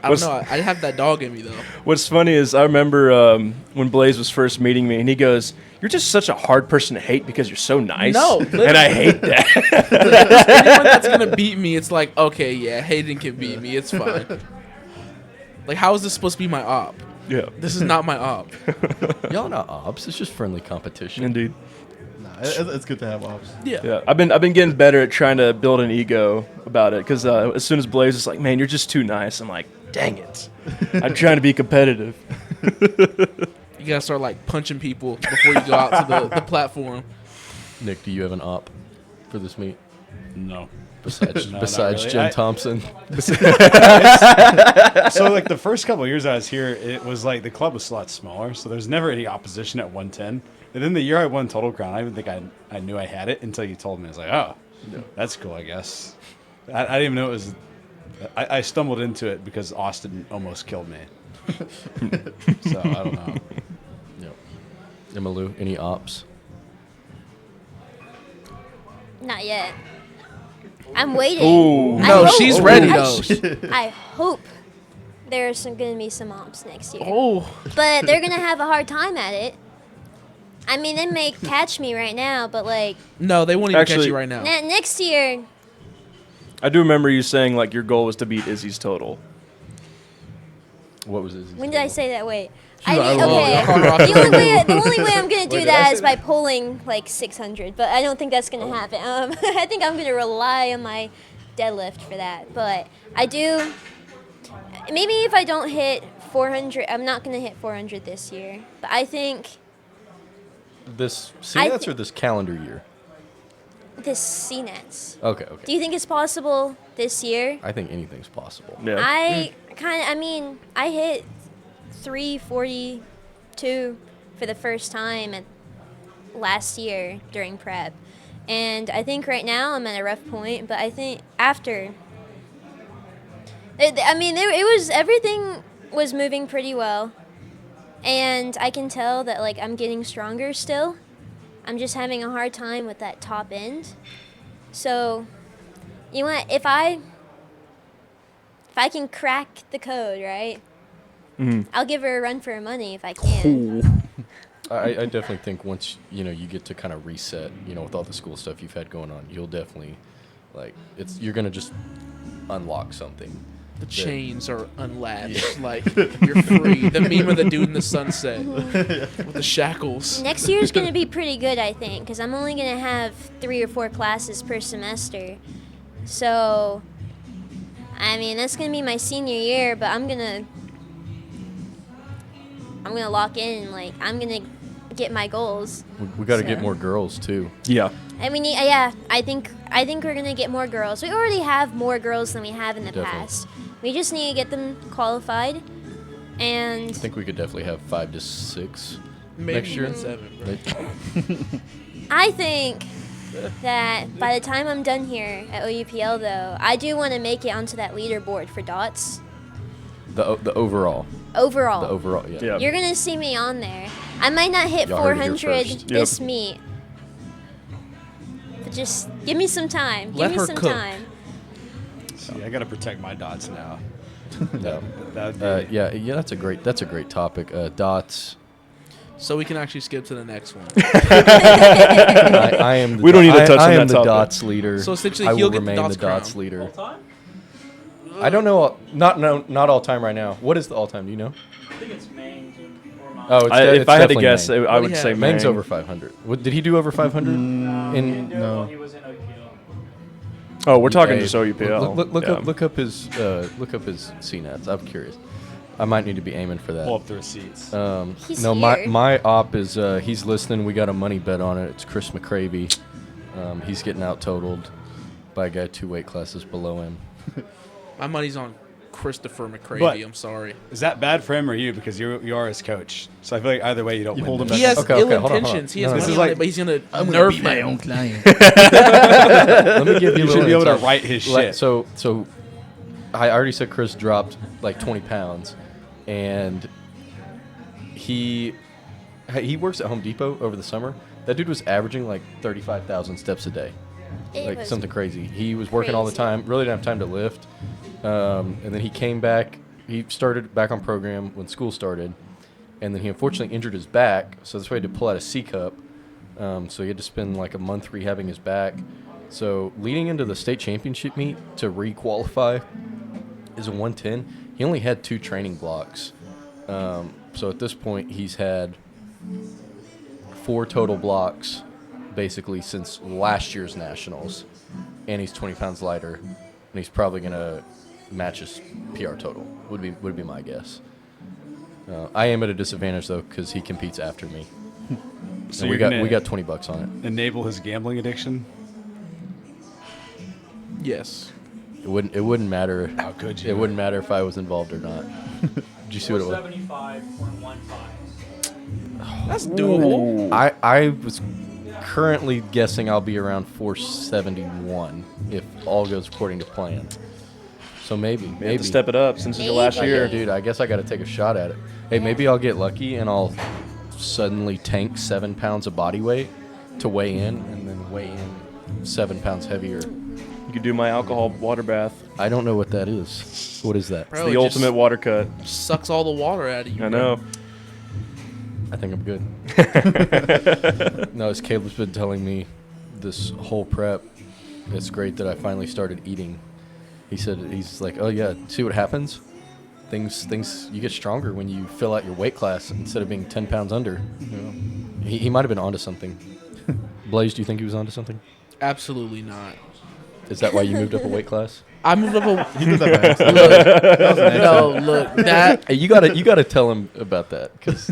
Speaker 4: I
Speaker 2: What's-
Speaker 4: don't know. I have that dog in me, though.
Speaker 2: What's funny is I remember when Blaise was first meeting me, and he goes, "You're just such a hard person to hate because you're so nice."
Speaker 4: No,
Speaker 2: and I hate that.
Speaker 4: Anyone that's gonna beat me, it's like, okay, yeah, Hayden can beat me. It's fine. Like, how is this supposed to be my op?
Speaker 2: Yeah,
Speaker 4: This is not my op.
Speaker 3: Y'all not ops. It's just friendly competition.
Speaker 2: indeed.
Speaker 1: Nah, it's good to have ops.
Speaker 2: Yeah, I've been getting better at trying to build an ego about it because as soon as Blaise is like, "Man, you're just too nice," I'm like, "Dang it, I'm trying to be competitive."
Speaker 4: You gotta start like punching people before you go out to the platform.
Speaker 3: Nick, do you have an op for this meet
Speaker 5: No.
Speaker 3: besides
Speaker 5: No, not
Speaker 3: besides
Speaker 5: really.
Speaker 3: Jen
Speaker 5: I-
Speaker 3: Thompson?
Speaker 5: So like the first couple of years I was here, it was like the club was a lot smaller, so there's never any opposition at 110. And then the year I won Total Crown, I didn't think I knew I had it until you told me. I was like, oh, that's cool, I guess. I didn't even know it was. I stumbled into it because Austin almost killed me. So I don't know.
Speaker 3: Yep. Emmylou, any ops?
Speaker 6: Not yet. I'm waiting.
Speaker 2: Ooh.
Speaker 6: I
Speaker 4: No,
Speaker 6: hope-
Speaker 4: she's ready
Speaker 6: I
Speaker 4: though.
Speaker 6: I hope there's going to be some ops next year.
Speaker 4: Oh,
Speaker 6: But they're going to have a hard time at it. I mean, they may catch me right now, but, like,
Speaker 4: no, they won't even catch
Speaker 2: Actually-
Speaker 4: you right now.
Speaker 6: next year,
Speaker 2: I do remember you saying like your goal was to beat Izzy's total.
Speaker 3: What was his?
Speaker 6: when did I say that? Wait.
Speaker 4: She's like,
Speaker 6: okay.
Speaker 4: "Oh,
Speaker 6: The only way I'm going to do
Speaker 3: Wait, did I
Speaker 6: that
Speaker 3: say
Speaker 6: is by pulling, like, 600. But I don't think that's going to happen. I think I'm going to rely on my deadlift for that. But I do. Maybe if I don't hit 400, I'm not going to hit 400 this year. But I think
Speaker 3: This
Speaker 6: I
Speaker 3: CNATS
Speaker 6: thi-
Speaker 3: or this calendar year?
Speaker 6: this CNATS.
Speaker 3: Okay.
Speaker 6: Do you think it's possible this year?
Speaker 3: I think anything's possible.
Speaker 2: Yeah.
Speaker 6: I hit 342 for the first time last year during prep. And I think right now I'm at a rough point, but I think after, everything was moving pretty well. And I can tell that, like, I'm getting stronger still. I'm just having a hard time with that top end. So, you know what, if I can crack the code, right? I'll give her a run for her money if I can.
Speaker 3: I definitely think once you get to kind of reset, with all the school stuff you've had going on, you'll definitely you're gonna just unlock something.
Speaker 4: The chains are unlatched. Like, you're free. The meme of the dude in the sunset with the shackles.
Speaker 6: Next year's going to be pretty good, I think, because I'm only going to have 3 or 4 classes per semester. So, I mean, that's going to be my senior year, but I'm going to lock in. Like, I'm going to get my goals.
Speaker 3: We got to
Speaker 6: So-
Speaker 3: get more girls too.
Speaker 2: Yeah.
Speaker 6: I mean, yeah, I think we're going to get more girls. We already have more girls than we have in the
Speaker 3: Definitely.
Speaker 6: past. We just need to get them qualified. And
Speaker 3: I think we could definitely have 5 to 6
Speaker 4: Maybe
Speaker 3: next year.
Speaker 4: even 7. Bro.
Speaker 6: I think that by the time I'm done here at OUPL, though, I do want to make it onto that leaderboard for dots.
Speaker 3: The overall.
Speaker 6: Overall.
Speaker 3: The overall. Yeah.
Speaker 2: Yeah.
Speaker 6: You're going to see me on there. I might not hit
Speaker 3: Y'all heard it here
Speaker 6: 400
Speaker 3: first.
Speaker 6: this meet. But just give me some time.
Speaker 4: Let
Speaker 6: give me
Speaker 4: her
Speaker 6: some
Speaker 4: cook.
Speaker 6: time.
Speaker 5: See, I got to protect my dots now.
Speaker 3: No.
Speaker 5: That would be,
Speaker 3: Yeah. That's a great topic. Dots.
Speaker 4: So we can actually skip to the next one.
Speaker 3: I am. The
Speaker 2: We don't need to touch on
Speaker 3: I am
Speaker 2: that
Speaker 3: the
Speaker 2: topic.
Speaker 3: dots leader.
Speaker 4: So essentially,
Speaker 3: I
Speaker 4: he'll
Speaker 3: will
Speaker 4: get the
Speaker 3: remain
Speaker 4: dots
Speaker 3: the dots
Speaker 4: crown.
Speaker 3: leader. I don't know. Not all time right now. What is the all time? Do you know?
Speaker 7: I think it's Maine or mine.
Speaker 3: Oh,
Speaker 2: If I had to
Speaker 3: definitely
Speaker 2: guess,
Speaker 3: Mang.
Speaker 2: I
Speaker 4: What
Speaker 2: would
Speaker 4: do you
Speaker 2: say
Speaker 4: have?
Speaker 3: Mang's
Speaker 2: Mang.
Speaker 3: over 500. Did he do over 500? In
Speaker 1: No.
Speaker 7: He was in OUPL.
Speaker 2: Oh, we're talking
Speaker 3: Hey,
Speaker 2: just OUPL.
Speaker 3: Look
Speaker 2: Yeah.
Speaker 3: look up his CNATS. I'm curious. I might need to be aiming for that.
Speaker 5: pull up the receipts.
Speaker 6: He's
Speaker 3: No,
Speaker 6: here.
Speaker 3: my op is he's listening. We got a money bet on it. It's Chris McCravey. He's getting out totaled by a guy 2 weight classes below him.
Speaker 4: My money's on Christopher McCravey.
Speaker 5: But-
Speaker 4: I'm sorry.
Speaker 5: Is that bad for him or you? Because you are his coach. So I feel like either way you don't
Speaker 1: You
Speaker 5: win
Speaker 1: hold him
Speaker 5: this.
Speaker 4: He has
Speaker 3: Okay,
Speaker 4: ill
Speaker 3: hold on.
Speaker 4: intentions. He has
Speaker 3: No,
Speaker 5: no.
Speaker 4: money
Speaker 5: This is
Speaker 4: on
Speaker 5: like-
Speaker 4: it, but he's gonna
Speaker 8: I'm gonna
Speaker 4: nerf
Speaker 8: be my
Speaker 4: him.
Speaker 8: own client.
Speaker 3: Let me give you
Speaker 5: You
Speaker 3: a
Speaker 5: should
Speaker 3: little
Speaker 5: be able to
Speaker 3: insight.
Speaker 5: write his
Speaker 3: Like,
Speaker 5: shit.
Speaker 3: So I already said Chris dropped like 20 pounds, and he works at Home Depot over the summer. That dude was averaging like 35,000 steps a day,
Speaker 6: It
Speaker 3: like
Speaker 6: was
Speaker 3: something crazy. He was working all the
Speaker 6: crazy.
Speaker 3: time, really didn't have time to lift, and then he came back. He started back on program when school started, and then he unfortunately injured his back, so that's why he had to pull out a C cup. So he had to spend like a month rehabbing his back. So leading into the state championship meet to re-qualify is a 110. He only had 2 training blocks. So at this point, he's had 4 total blocks basically since last year's nationals, and he's 20 pounds lighter, and he's probably gonna match his PR total. Would be my guess. I am at a disadvantage though because he competes after me.
Speaker 5: So
Speaker 3: And
Speaker 5: you're gonna
Speaker 3: we got $20 on it.
Speaker 5: enable his gambling addiction.
Speaker 4: Yes.
Speaker 3: It wouldn't matter.
Speaker 5: How could you?
Speaker 3: It wouldn't matter if I was involved or not. Did you see what it was?
Speaker 7: 475.15.
Speaker 4: That's doable.
Speaker 3: I was currently guessing I'll be around 471 if all goes according to plan. So maybe.
Speaker 2: You have to step it up since it's your last
Speaker 6: Maybe.
Speaker 2: year.
Speaker 3: Dude, I guess I got to take a shot at it. Hey, maybe I'll get lucky and I'll suddenly tank 7 pounds of body weight to weigh in, and then weigh in 7 pounds heavier.
Speaker 2: You could do my alcohol water bath.
Speaker 3: I don't know what that is. What is that?
Speaker 4: Bro,
Speaker 2: The
Speaker 4: it
Speaker 2: ultimate
Speaker 4: just
Speaker 2: water cut.
Speaker 4: sucks all the water out of you.
Speaker 2: I
Speaker 4: bro.
Speaker 2: know.
Speaker 3: I think I'm good. No, as Caleb's been telling me this whole prep, it's great that I finally started eating. He said, he's like, oh yeah, see what happens? Things you get stronger when you fill out your weight class instead of being 10 pounds under. You know? He might have been onto something. Blaise, do you think he was onto something?
Speaker 4: Absolutely not.
Speaker 3: Is that why you moved up a weight class?
Speaker 4: I moved up a.
Speaker 1: He did that by accident.
Speaker 4: No, look, that
Speaker 3: Hey, you gotta tell him about that, cause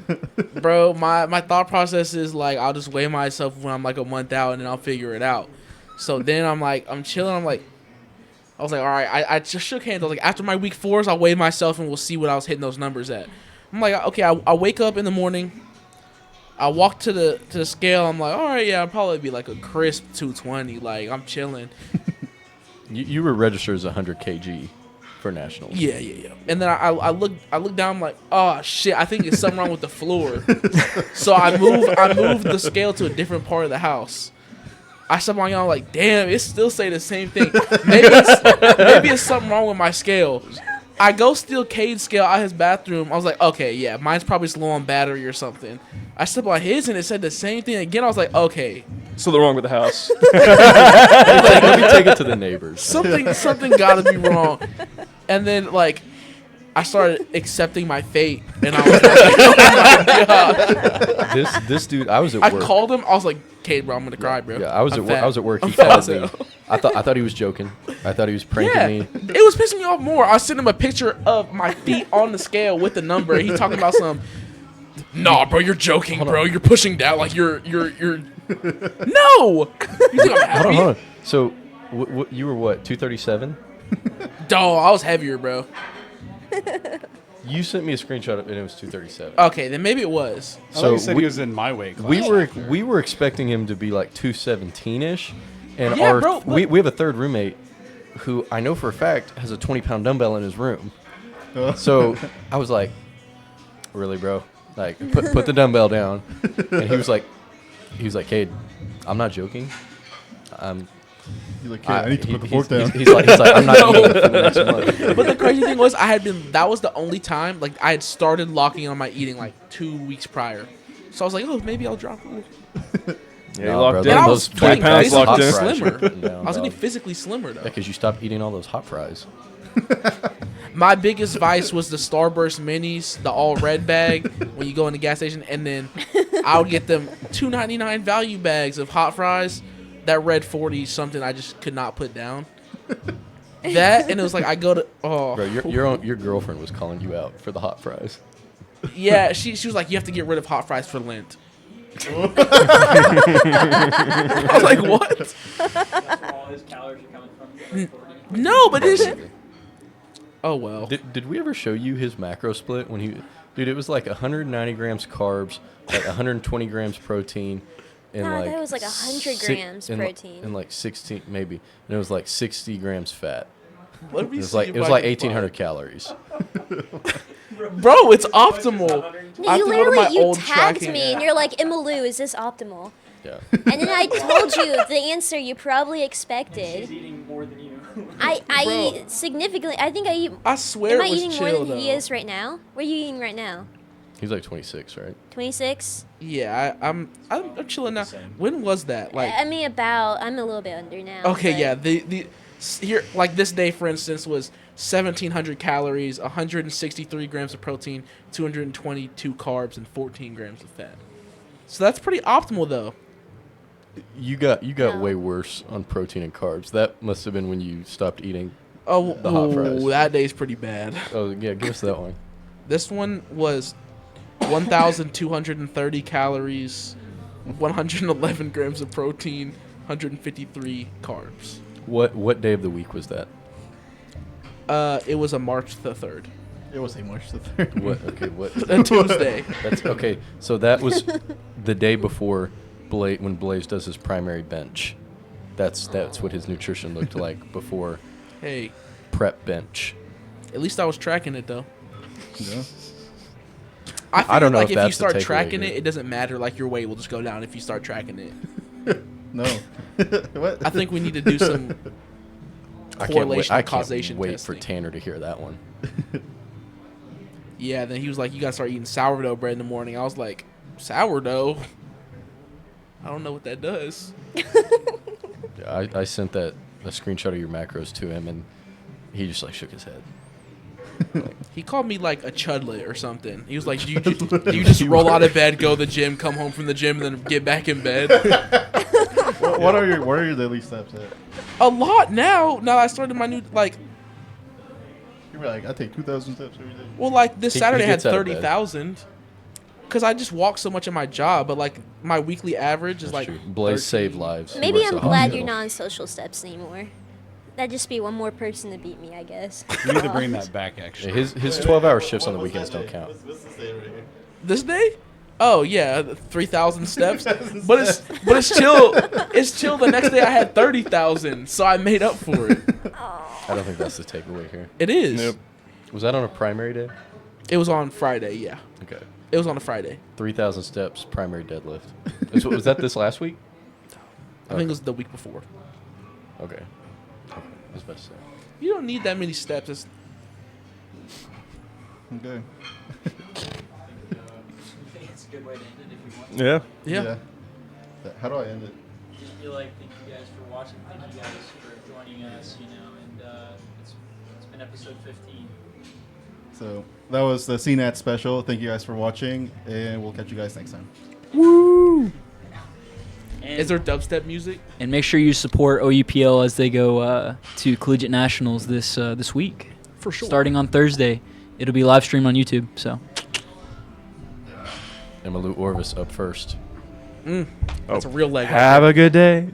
Speaker 4: bro, my thought process is like I'll just weigh myself when I'm like a month out and then I'll figure it out. So then I'm chilling. I was like, all right, I just shook hands. I was like, after my week 4s, I'll weigh myself and we'll see what I was hitting those numbers at. I'm like, okay, I wake up in the morning. I walk to the scale. I'm like, all right, yeah, I'll probably be like a crisp 220. Like I'm chilling.
Speaker 3: you were registered as 100 kg for nationals.
Speaker 4: Yeah. And then I look down. I'm like, oh shit, I think there's something wrong with the floor. So I move the scale to a different part of the house. I step on y'all like, damn, it still say the same thing. Maybe it's something wrong with my scale. I go steal Cade's scale out of his bathroom. I was like, okay, yeah, mine's probably slow on battery or something. I step on his and it said the same thing again. I was like, okay,
Speaker 2: Something wrong with the house.
Speaker 3: Let me take it to the neighbors.
Speaker 4: something gotta be wrong. And then like I started accepting my fate, and I was like, oh my god.
Speaker 3: This dude, I was at
Speaker 4: I
Speaker 3: work.
Speaker 4: called him. I was like, Cade, bro, I'm gonna cry, bro.
Speaker 3: Yeah, I was
Speaker 4: I'm
Speaker 3: at work.
Speaker 4: fat.
Speaker 3: I was at work. He
Speaker 4: I'm fat
Speaker 3: called
Speaker 4: as
Speaker 3: me.
Speaker 4: hell.
Speaker 3: I thought he was joking. I thought he was pranking
Speaker 4: Yeah,
Speaker 3: me.
Speaker 4: it was pissing me off more. I sent him a picture of my feet on the scale with the number. He talking about some. Nah, bro, you're joking, bro. You're pushing down like you're. No. You think I'm happy?
Speaker 3: Hold on. So, you were what? 237.
Speaker 4: Dog, I was heavier, bro.
Speaker 3: You sent me a screenshot of it, and it was 237.
Speaker 4: Okay, then maybe it was.
Speaker 5: I thought
Speaker 3: So
Speaker 5: you said he was in my weight class.
Speaker 3: we were expecting him to be like 217ish, and
Speaker 4: Yeah, bro,
Speaker 3: we have a third roommate who I know for a fact has a 20-pound dumbbell in his room. So I was like, really, bro? Like, put the dumbbell down. And he was like, Cade, I'm not joking.
Speaker 1: You're like, "Kid, I need to put the fork
Speaker 3: he's-
Speaker 1: down."
Speaker 3: He's like, I'm not eating for the next month.
Speaker 4: But the crazy thing was, that was the only time, like, I had started locking on my eating, like, 2 weeks prior. So I was like, oh, maybe I'll drop a little.
Speaker 2: Yeah,
Speaker 3: No,
Speaker 2: you locked
Speaker 3: bro,
Speaker 2: in.
Speaker 4: And I was
Speaker 2: 20
Speaker 4: getting
Speaker 2: pounds locked in.
Speaker 4: physically slimmer.
Speaker 3: No,
Speaker 4: I was getting
Speaker 3: dog.
Speaker 4: physically slimmer, though.
Speaker 3: Because you stopped eating all those hot fries.
Speaker 4: My biggest vice was the Starburst Minis, the all red bag when you go in the gas station, and then I would get them $2.99 value bags of hot fries. That red 40 something I just could not put down. That, and it was like I go to
Speaker 3: Bro, your girlfriend was calling you out for the hot fries.
Speaker 4: yeah, she was like, you have to get rid of hot fries for Lent. I was like, what?
Speaker 7: That's where all his calories are coming from.
Speaker 4: No, but it's oh well.
Speaker 3: Did we ever show you his macro split when he? Dude, it was like 190 grams carbs, like 120 grams protein, and
Speaker 6: No, I
Speaker 3: like
Speaker 6: thought it was like 100 grams protein.
Speaker 3: and like 16 maybe, and it was like 60 grams fat.
Speaker 4: What
Speaker 3: It was like 1,800 calories.
Speaker 4: Bro, it's optimal. I have
Speaker 6: You
Speaker 4: to go to my
Speaker 6: literally you
Speaker 4: old
Speaker 6: tagged
Speaker 4: tracking
Speaker 6: me,
Speaker 4: app.
Speaker 6: and you're like, Imaloo, is this optimal?
Speaker 3: Yeah.
Speaker 6: And then I told you the answer you probably
Speaker 7: She's
Speaker 6: expected.
Speaker 7: eating more than you.
Speaker 6: I
Speaker 4: Bro.
Speaker 6: eat significantly. I think I eat.
Speaker 4: I swear
Speaker 6: Am I
Speaker 4: it was
Speaker 6: eating
Speaker 4: chill,
Speaker 6: more than he
Speaker 4: though.
Speaker 6: is right now? What are you eating right now?
Speaker 3: He's like 26, right?
Speaker 6: 26.
Speaker 4: Yeah, I'm chilling now. When was that? Like,
Speaker 6: I mean, I'm a little bit under now.
Speaker 4: okay,
Speaker 6: but-
Speaker 4: yeah. The here, like this day, for instance, was 1,700 calories, 163 grams of protein, 222 carbs, and 14 grams of fat. So that's pretty optimal, though.
Speaker 3: You got
Speaker 6: No.
Speaker 3: way worse on protein and carbs. That must have been when you stopped eating.
Speaker 4: Oh,
Speaker 3: The hot fries.
Speaker 4: that day's pretty bad.
Speaker 3: Oh yeah, give us that one.
Speaker 4: This one was 1,230 calories, 111 grams of protein, 153 carbs.
Speaker 3: What day of the week was that?
Speaker 4: It was a March the 3rd.
Speaker 1: It was a March the 3rd.
Speaker 3: What? Okay, what?
Speaker 4: A Tuesday.
Speaker 3: That's okay. So that was the day before when Blaise does his primary bench. That's what his nutrition looked like before
Speaker 4: Hey,
Speaker 3: prep bench.
Speaker 4: at least I was tracking it though.
Speaker 1: Yeah.
Speaker 3: I don't know
Speaker 4: like
Speaker 3: if
Speaker 4: if you
Speaker 3: that's the
Speaker 4: start
Speaker 3: takeaway
Speaker 4: tracking
Speaker 3: here.
Speaker 4: it, it doesn't matter. Like your weight will just go down if you start tracking it.
Speaker 1: No. What?
Speaker 4: I think we need to do some correlation
Speaker 3: I
Speaker 4: and causation
Speaker 3: can't wait
Speaker 4: testing.
Speaker 3: for Tanner to hear that one.
Speaker 4: Yeah, then he was like, "You gotta start eating sourdough bread in the morning." I was like, "Sourdough? I don't know what that does."
Speaker 3: Yeah, I sent a screenshot of your macros to him, and he just like shook his head.
Speaker 4: He called me like a chudlet or something. He was like, do you just roll out of bed, go to the gym, come home from the gym, and then get back in bed?"
Speaker 1: What are your daily steps at?
Speaker 4: A lot now. Now I started my new like.
Speaker 1: You were like, I take 2,000 steps every day.
Speaker 4: Well, like this
Speaker 3: He
Speaker 4: Saturday had
Speaker 3: gets out of bed.
Speaker 4: 30,000. Because I just walk so much at my job, but like my weekly average is
Speaker 3: That's
Speaker 4: like.
Speaker 3: true. Blaise
Speaker 4: 13.
Speaker 3: saved lives. He
Speaker 6: Maybe
Speaker 3: works
Speaker 6: I'm
Speaker 3: at a
Speaker 6: glad
Speaker 3: hospital.
Speaker 6: you're not on social steps anymore. That'd just be one more person to beat me, I guess.
Speaker 5: We need to bring that back,
Speaker 3: Yeah,
Speaker 5: actually.
Speaker 3: his 12-hour shifts on the weekends don't count.
Speaker 1: What's the say right here?
Speaker 4: This day? Oh yeah, 3,000 steps. but it's chill the next day I had 30,000, so I made up for it.
Speaker 3: I don't think that's the takeaway here.
Speaker 4: It is.
Speaker 2: Nope.
Speaker 3: Was that on a primary day?
Speaker 4: It was on Friday, yeah.
Speaker 3: Okay.
Speaker 4: It was on a Friday.
Speaker 3: 3,000 steps, primary deadlift. Was that this last week?
Speaker 4: I think it was the week before.
Speaker 3: Okay. I was about to say.
Speaker 4: You don't need that many steps. It's,
Speaker 1: Okay.
Speaker 7: It's a good way to end it if you want.
Speaker 2: Yeah.
Speaker 4: yeah.
Speaker 1: How do I end it?
Speaker 7: Just be like, thank you guys for watching. Thank you guys for joining us. And it's been episode 15.
Speaker 1: So that was the CNATS special. Thank you guys for watching, and we'll catch you guys next time.
Speaker 7: And,
Speaker 4: Is there dubstep music?
Speaker 7: and make sure you support OUPL as they go to Collegiate Nationals this week.
Speaker 4: For sure.
Speaker 7: Starting on Thursday, it'll be live streamed on YouTube. So
Speaker 3: Emmylou Orvis up first.
Speaker 4: That's a real leg.
Speaker 2: Have a good day.